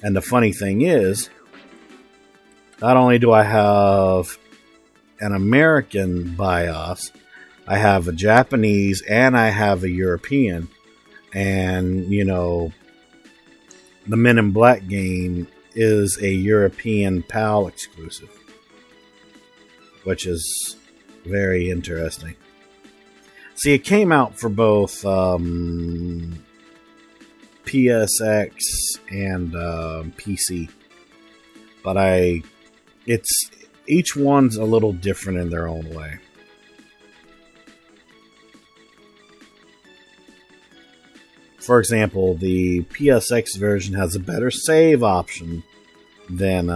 And the funny thing is, not only do I have an American BIOS, I have a Japanese and I have a European. And, you know, the Men in Black game is a European PAL exclusive, which is very interesting. See, it came out for both PSX and PC, but each one's a little different in their own way. For example, the PSX version has a better save option than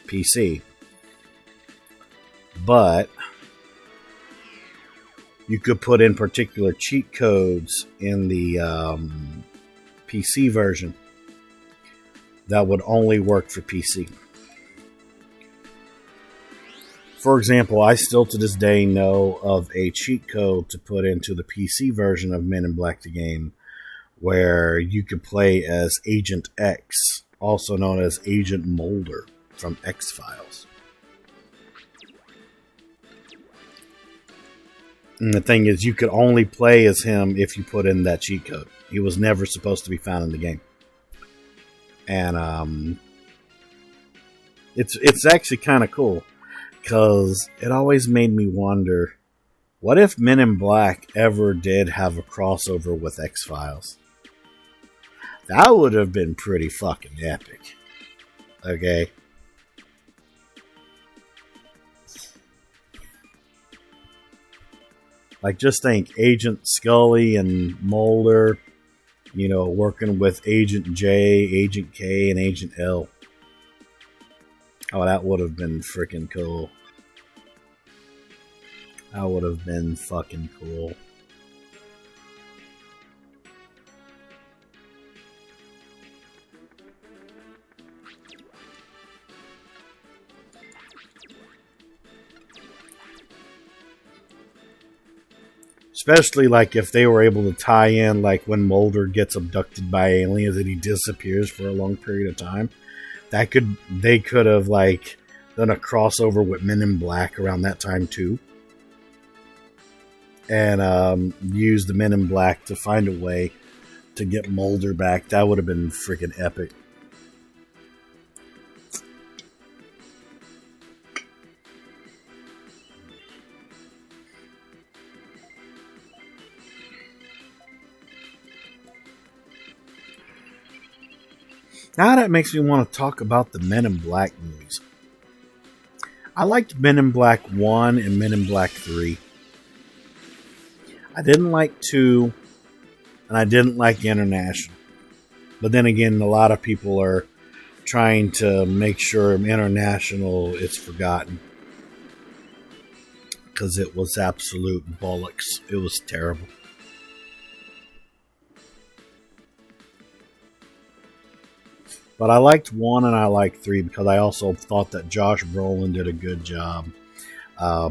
PC. But you could put in particular cheat codes in the PC version that would only work for PC. For example, I still to this day know of a cheat code to put into the PC version of Men in Black the game where you could play as Agent X, also known as Agent Mulder from X-Files. And the thing is, you could only play as him if you put in that cheat code. He was never supposed to be found in the game. And it's actually kind of cool. Because it always made me wonder What if Men in Black ever did have a crossover with X-Files? That would have been pretty fucking epic. Okay. Like, just think Agent Scully and Mulder, you know, working with Agent J, Agent K, and Agent L. Oh, that would have been freaking cool. That would have been fucking cool. Especially like if they were able to tie in like when Mulder gets abducted by aliens and he disappears for a long period of time. They could have like done a crossover with Men in Black around that time too. And use the Men in Black to find a way to get Mulder back. That would have been freaking epic. Now that makes me want to talk about the Men in Black movies. I liked Men in Black 1 and Men in Black 3. I didn't like 2, and I didn't like International. But then again, a lot of people are trying to make sure International is forgotten. Because it was absolute bollocks. It was terrible. But I liked 1 and I liked 3 because I also thought that Josh Brolin did a good job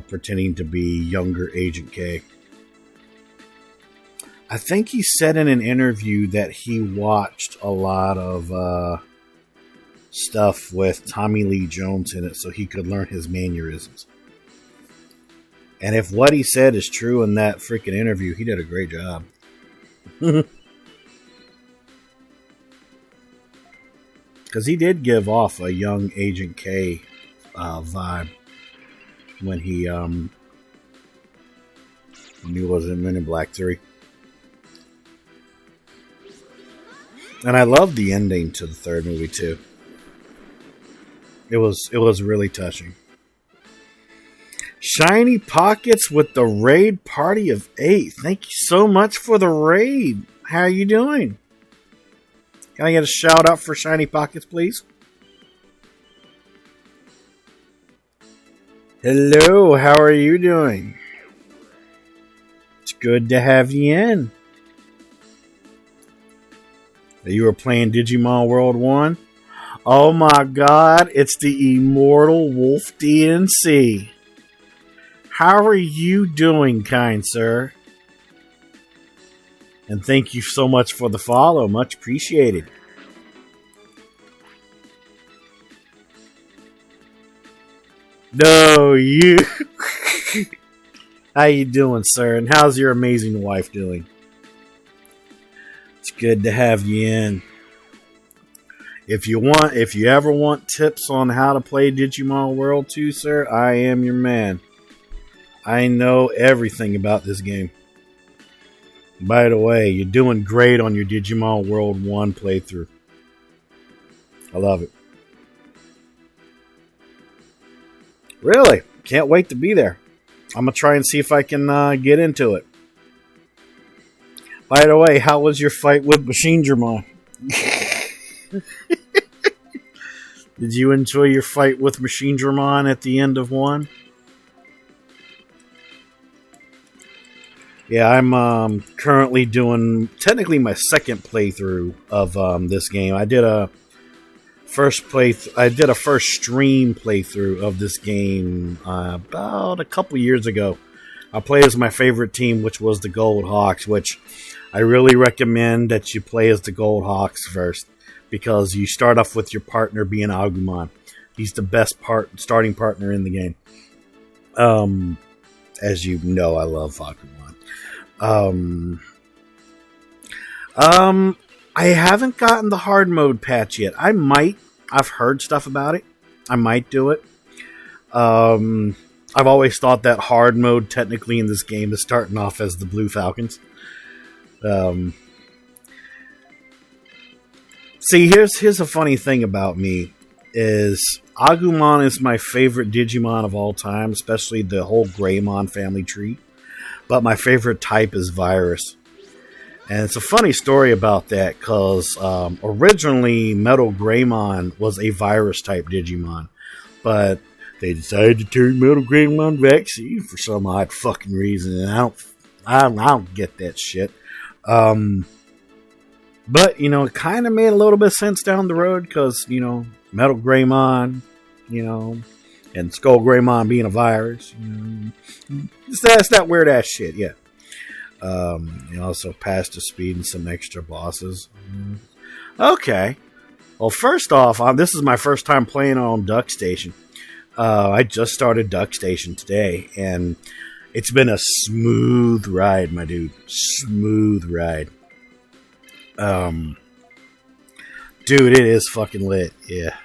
pretending to be younger Agent K. I think he said in an interview that he watched a lot of stuff with Tommy Lee Jones in it so he could learn his mannerisms. And if what he said is true in that freaking interview, he did a great job. Because he did give off a young Agent K vibe when he was in Men in Black 3. And I loved the ending to the third movie too. It was really touching. Shiny Pockets with the raid party of 8. Thank you so much for the raid. How are you doing? Can I get a shout out for Shiny Pockets, please? Hello, how are you doing? It's good to have you in. You were playing Digimon World 1? Oh my god, it's the immortal Wolf DNC. How are you doing, kind sir? And thank you so much for the follow. Much appreciated. No, you. How you doing, sir? And how's your amazing wife doing? It's good to have you in. If you ever want tips on how to play Digimon World 2, sir, I am your man. I know everything about this game. By the way, you're doing great on your Digimon World 1 playthrough. I love it. Really? Can't wait to be there. I'm going to try and see if I can get into it. By the way, how was your fight with Machinedramon? Did you enjoy your fight with Machinedramon at the end of 1? Yeah, I'm currently doing technically my second playthrough of this game. I did a first stream playthrough of this game about a couple years ago. I played as my favorite team, which was the Gold Hawks, which I really recommend that you play as the Gold Hawks first because you start off with your partner being Agumon. He's the best starting partner in the game. As you know, I love Agumon. I haven't gotten the hard mode patch yet. I might. I've heard stuff about it. I might do it. I I've always thought that hard mode technically in this game is starting off as the Blue Falcons. See, here's a funny thing about me is Agumon is my favorite Digimon of all time, especially the whole Greymon family tree. But my favorite type is Virus. And it's a funny story about that because originally Metal Greymon was a Virus type Digimon. But they decided to turn Metal Greymon vaccine for some odd fucking reason. And I don't get that shit. But, you know, it kind of made a little bit of sense down the road because, you know, Metal Greymon, you know, and Skull Greymon being a virus. You know, it's that weird ass shit, yeah. You also passed the speed and some extra bosses. Okay. Well, first off, this is my first time playing on Duck Station. I just started Duck Station today, and it's been a smooth ride, my dude. Smooth ride. Dude, it is fucking lit, yeah.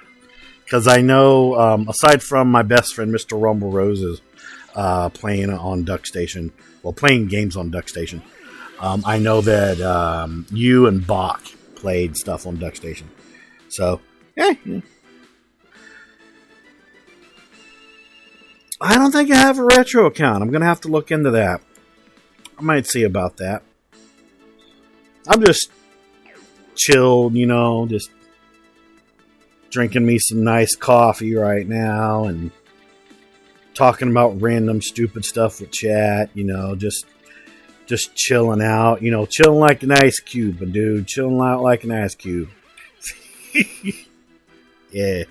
Because I know, aside from my best friend, Mr. Rumble Roses, playing on Duck Station, well, playing games on Duck Station, I know that you and Bach played stuff on Duck Station. So, yeah. I don't think I have a retro account. I'm going to have to look into that. I might see about that. I'm just chilled, you know, just drinking me some nice coffee right now and talking about random stupid stuff with chat, you know, just chilling out, you know, chilling like an ice cube, but dude, chilling out like an ice cube. Yeah.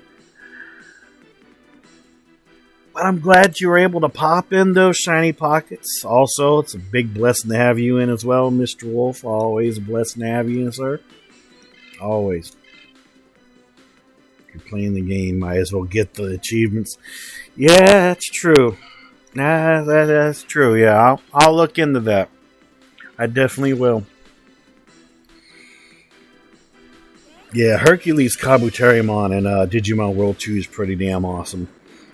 But I'm glad you were able to pop in those shiny pockets. Also, it's a big blessing to have you in as well, Mr. Wolf. Always a blessing to have you in, sir. Always. If you're playing the game, might as well get the achievements. Yeah, that's true. That's true. Yeah, I'll look into that. I definitely will. Yeah, Hercules Kabuterimon in Digimon World 2 is pretty damn awesome.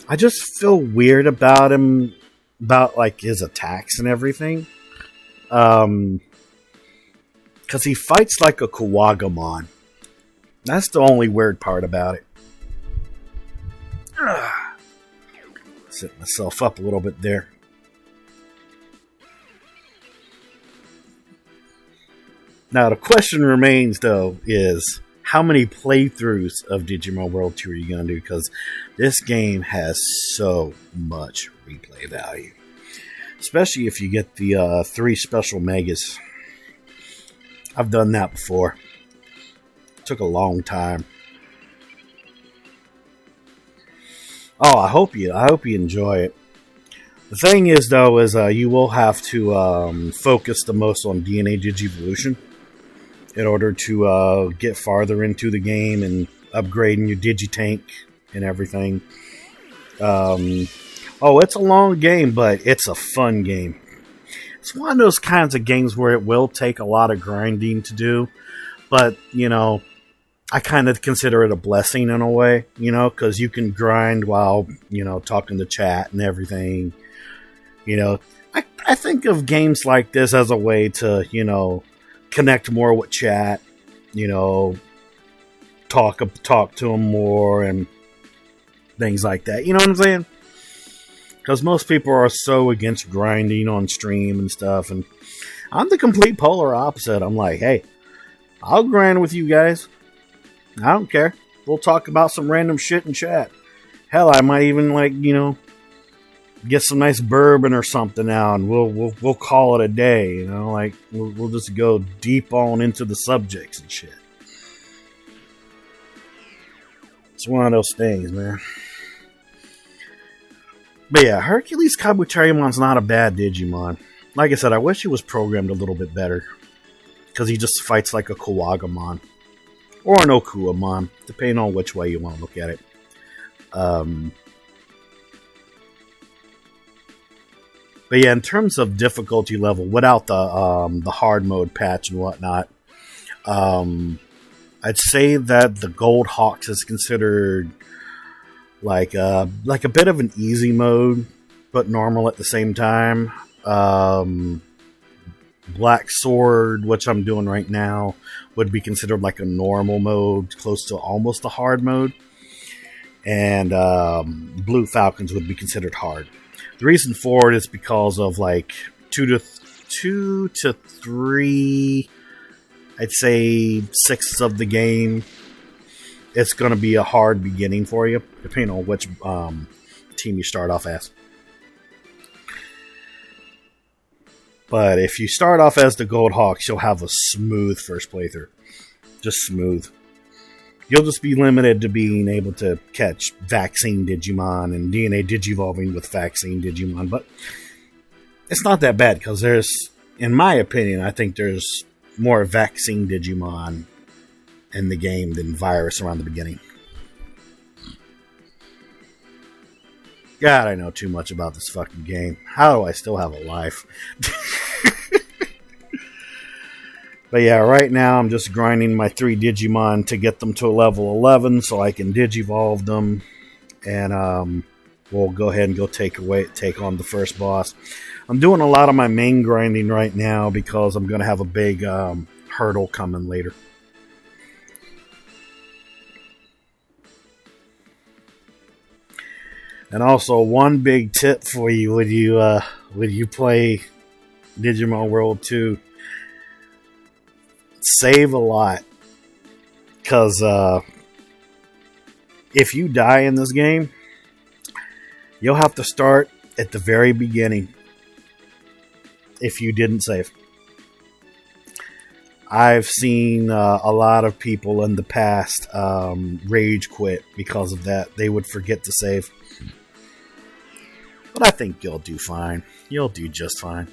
I just feel weird about him, about like his attacks and everything. Because he fights like a Kawagamon. That's the only weird part about it. Set myself up a little bit there. Now the question remains, though, is how many playthroughs of Digimon World 2 are you going to do? Because this game has so much replay value. Especially if you get the 3 special megas. I've done that before. It took a long time. Oh, I hope you enjoy it. The thing is, though, is you will have to focus the most on DNA Digivolution in order to get farther into the game and upgrading your Digitank and everything. It's a long game, but it's a fun game. It's one of those kinds of games where it will take a lot of grinding to do, but, you know, I kind of consider it a blessing in a way, you know, because you can grind while, you know, talking to chat and everything. You know, I think of games like this as a way to, you know, connect more with chat, you know, talk to them more and things like that. You know what I'm saying? Because most people are so against grinding on stream and stuff, and I'm the complete polar opposite. I'm like, hey, I'll grind with you guys. I don't care. We'll talk about some random shit in chat. Hell, I might even, like, you know, get some nice bourbon or something out, and we'll call it a day. You know, like we'll just go deep on into the subjects and shit. It's one of those things, man. But yeah, Hercules Kabuterimon's not a bad Digimon. Like I said, I wish he was programmed a little bit better, because he just fights like a Kawagamon or an Okuamon, depending on which way you want to look at it. But yeah, in terms of difficulty level, without the hard mode patch and whatnot, I'd say that the Gold Hawks is considered like a bit of an easy mode, but normal at the same time. Black Sword, which I'm doing right now, would be considered like a normal mode, close to almost a hard mode. And Blue Falcons would be considered hard. The reason for it is because of like 2 to 3, I'd say, sixths of the game. It's going to be a hard beginning for you, depending on which team you start off as. But if you start off as the Gold Hawks, you'll have a smooth first playthrough. Just smooth. You'll just be limited to being able to catch Vaccine Digimon and DNA Digivolving with Vaccine Digimon. But it's not that bad because there's, in my opinion, I think there's more Vaccine Digimon in the game than Virus around the beginning. God, I know too much about this fucking game. How do I still have a life? But yeah, right now I'm just grinding my 3 Digimon to get them to a level 11 so I can Digivolve them. And we'll go ahead and take on the first boss. I'm doing a lot of my main grinding right now because I'm going to have a big hurdle coming later. And also, one big tip for you when you play Digimon World 2, save a lot. Because if you die in this game, you'll have to start at the very beginning if you didn't save. I've seen a lot of people in the past rage quit because of that. They would forget to save. But I think you'll do fine. You'll do just fine.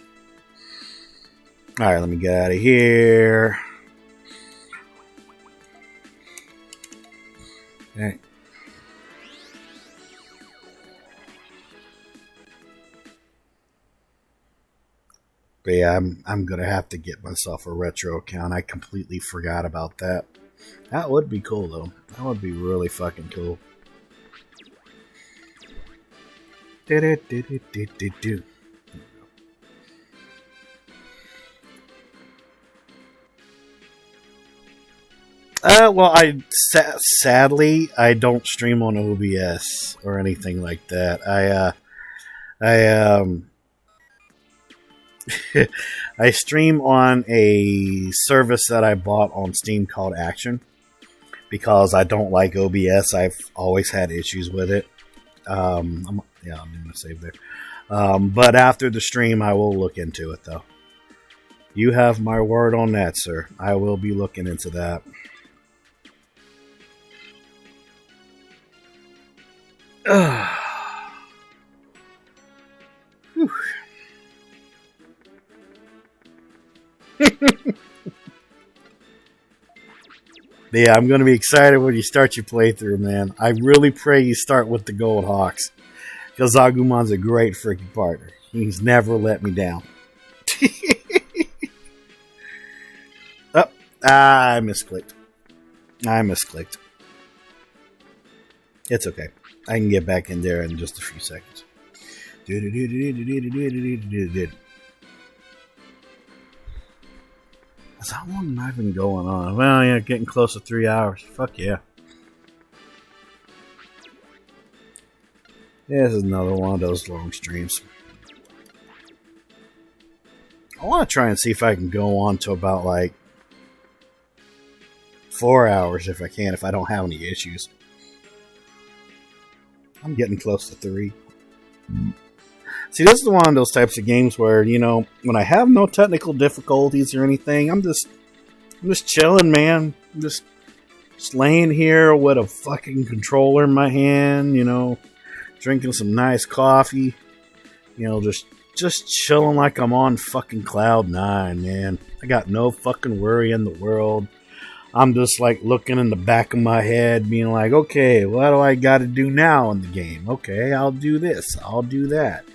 Alright, let me get out of here. Okay. But yeah, I'm gonna have to get myself a retro account. I completely forgot about that. That would be cool though. That would be really fucking cool. Well, sadly I don't stream on OBS or anything like that. I stream on a service that I bought on Steam called Action because I don't like OBS. I've always had issues with it. I'm gonna save there. But after the stream, I will look into it, though. You have my word on that, sir. I will be looking into that. Yeah, I'm going to be excited when you start your playthrough, man. I really pray you start with the Gold Hawks. Because Agumon's a great freaking partner. He's never let me down. Oh, I misclicked. It's okay. I can get back in there in just a few seconds. How long have I been going on? Well, yeah, getting close to 3 hours. Fuck yeah. Yeah, this is another one of those long streams. I want to try and see if I can go on to about like 4 hours if I can, if I don't have any issues. I'm getting close to 3. See, this is one of those types of games where, you know, when I have no technical difficulties or anything, I'm just chilling, man. I'm just laying here with a fucking controller in my hand, you know, drinking some nice coffee, you know, just chilling like I'm on fucking cloud 9, man. I got no fucking worry in the world. I'm just like looking in the back of my head, being like, okay, what do I got to do now in the game? Okay, I'll do this. I'll do that.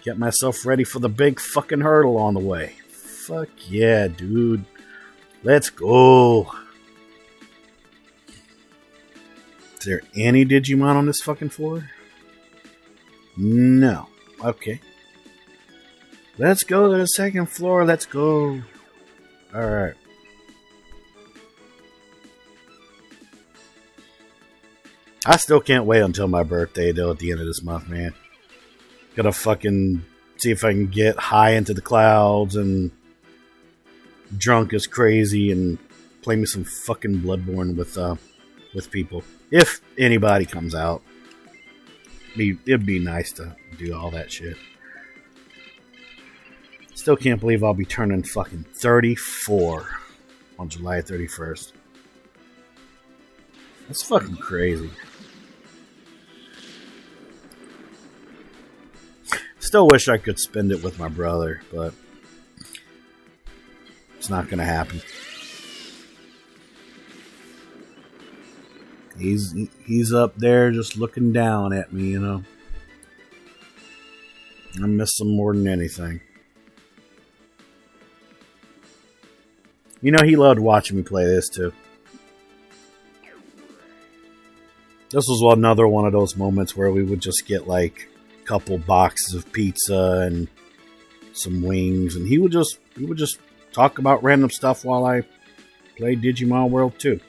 Get myself ready for the big fucking hurdle on the way. Fuck yeah, dude. Let's go. Is there any Digimon on this fucking floor? No. Okay. Let's go to the second floor. Let's go. Alright. I still can't wait until my birthday, though, at the end of this month, man. Gotta fucking see if I can get high into the clouds and drunk as crazy and play me some fucking Bloodborne with people. If anybody comes out. It'd be nice to do all that shit. Still can't believe I'll be turning fucking 34 on July 31st. That's fucking crazy. Still wish I could spend it with my brother, but it's not gonna happen. He's up there just looking down at me, you know. I miss him more than anything. You know, he loved watching me play this too. This was another one of those moments where we would just get like a couple boxes of pizza and some wings, and he would just talk about random stuff while I played Digimon World 2.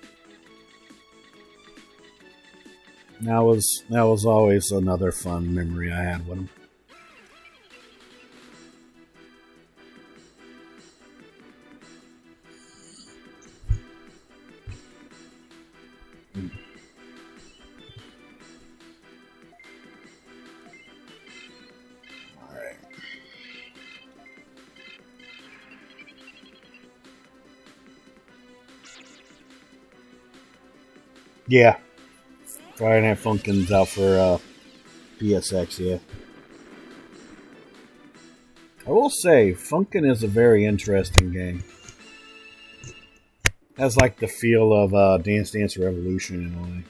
That was always another fun memory I had with him. Alright. Yeah. Friday Night Funkin's out for PSX, yeah. I will say, Funkin is a very interesting game. Has like the feel of Dance Dance Revolution in a way.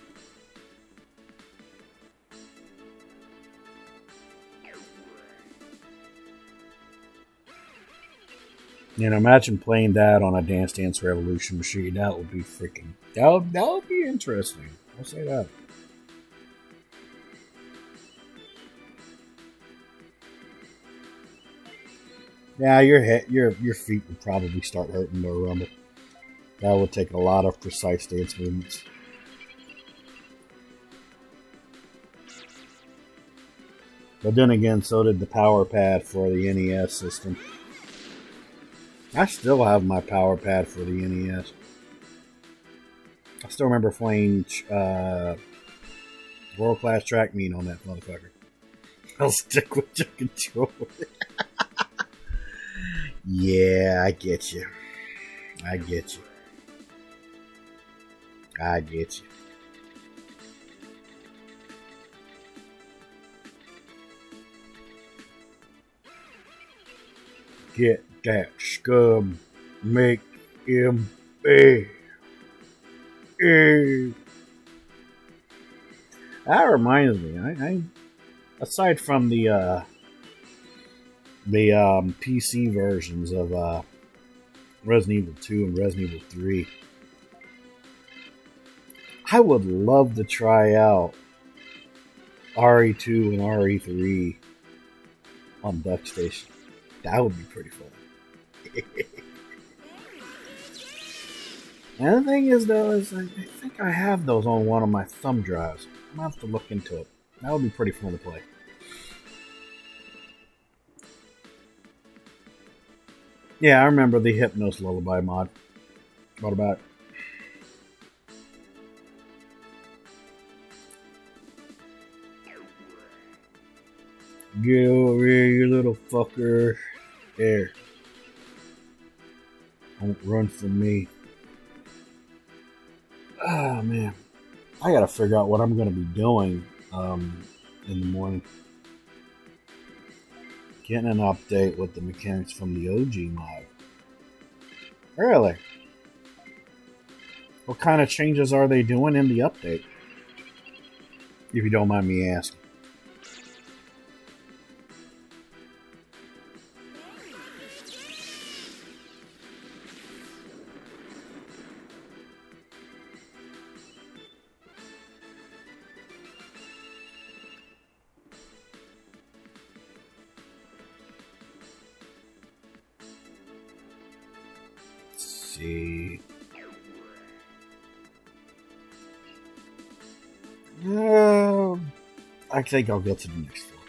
You know, imagine playing that on a Dance Dance Revolution machine. That would be freaking... That would be interesting. I'll say that. Yeah, your feet would probably start hurting to rumble. That would take a lot of precise dance movements. But then again, so did the power pad for the NES system. I still have my power pad for the NES. I still remember playing World Class Track Meet on that motherfucker. I'll stick with your controller. Yeah, I get you. I get you. I get you. Get that scum. Make him pay. That reminds me. I aside from the PC versions of Resident Evil 2 and Resident Evil 3, I would love to try out RE2 and RE3 on Duck Station. That would be pretty fun. And the thing is, though, is I think I have those on one of my thumb drives. I'm gonna have to look into it. That would be pretty fun to play. Yeah, I remember the Hypnos Lullaby mod. What about it? Get over here, you little fucker. There. Don't run from me. Ah, man. I gotta figure out what I'm gonna be doing in the morning. Getting an update with the mechanics from the OG mod. Really? What kind of changes are they doing in the update? If you don't mind me asking. see. I think I'll go to the next floor.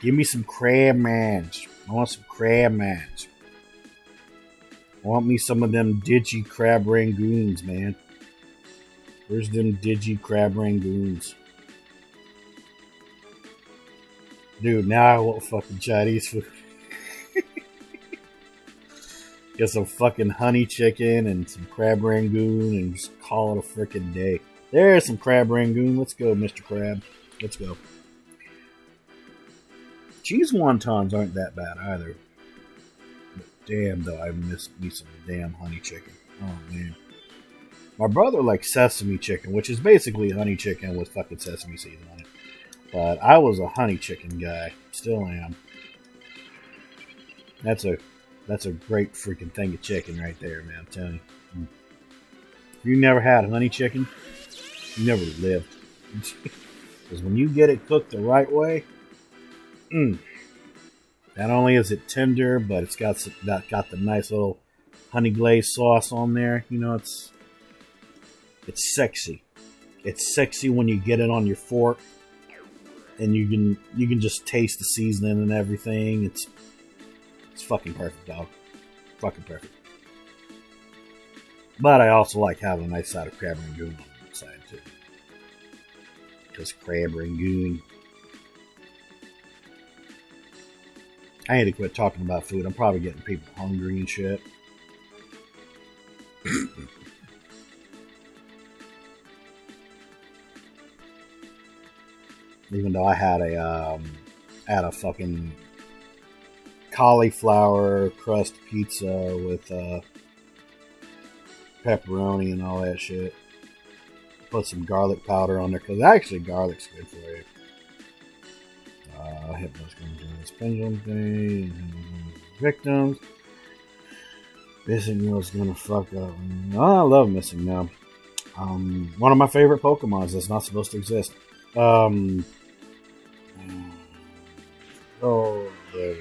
Give me some crab mans. I want some crab mans. I want me some of them Digi crab rangoons, man. Where's them Digi crab rangoons? Dude, now I want fucking Chinese food. Get some fucking honey chicken and some crab rangoon and just call it a freaking day. There's some crab rangoon. Let's go, Mr. Crab. Let's go. Cheese wontons aren't that bad either. But damn, though, I missed me some damn honey chicken. Oh, man. My brother likes sesame chicken, which is basically honey chicken with fucking sesame seeds on it. But I was a honey chicken guy. Still am. That's a great freaking thing of chicken right there, man. I'm telling you. If you never had honey chicken, you never lived. Because when you get it cooked the right way, not only is it tender, but it's got the nice little honey glazed sauce on there. You know, it's sexy. It's sexy when you get it on your fork, and you can just taste the seasoning and everything. It's fucking perfect, dog. Fucking perfect. But I also like having a nice side of crab rangoon on the side too. Because crab rangoon. I need to quit talking about food. I'm probably getting people hungry and shit. Even though I had a fucking cauliflower crust pizza with pepperoni and all that shit. Put some garlic powder on there because actually garlic's good for you. Hypno's going to do this pendulum thing. Victims. Missing Mill's going to fuck up. Oh, I love Missing Mill. One of my favorite Pokemons that's not supposed to exist. Oh, there we go.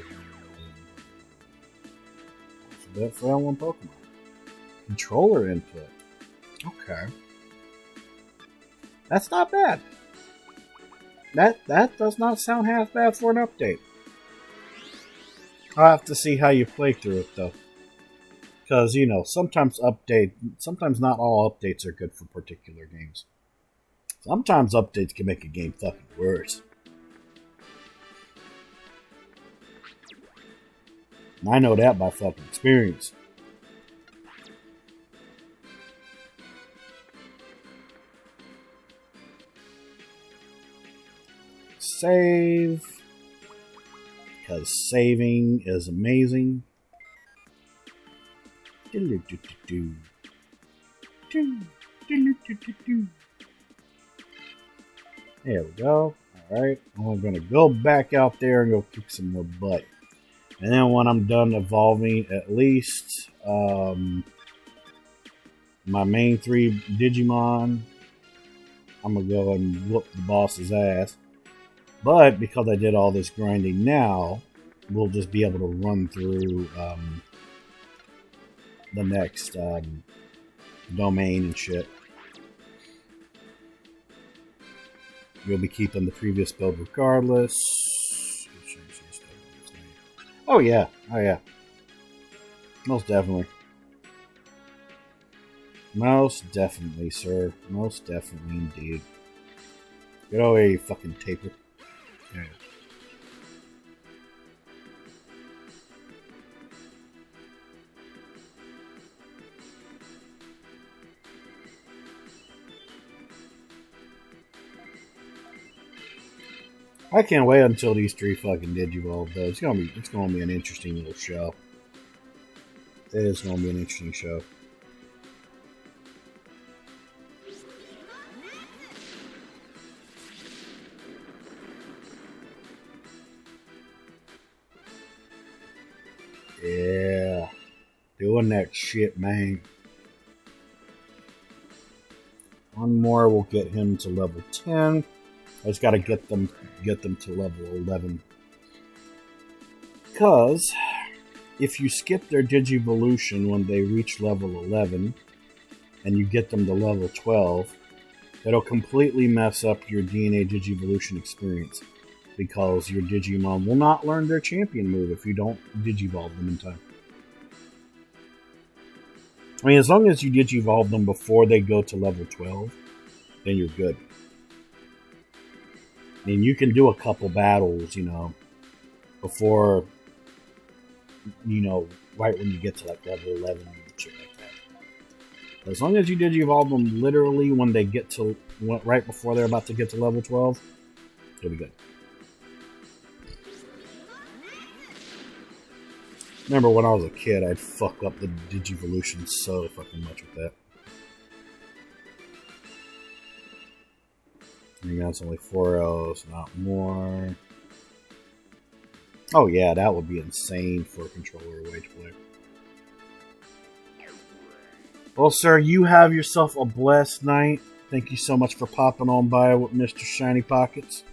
Alphabet for that one Pokemon. Controller input. Okay. That's not bad. That does not sound half bad for an update. I'll have to see how you play through it though. Because, you know, sometimes not all updates are good for particular games. Sometimes updates can make a game fucking worse. And I know that by fucking experience. Save. Because saving is amazing. There we go. Alright. I'm going to go back out there and go kick some more butt. And then when I'm done evolving at least my main 3 Digimon, I'm going to go and whoop the boss's ass. But because I did all this grinding now, we'll just be able to run through the next domain and shit. We'll be keeping the previous build regardless. Oh yeah, most definitely. Most definitely, sir. Most definitely indeed. Get over here, you fucking taper. Yeah. I can't wait until these 3 fucking Digivolve though. It's gonna be an interesting little show. It is gonna be an interesting show. Yeah. Doing that shit, man. One more will get him to level 10. I just gotta get them to level 11. Because if you skip their Digivolution when they reach level 11 and you get them to level 12, it'll completely mess up your DNA Digivolution experience because your Digimon will not learn their champion move if you don't Digivolve them in time. I mean, as long as you Digivolve them before they go to level 12, then you're good. I mean, you can do a couple battles, before, right when you get to like level 11 and shit like that. But as long as you Digivolve them literally when they get to, right before they're about to get to level 12, you'll be good. Remember when I was a kid, I'd fuck up the Digivolution so fucking much with that. I think that's only 4 Ls, not more. Oh yeah, that would be insane for a controller way to play. Well, sir, you have yourself a blessed night. Thank you so much for popping on by with Mr. Shiny Pockets.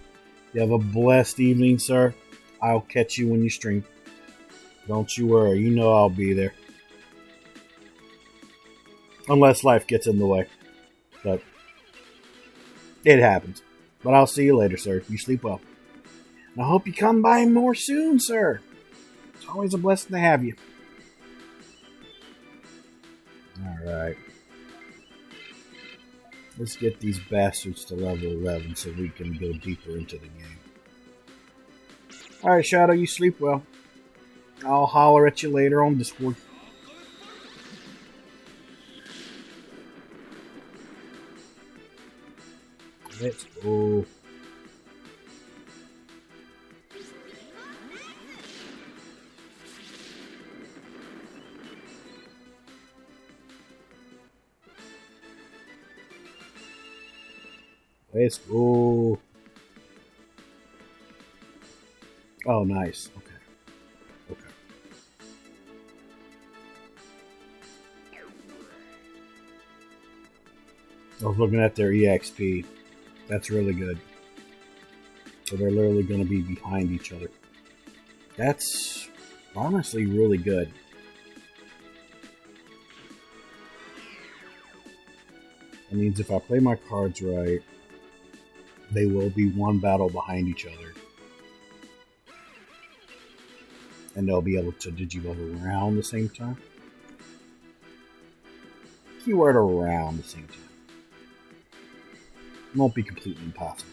You have a blessed evening, sir. I'll catch you when you stream. Don't you worry, you know I'll be there. Unless life gets in the way. But it happens. But I'll see you later, sir. You sleep well. And I hope you come by more soon, sir. It's always a blessing to have you. Alright. Let's get these bastards to level 11 so we can go deeper into the game. Alright, Shadow, you sleep well. I'll holler at you later on Discord. Let's go. Let's go. Oh, nice. Okay. I was looking at their EXP. That's really good. So they're literally going to be behind each other. That's honestly really good. That means if I play my cards right, they will be one battle behind each other. And they'll be able to Digivolve around the same time. Keyword around the same time. Won't be completely impossible.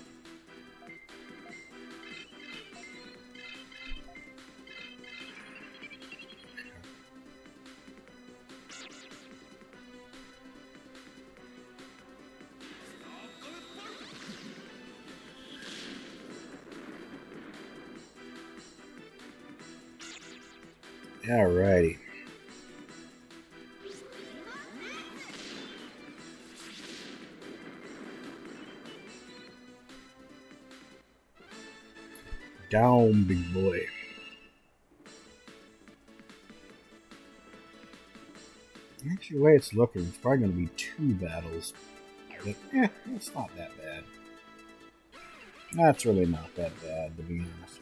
Alrighty. Down, big boy. Actually, the way it's looking, it's probably going to be 2 battles. But, it's not that bad. That's really not that bad, to be honest.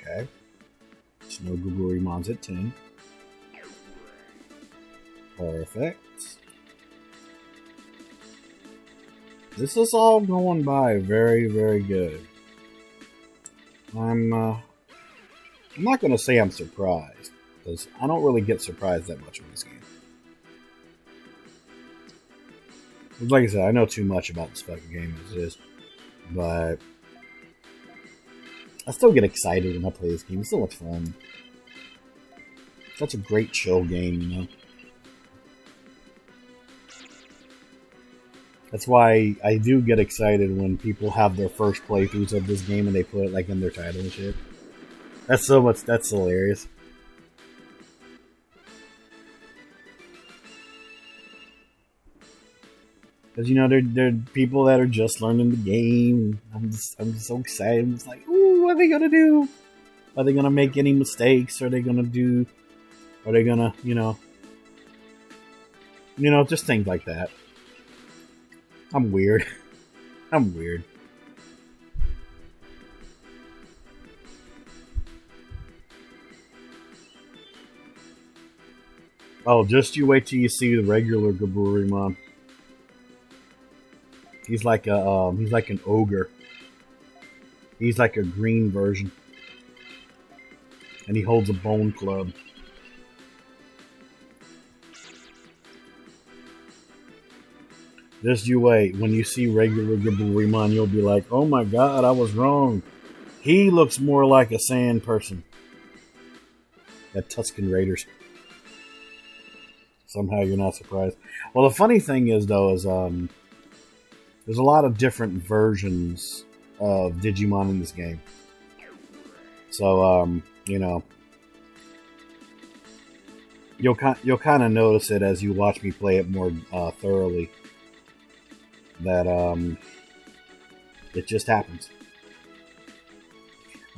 Okay. Snow Gugurymon's at 10. Perfect. This is all going by very, very good. I'm not going to say I'm surprised, because I don't really get surprised that much in this game. Like I said, I know too much about this fucking game as it is, but I still get excited when I play this game. It's so much fun. Such a great chill game, That's why I do get excited when people have their first playthroughs of this game and they put it like in their title and shit. That's so much. That's hilarious. Because they're people that are just learning the game. I'm just so excited. I'm just like, ooh, what are they gonna do? Are they gonna make any mistakes? Are they gonna do? Are they gonna just things like that. I'm weird. I'm weird. Oh, just you wait till you see the regular Gaburimon. He's like an ogre. He's like a green version, and he holds a bone club. Just you wait. When you see regular Gaburimon, you'll be like, "Oh my god, I was wrong. He looks more like a sand person." That Tuscan Raiders. Somehow you're not surprised. Well, the funny thing is, though, is there's a lot of different versions of Digimon in this game. So, you'll kind of notice it as you watch me play it more thoroughly. That it just happens.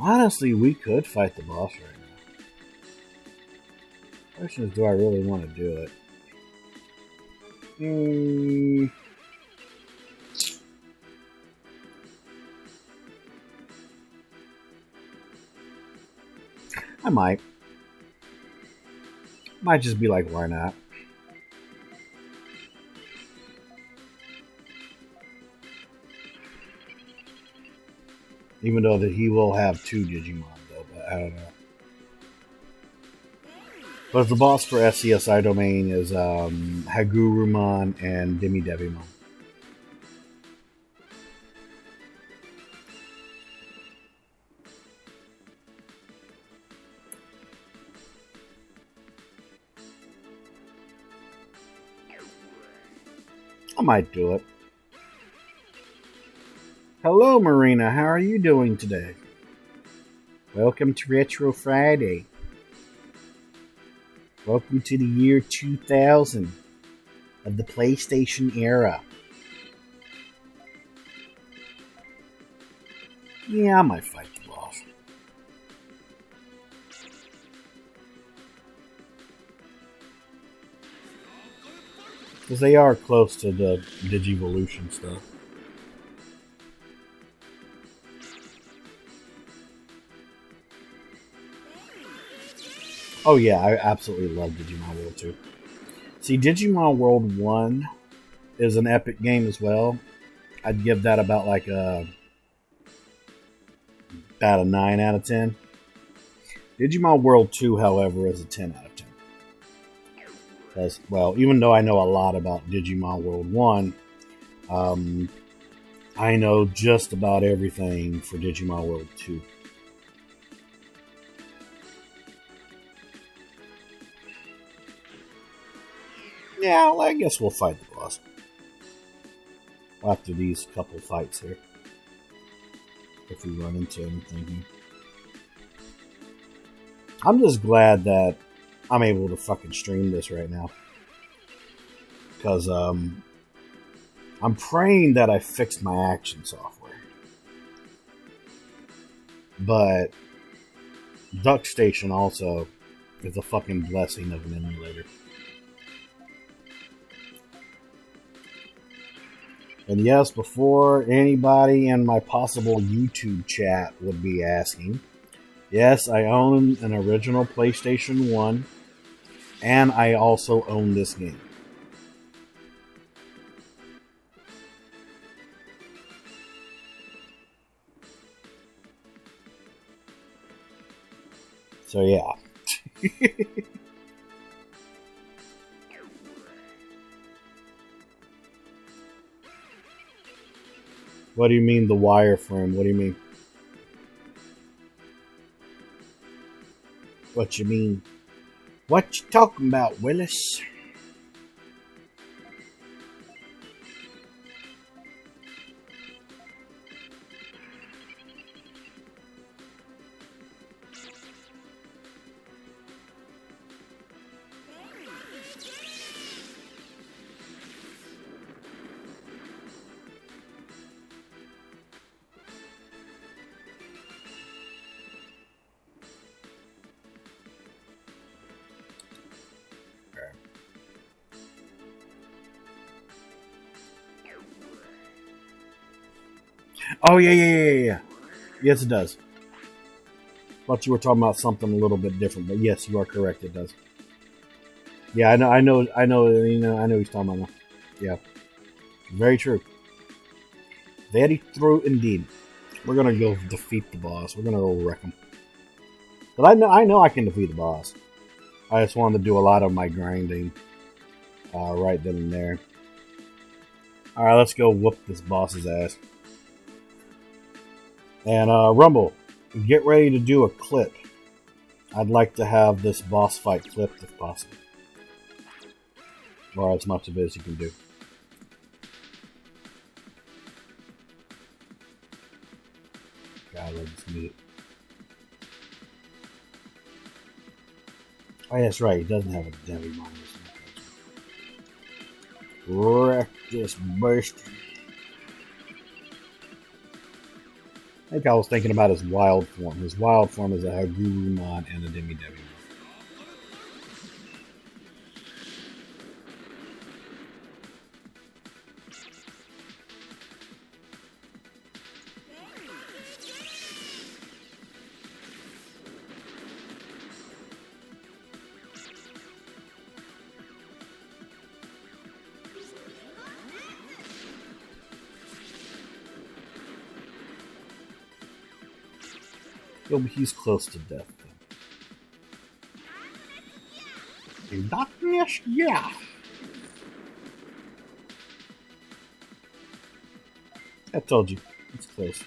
Honestly, we could fight the boss right now. Question is, do I really want to do it? I might. Might just be like, why not? Even though that he will have 2 Digimon, though, but I don't know. But the boss for SCSI domain is Hagurumon and Devimon. I might do it. Hello, Marina. How are you doing today? Welcome to Retro Friday. Welcome to the year 2000 of the PlayStation era. Yeah, I might fight the boss. Because they are close to the Digivolution stuff. Oh yeah, I absolutely love Digimon World 2. See, Digimon World 1 is an epic game as well. I'd give that about a 9 out of 10. Digimon World 2, however, is a 10 out of 10. Because, well, even though I know a lot about Digimon World 1, I know just about everything for Digimon World 2. Yeah, well, I guess we'll fight the boss after these couple fights here. If we run into anything. I'm just glad that I'm able to fucking stream this right now. Because I'm praying that I fixed my action software. But DuckStation also is a fucking blessing of an emulator. And yes, before anybody in my possible YouTube chat would be asking, yes, I own an original PlayStation 1, and I also own this game. So yeah. What do you mean the wireframe? What do you mean? What you mean? What you talking about, Willis? Oh yeah. Yes, it does. Thought you were talking about something a little bit different, but yes, you are correct. It does. Yeah, I know. I know he's talking about now. Yeah, very true. Very true indeed. We're gonna go defeat the boss. We're gonna go wreck him. But I know I can defeat the boss. I just wanted to do a lot of my grinding right then and there. All right, let's go whoop this boss's ass. And Rumble, get ready to do a clip. I'd like to have this boss fight clipped if possible, or as much of it as you can do. God, I love this music. Oh, yeah, that's right. He doesn't have a Digimon. Wreck this beast. I think I was thinking about his wild form. His wild form is a Hagurumon and a Demi-Devimon. He's close to death. In darkness, yeah. I told you, it's close.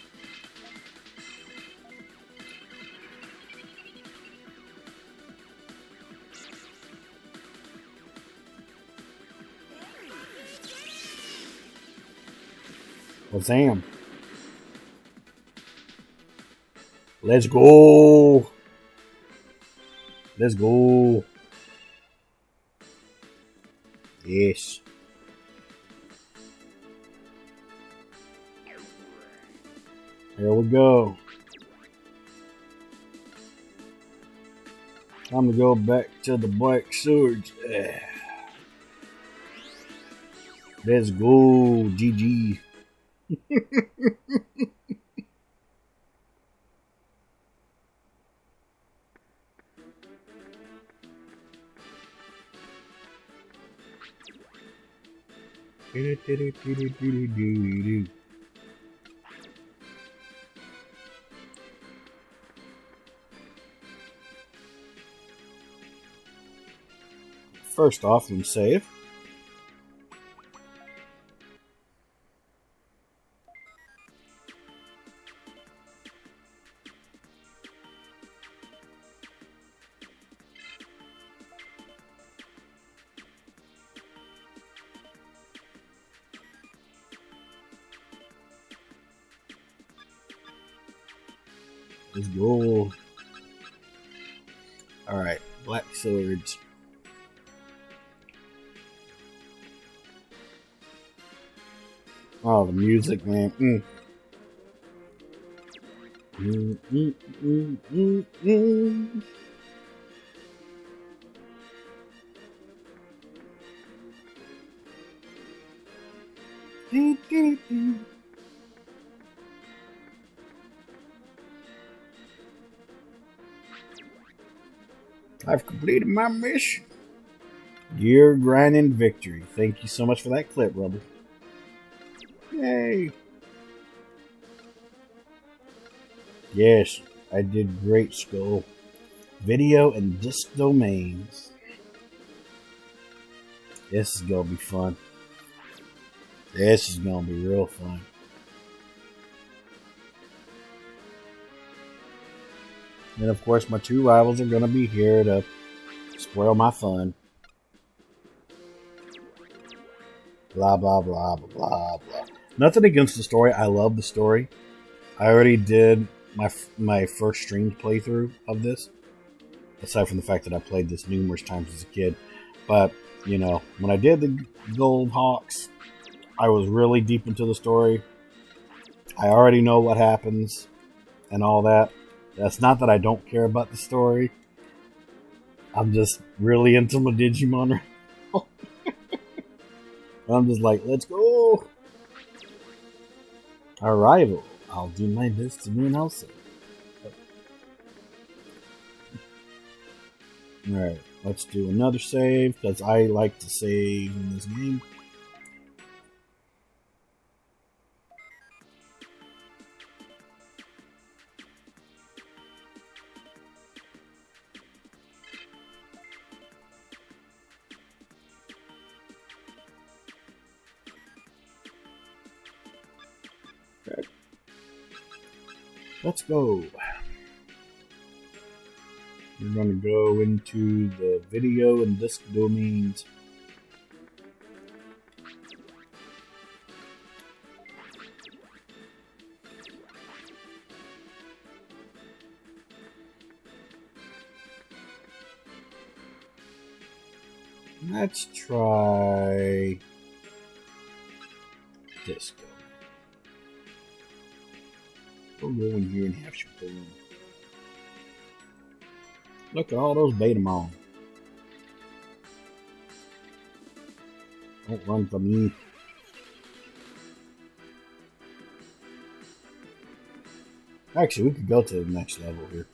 Wazam. Let's go. Let's go. Yes. Here we go. Time to go back to the Black Swords. Let's go, GG. First off, let me save. Let's go. Alright, Black Swords. Oh, the music, man. I've completed my mission. Gear grinding victory. Thank you so much for that clip, Rubber. Yay! Yes, I did great, Skull. Video and disk domains. This is gonna be fun. This is gonna be real fun. And of course, my two rivals are gonna be here to spoil my fun. Blah, blah, blah, blah, blah, blah. Nothing against the story. I love the story. I already did my first streamed playthrough of this. Aside from the fact that I played this numerous times as a kid. But, you know, when I did the Gold Hawks, I was really deep into the story. I already know what happens and all that. That's not that I don't care about the story. I'm just really into my Digimon right now. I'm just like, let's go. Arrival. I'll do my best to win also. Alright, let's do another save, because I like to save in this game. Okay. Let's go. We're going to go into the video and disk domains. Let's try disk. We'll go in here and have some fun. Look at all those Betamon. Don't run from me. Actually, we could go to the next level here.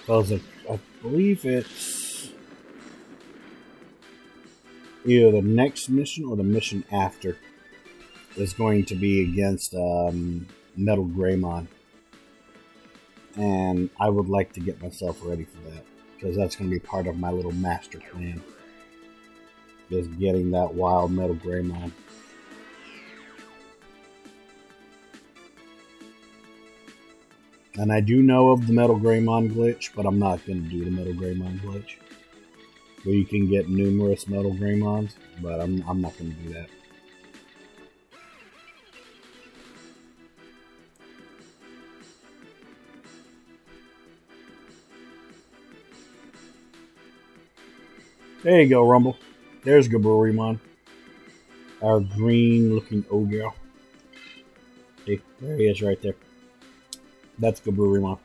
Because I believe it's either the next mission or the mission after is going to be against Metal Greymon. And I would like to get myself ready for that, because that's going to be part of my little master plan, is getting that wild Metal Greymon. And I do know of the Metal Greymon glitch, but I'm not going to do the Metal Greymon glitch, where you can get numerous Metal Greymons, but I'm not going to do that. There you go, Rumble. There's Gaburimon, our green-looking ogre. See, there he is right there. That's Gaburimon.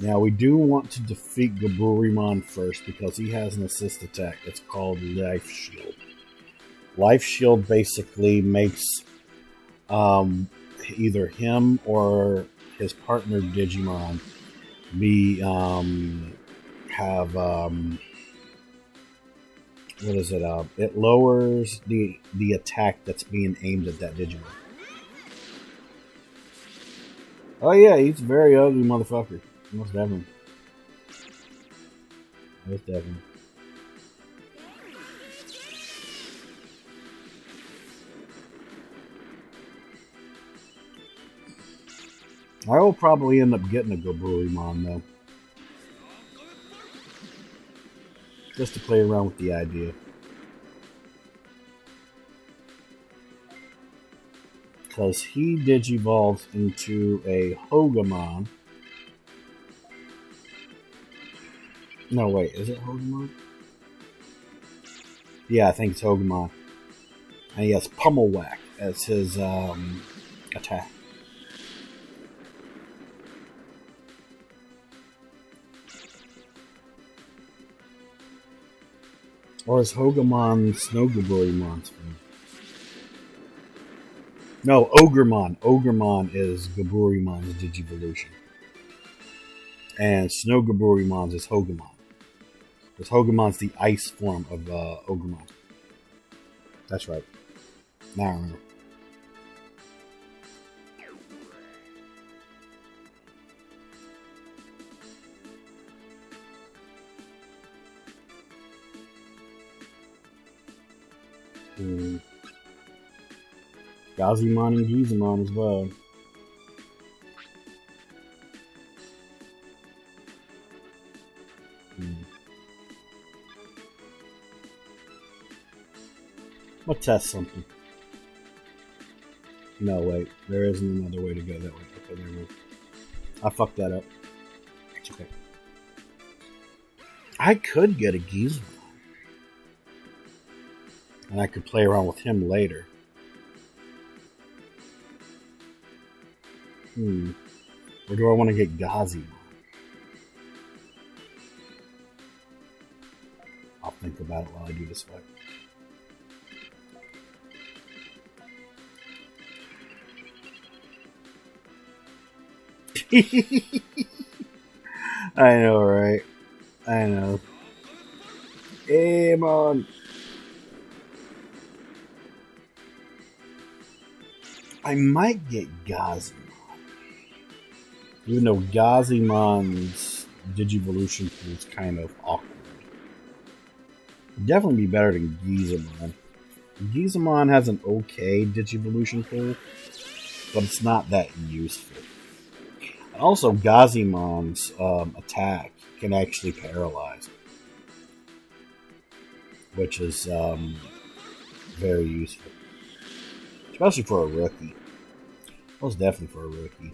Now, we do want to defeat Gaburimon first, because he has an assist attack. It's called Life Shield. Life Shield basically makes either him or his partner Digimon be have what is it? It lowers the attack that's being aimed at that Digimon. Oh yeah, he's a very ugly motherfucker. Most definitely. Most definitely. I will probably end up getting a Gaburimon though, just to play around with the idea. Because he digivolves into a Hogamon. No, wait, is it Hogamon? Yeah, I think it's Hogamon. And he has Pummel Whack as his attack. Or is Hogamon Snowgaburimon? No, Ogremon. Ogremon is Gaburimon's Digivolution. And Snowgaburimon's is Hogamon. Because Hogamon's the ice form of Ogremon. That's right. Now I remember. Gazimon and Gizamon as well. Let's test something. No, wait. There isn't another way to go that way. Okay, there we go. I fucked that up. It's okay. I could get a Gizamon. And I could play around with him later. Or do I want to get Gazimon? I'll think about it while I do this fight. I know, right? I know. Amon. I might get Gazimon. Even though Gazimon's Digivolution pool is kind of awkward. It'd definitely be better than Gizamon. Gizamon has an okay Digivolution pool, but it's not that useful. And also, Gazimon's attack can actually paralyze, which is very useful. Especially for a rookie. Most definitely for a rookie.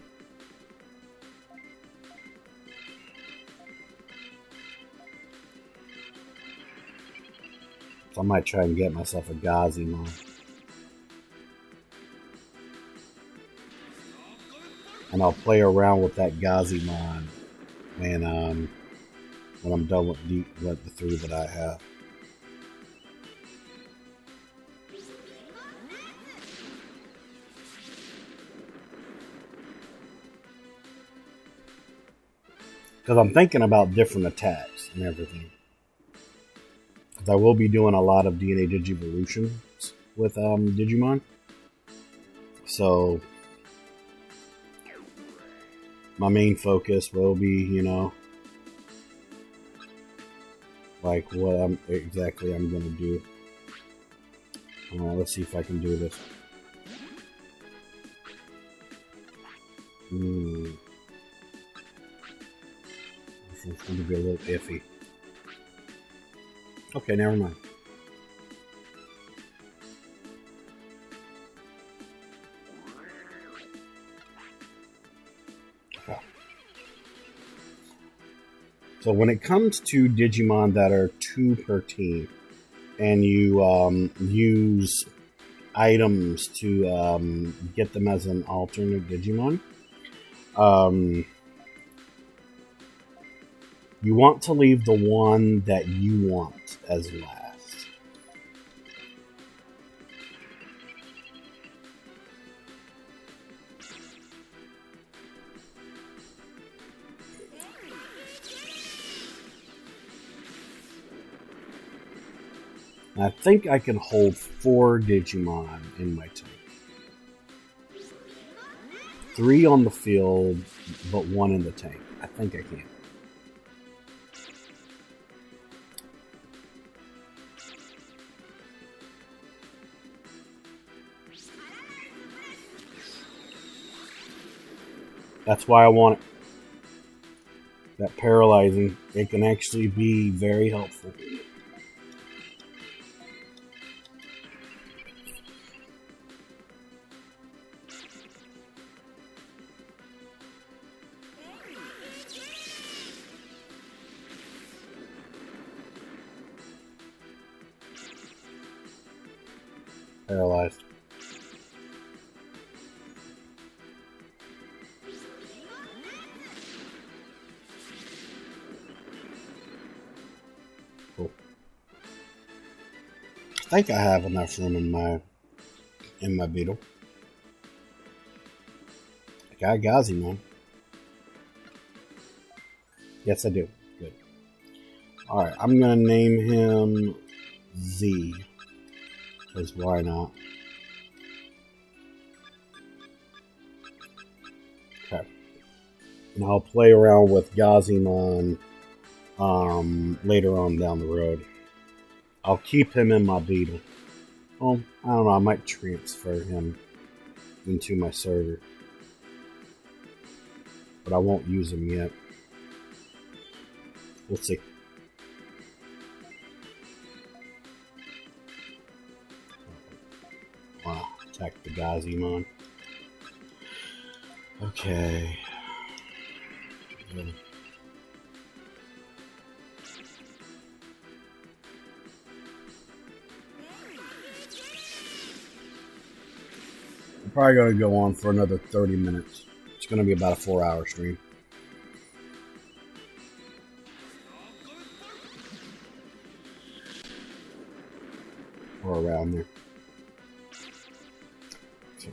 So I might try and get myself a Gazimon. And I'll play around with that Gazimon when I'm done with the 3 that I have. Because I'm thinking about different attacks and everything. Because I will be doing a lot of DNA Digivolutions with Digimon. So my main focus will be, you know, like what I'm gonna do. Let's see if I can do this. This is gonna be a little iffy. Okay, never mind. Okay. So when it comes to Digimon that are 2 per team, and you use items to get them as an alternate Digimon, you want to leave the one that you want as last. I think I can hold 4 Digimon in my tank. 3 on the field, but 1 in the tank. I think I can. That's why I want it. That paralyzing, it can actually be very helpful. Paralyzed. Cool. I think I have enough room in my beetle. I got Gazimon. Yes, I do. Good. Alright, I'm gonna name him Z. Because why not? Okay. And I'll play around with Gazimon later on down the road. I'll keep him in my beetle. Well, I don't know, I might transfer him into my server. But I won't use him yet. We'll see. Wow, attack the Gazimon. Okay. I'm probably going to go on for another 30 minutes It's going to be about a 4-hour stream. Or around there. So.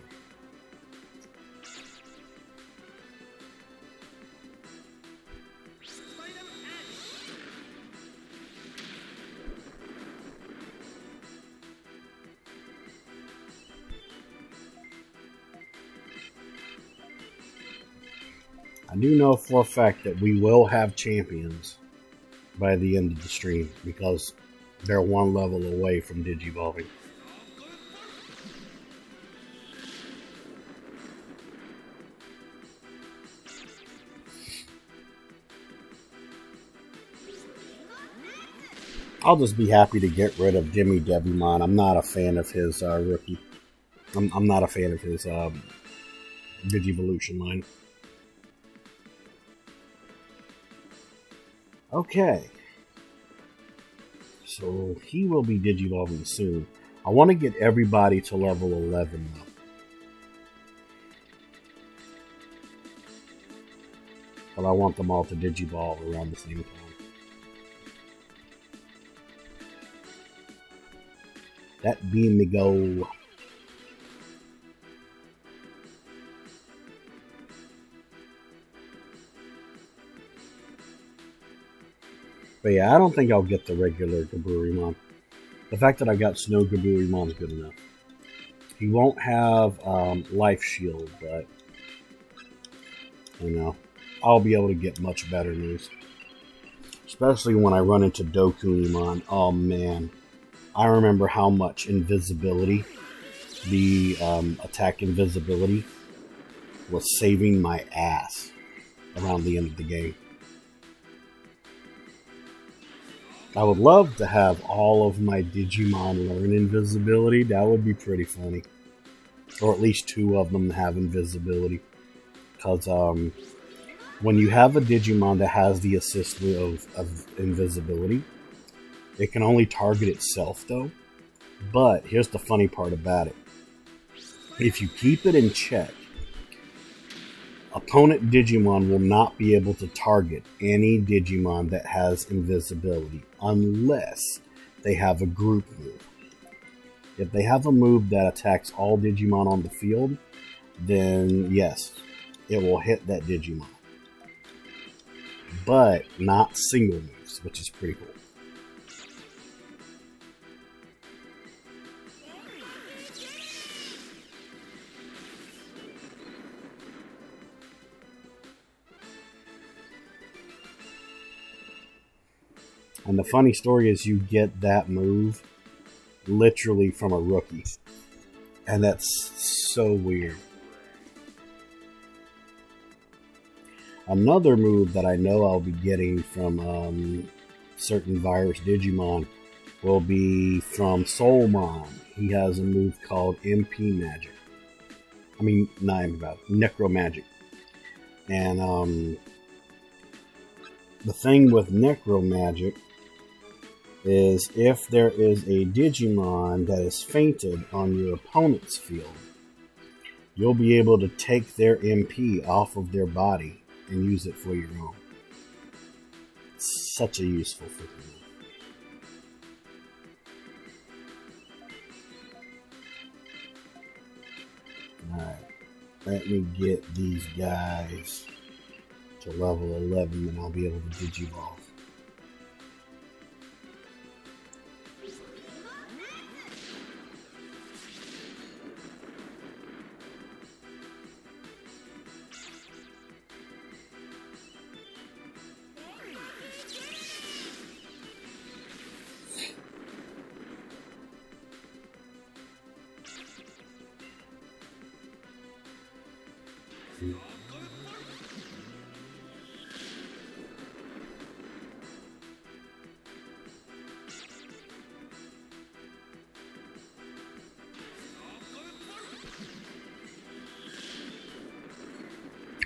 I do know for a fact that we will have champions by the end of the stream because they're one level away from Digivolving. I'll just be happy to get rid of Digimon. I'm not a fan of his rookie. I'm not a fan of his Digivolution line. Okay. So he will be Digivolving soon. I want to get everybody to level 11 though. But I want them all to Digivolve around the same time. That be me go. But yeah, I don't think I'll get the regular Gaburimon. The fact that I got Snow Gaburimon is good enough. He won't have Life Shield, but you know, I'll be able to get much better news. Especially when I run into Dokunimon. Oh man, I remember how much invisibility, the attack invisibility, was saving my ass around the end of the game. I would love to have all of my Digimon learn invisibility. That would be pretty funny. Or at least 2 of them have invisibility. Because when you have a Digimon that has the assist of invisibility, it can only target itself though. But here's the funny part about it. If you keep it in check, opponent Digimon will not be able to target any Digimon that has invisibility unless they have a group move. If they have a move that attacks all Digimon on the field, then yes, it will hit that Digimon. But not single moves, which is pretty cool. And the funny story is you get that move literally from a rookie. And that's so weird. Another move that I know I'll be getting from certain virus Digimon will be from Soulmon. He has a move called MP Magic. I mean, not MP Magic, Necro Magic. And the thing with Necro Magic is if there is a Digimon that is fainted on your opponent's field, you'll be able to take their MP off of their body and use it for your own. It's such a useful freaking move. Alright, let me get these guys to level 11 and I'll be able to Digivolve.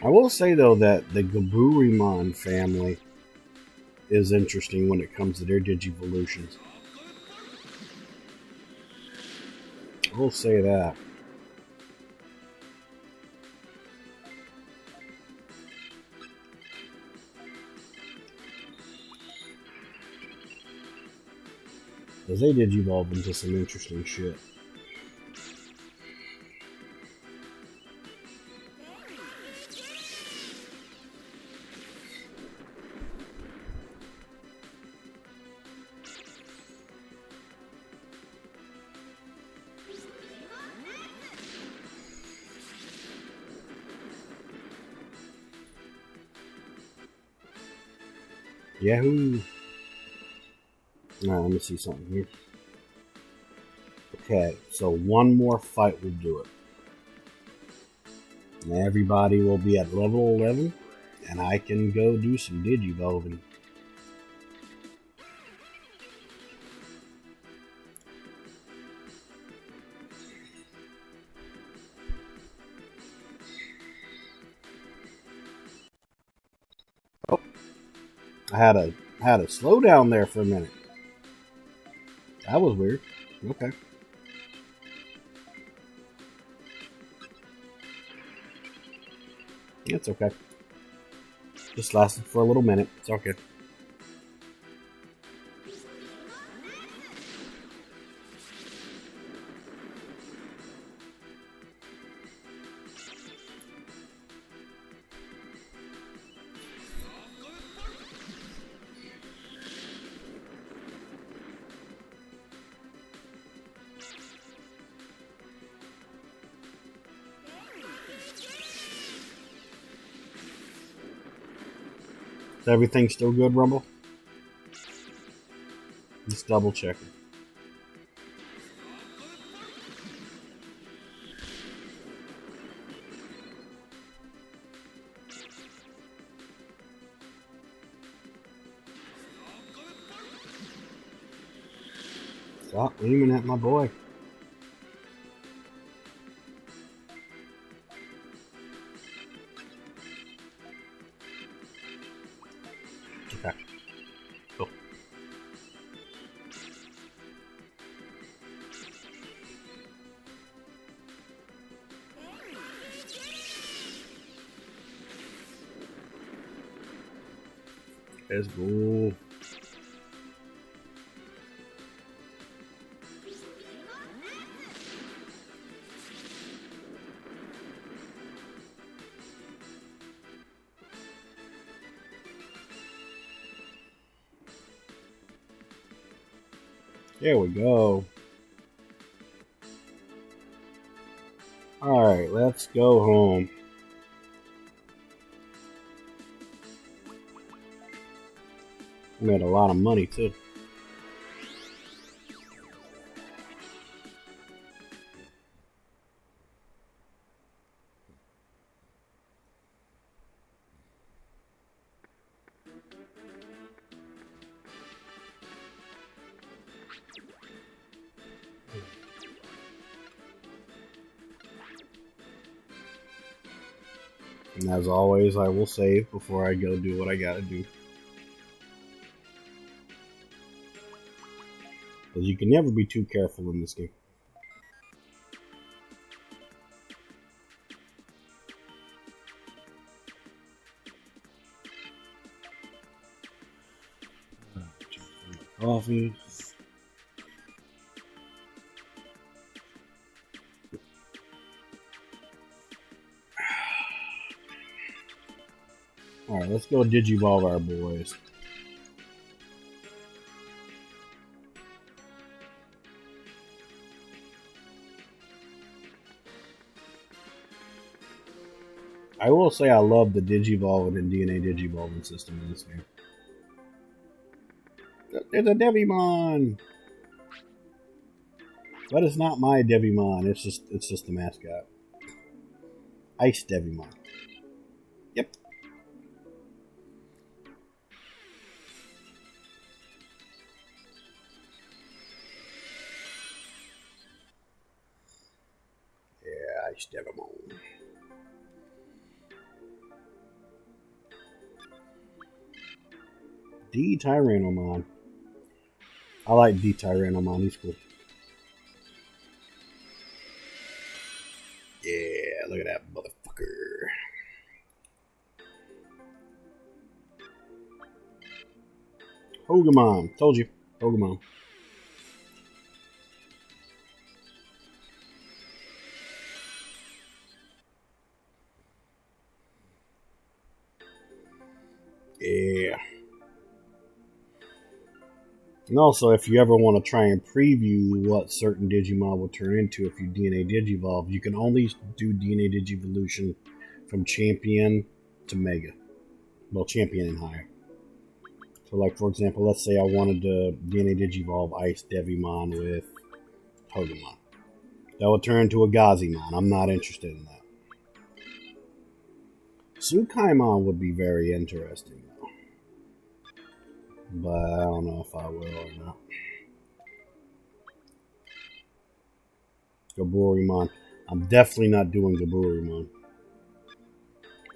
I will say though that the Gaburimon family is interesting when it comes to their Digivolutions. I will say that. Because they digivolve into some interesting shit. Yahoo! Alright, let me see something here. Okay, so one more fight will do it. And everybody will be at level 11, and I can go do some digivolving. Oh, I had a slowdown there for a minute. That was weird. Okay. It's okay. Just lasted for a little minute. It's okay. Is everything still good, Rumble? Just double checking. Stop aiming at my boy. Okay. Cool. Let's go. There we go. Alright, let's go home. Made a lot of money too. And as always, I will save before I go do what I gotta do. Because you can never be too careful in this game. Coffee. Alright, let's go digivolve our boys. I will say I love the Digivolving and DNA Digivolving system in this game. There's a Digimon! But it's not my Digimon, it's just the mascot. Ice Digimon. Yep. Yeah, Ice Digimon. D-Tyrannomon. I like D-Tyrannomon, he's cool. Yeah, look at that motherfucker. Hogamon. Told you. Hogamon. And also, if you ever want to try and preview what certain Digimon will turn into if you DNA Digivolve, you can only do DNA Digivolution from Champion to Mega. Well, Champion and higher. So, like, for example, let's say I wanted to DNA Digivolve Ice Devimon with Togemon. That would turn into a Gazimon. I'm not interested in that. Tsukaimon would be very interesting, though. But I don't know if I will or not. Gaburimon. I'm definitely not doing Gaburimon.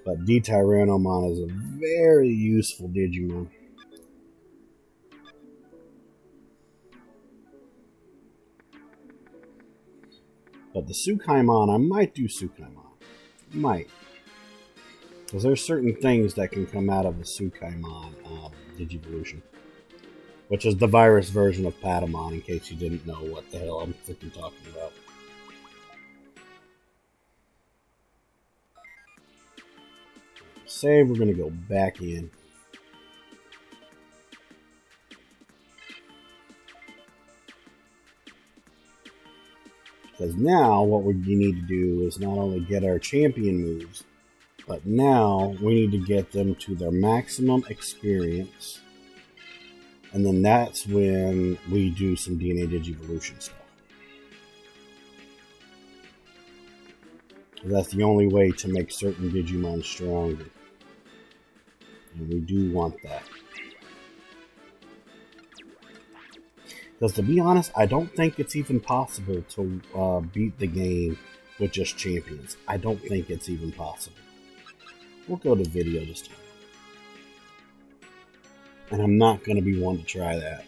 But D-Tyrannomon is a very useful Digimon. But the Tsukaimon, I might do Tsukaimon. Might. Because there's certain things that can come out of the Tsukaimon Digivolution. Which is the virus version of Patamon, in case you didn't know what the hell I'm freaking talking about. Save, we're going to go back in. Because now what we need to do is not only get our champion moves, but now we need to get them to their maximum experience. And then that's when we do some DNA Digivolution stuff. That's the only way to make certain Digimon stronger. And we do want that. Because to be honest, I don't think it's even possible to beat the game with just champions. I don't think it's even possible. We'll go to video this time. And I'm not going to be one to try that.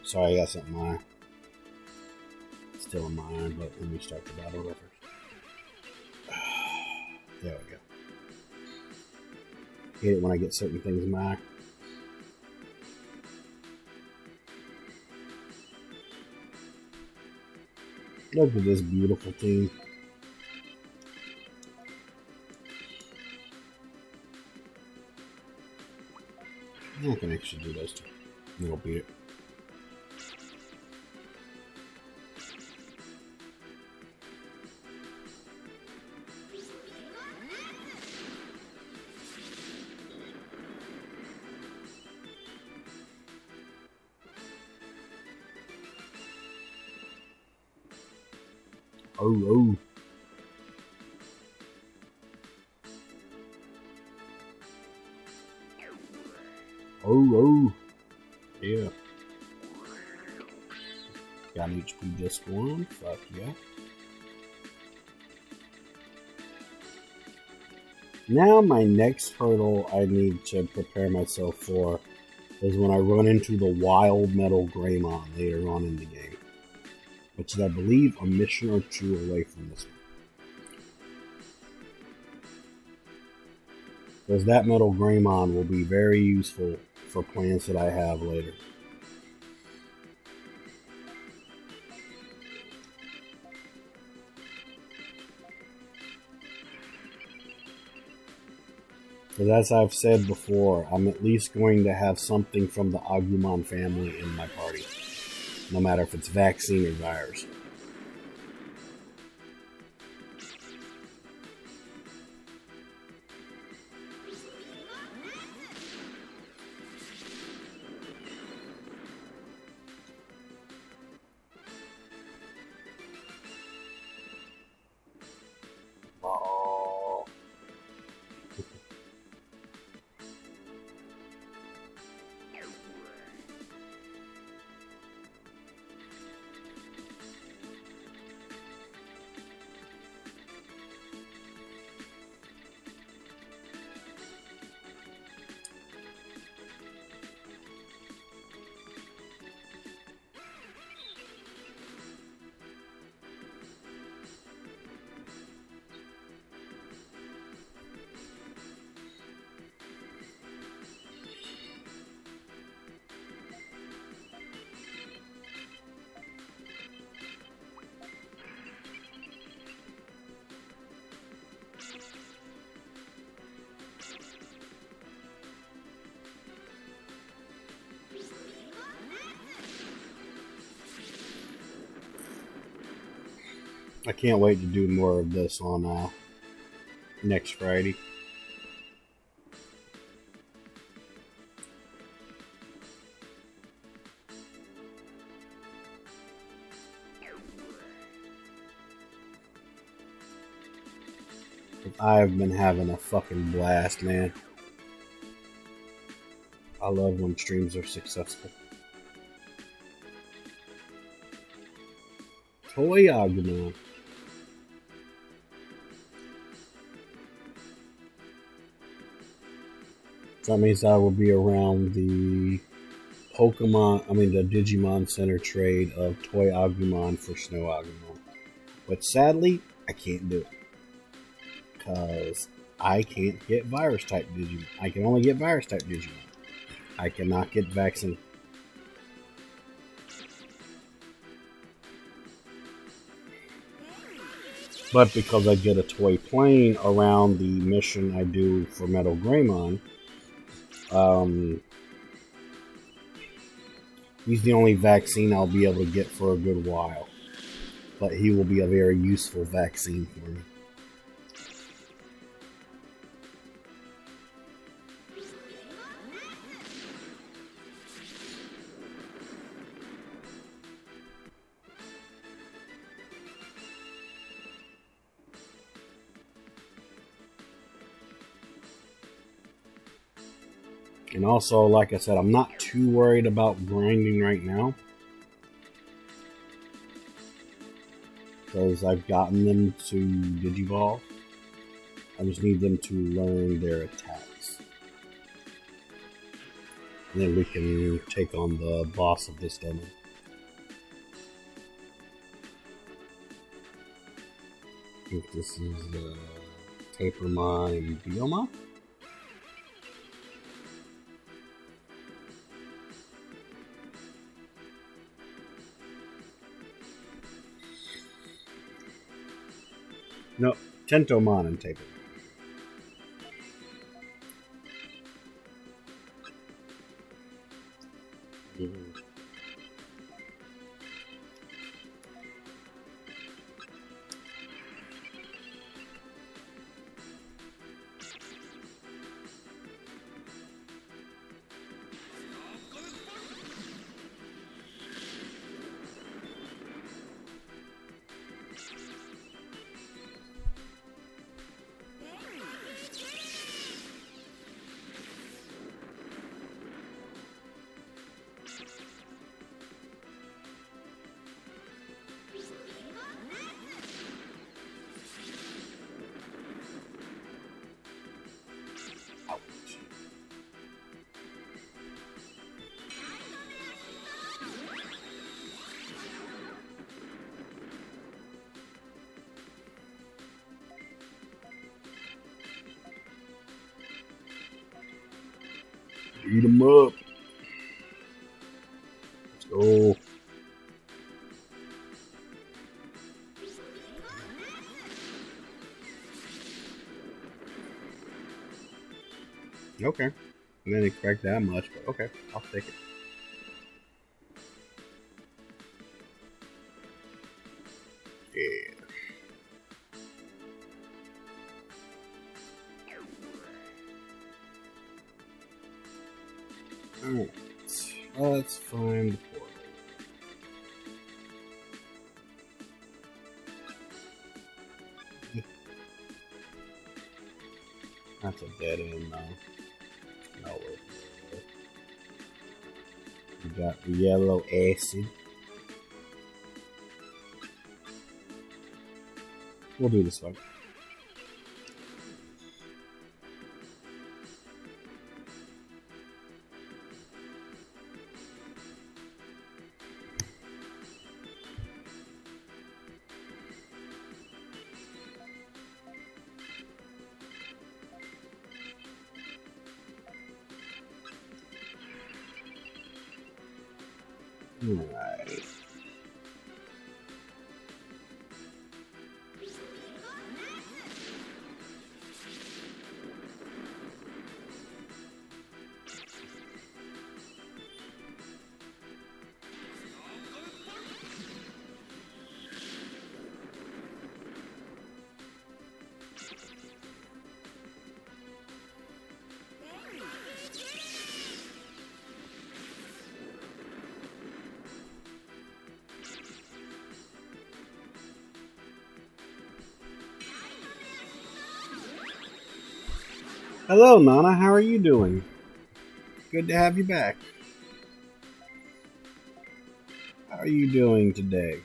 Sorry, I got something in my eye. Still in my eye, but let me start the battle first. There we go. Hate it when I get certain things in my eye. Look at this beautiful team. I can actually do those two. It'll beat it. Oh. Oh. Yeah. Got an HP disc one. Fuck yeah. Now my next hurdle I need to prepare myself for is when I run into the Wild Metal Greymon later on in the game. Which is, I believe, a mission or two away from this one. Because that Metal Greymon will be very useful for plans that I have later. Because as I've said before, I'm at least going to have something from the Agumon family in my party. No matter if it's vaccine or virus. I can't wait to do more of this on next Friday. I've been having a fucking blast, man. I love when streams are successful. Toy Agumon. So that means I will be around the the Digimon Center trade of Toy Agumon for Snow Agumon. But sadly, I can't do it. Because I can't get virus type Digimon. I can only get virus type Digimon. I cannot get vaccine. But because I get a toy plane around the mission I do for Metal Greymon, he's the only vaccine I'll be able to get for a good while. But he will be a very useful vaccine for me. And also, like I said, I'm not too worried about grinding right now. Because I've gotten them to Digivolve. I just need them to learn their attacks. And then we can take on the boss of this demo. I think this is Tapermon and Biomon? No, Tentomon and Tapermon. Eat them up. Let's go. Okay. I didn't expect that much, but okay. I'll take it. Yeah. Alright. Let's find the portal. That's a dead end, though. No, we got the yellow acid. We'll do this one. Alright. Hello, Nana. How are you doing? Good to have you back. How are you doing today?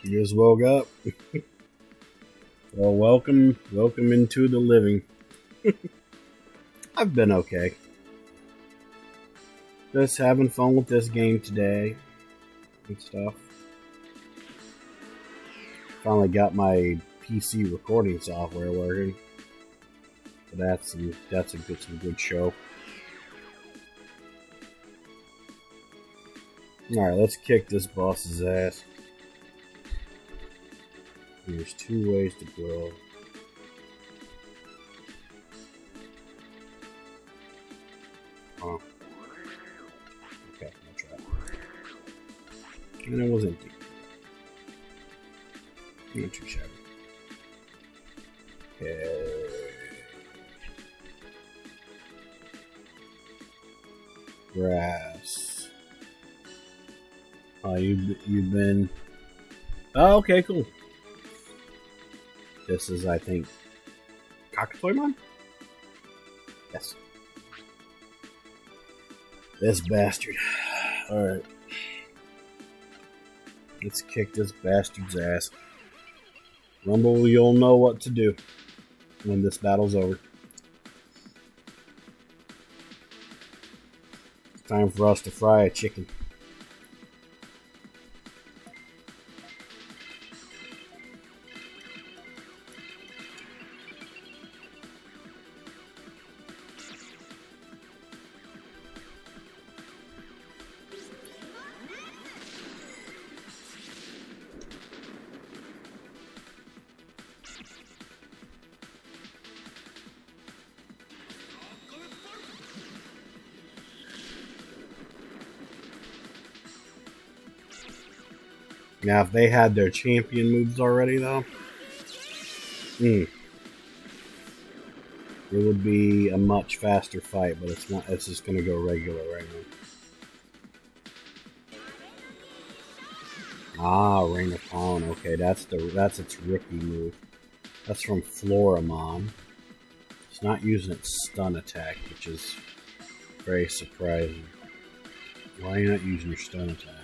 You just woke up? Well, welcome into the living. I've been okay. Just having fun with this game today and stuff. Finally got my PC recording software working. So that's some good show. Alright, let's kick this boss's ass. There's 2 ways to go. Oh. Okay, I'll try. And it was empty. Not too shabby. Okay. Grass. Oh, you've been. Oh, okay, cool. This is, I think, Cockatoymon? Yes. This bastard. Alright. Let's kick this bastard's ass. Rumble, you'll know what to do when this battle's over. It's time for us to fry a chicken. Now, if they had their champion moves already, though, it would be a much faster fight. But it's not. It's just going to go regular right now. Ah, Rain of Pollen. Okay, that's its rookie move. That's from Floramon. It's not using its stun attack, which is very surprising. Why are you not using your stun attack?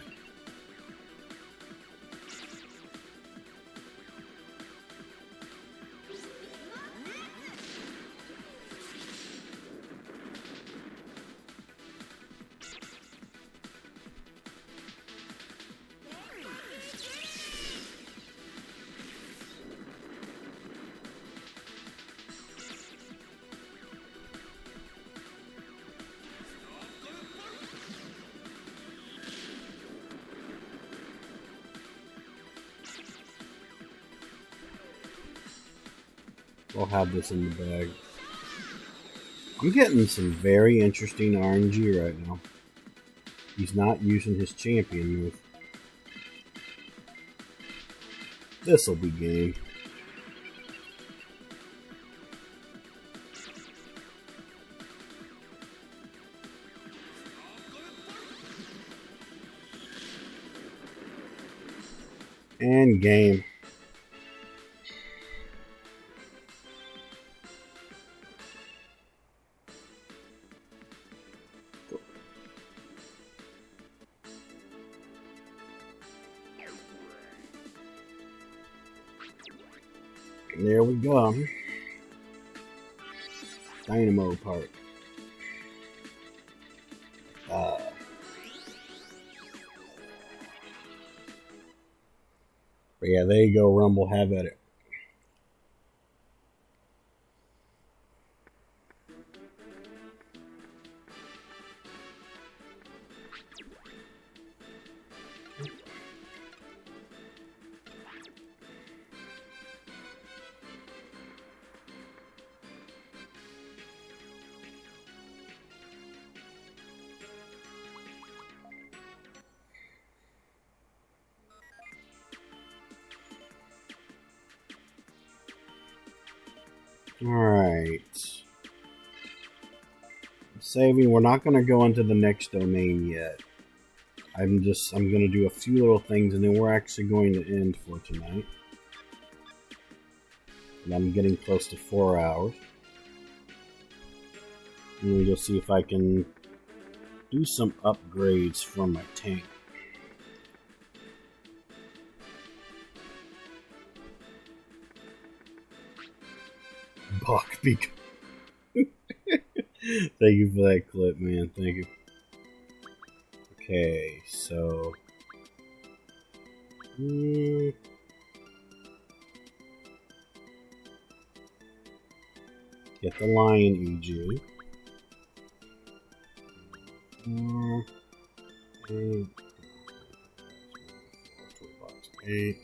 We'll have this in the bag. I'm getting some very interesting RNG right now. He's not using his champion move. This'll be game. And game. And there we go. Dynamo Park. But yeah, there you go, Rumble. Have at it. Alright. Saving, we're not going to go into the next domain yet. I'm going to do a few little things and then we're actually going to end for tonight. And I'm getting close to 4 hours. And we'll just see if I can do some upgrades for my tank. Bach beak. Thank you for that clip, man. Thank you. Okay, so get the lion EG. Eight.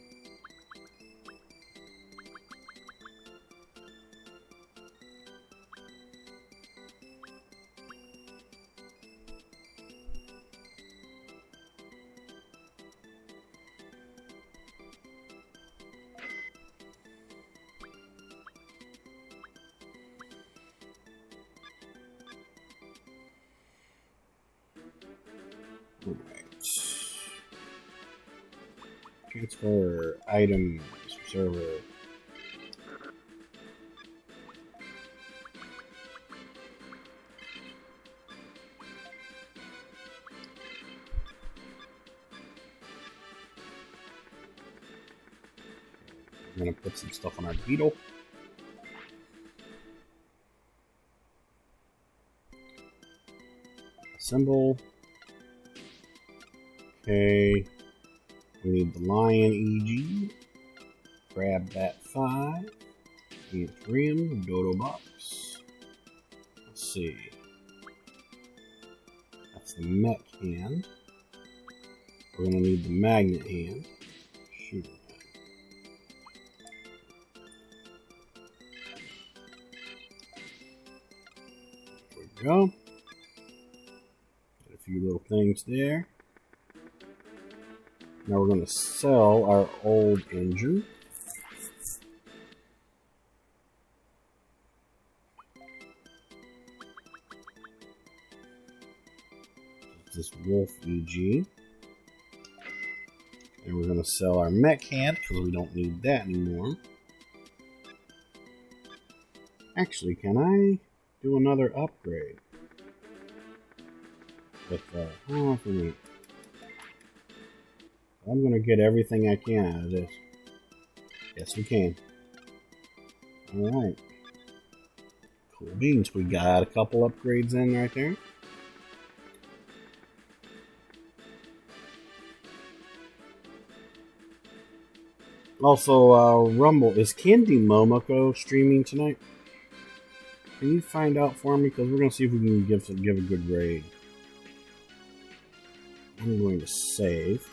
Transfer items server. I'm gonna put some stuff on our beetle. Assemble. Okay. We need the lion EG. Grab that 5. Rim, dodo box. Let's see. That's the mech hand. We're gonna need the magnet hand. Shooting hand. There we go. Got a few little things there. Now we're going to sell our old engine. This Wolf EG. And we're going to sell our mech hand because we don't need that anymore. Actually, can I do another upgrade? With I'm going to get everything I can out of this. Yes, we can. Alright. Cool beans. We got a couple upgrades in right there. Also, Rumble. Is Candy Momoko streaming tonight? Can you find out for me? Because we're going to see if we can give a good raid. I'm going to save.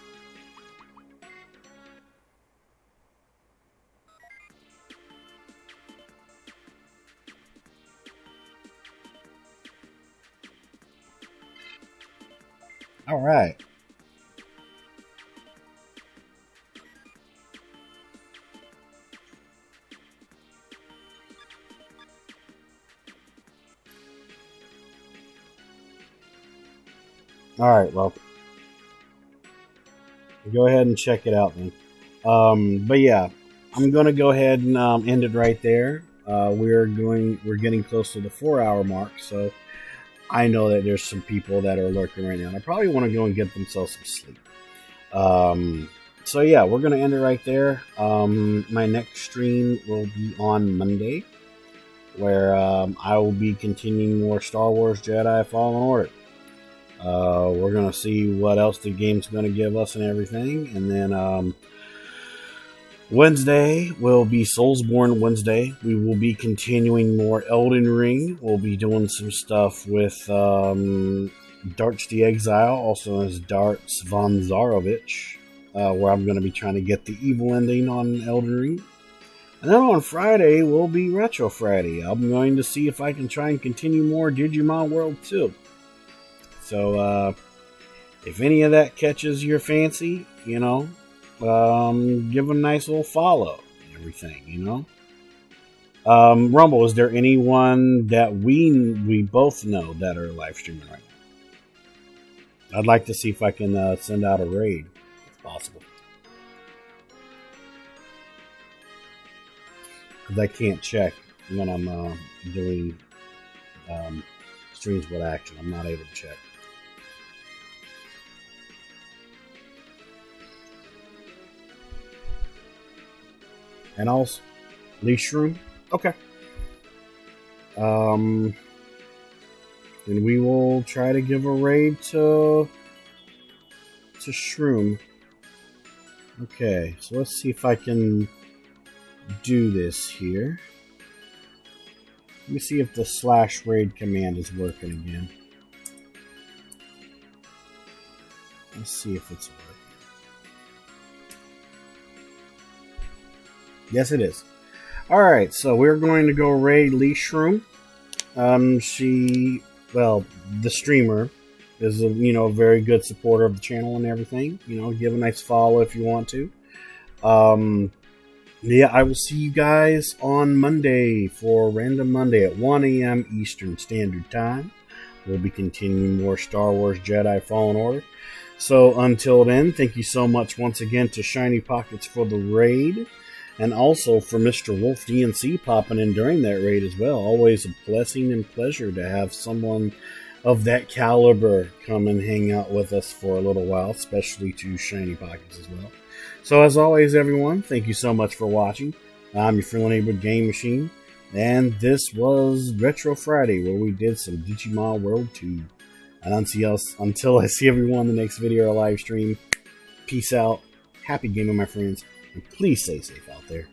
All right. All right. Well, go ahead and check it out then. But yeah, I'm gonna go ahead and end it right there. We're getting close to the 4-hour mark, so I know that there's some people that are lurking right now. And I probably want to go and get themselves some sleep. So yeah, we're going to end it right there. My next stream will be on Monday, where I will be continuing more Star Wars Jedi Fallen Order. We're going to see what else the game's going to give us and everything. And then Wednesday will be Soulsborne Wednesday. We will be continuing more Elden Ring. We'll be doing some stuff with Darts the Exile, also known as Darts von Zarovich, where I'm going to be trying to get the evil ending on Elden Ring. And then on Friday will be Retro Friday. I'm going to see if I can try and continue more Digimon World 2. So, if any of that catches your fancy, you know, give a nice little follow and everything, you know. Rumble, is there anyone that we both know that are live streaming right now? I'd like to see if I can send out a raid, if possible. Because I can't check when I'm doing streams with action. I'm not able to check. And also, Leash Room? Okay. Then we will try to give a raid to Shroom. Okay, so let's see if I can do this here. Let me see if the /raid command is working again. Let's see if it's working. Yes, it is. Alright, so we're going to go raid Leash Room. The streamer is a very good supporter of the channel and everything. Give a nice follow if you want to. Yeah, I will see you guys on Monday for Random Monday at 1 a.m. Eastern Standard Time. We'll be continuing more Star Wars Jedi Fallen Order. So until then, thank you so much once again to Shiny Pockets for the raid. And also for Mr. Wolf DNC popping in during that raid as well. Always a blessing and pleasure to have someone of that caliber come and hang out with us for a little while, especially to Shiny Pockets as well. So as always, everyone, thank you so much for watching. I'm your friendly neighborhood Game Machine, and this was Retro Friday, where we did some Digimon World 2. And until I see everyone in the next video or live stream, peace out, happy gaming, my friends, and please stay safe out there.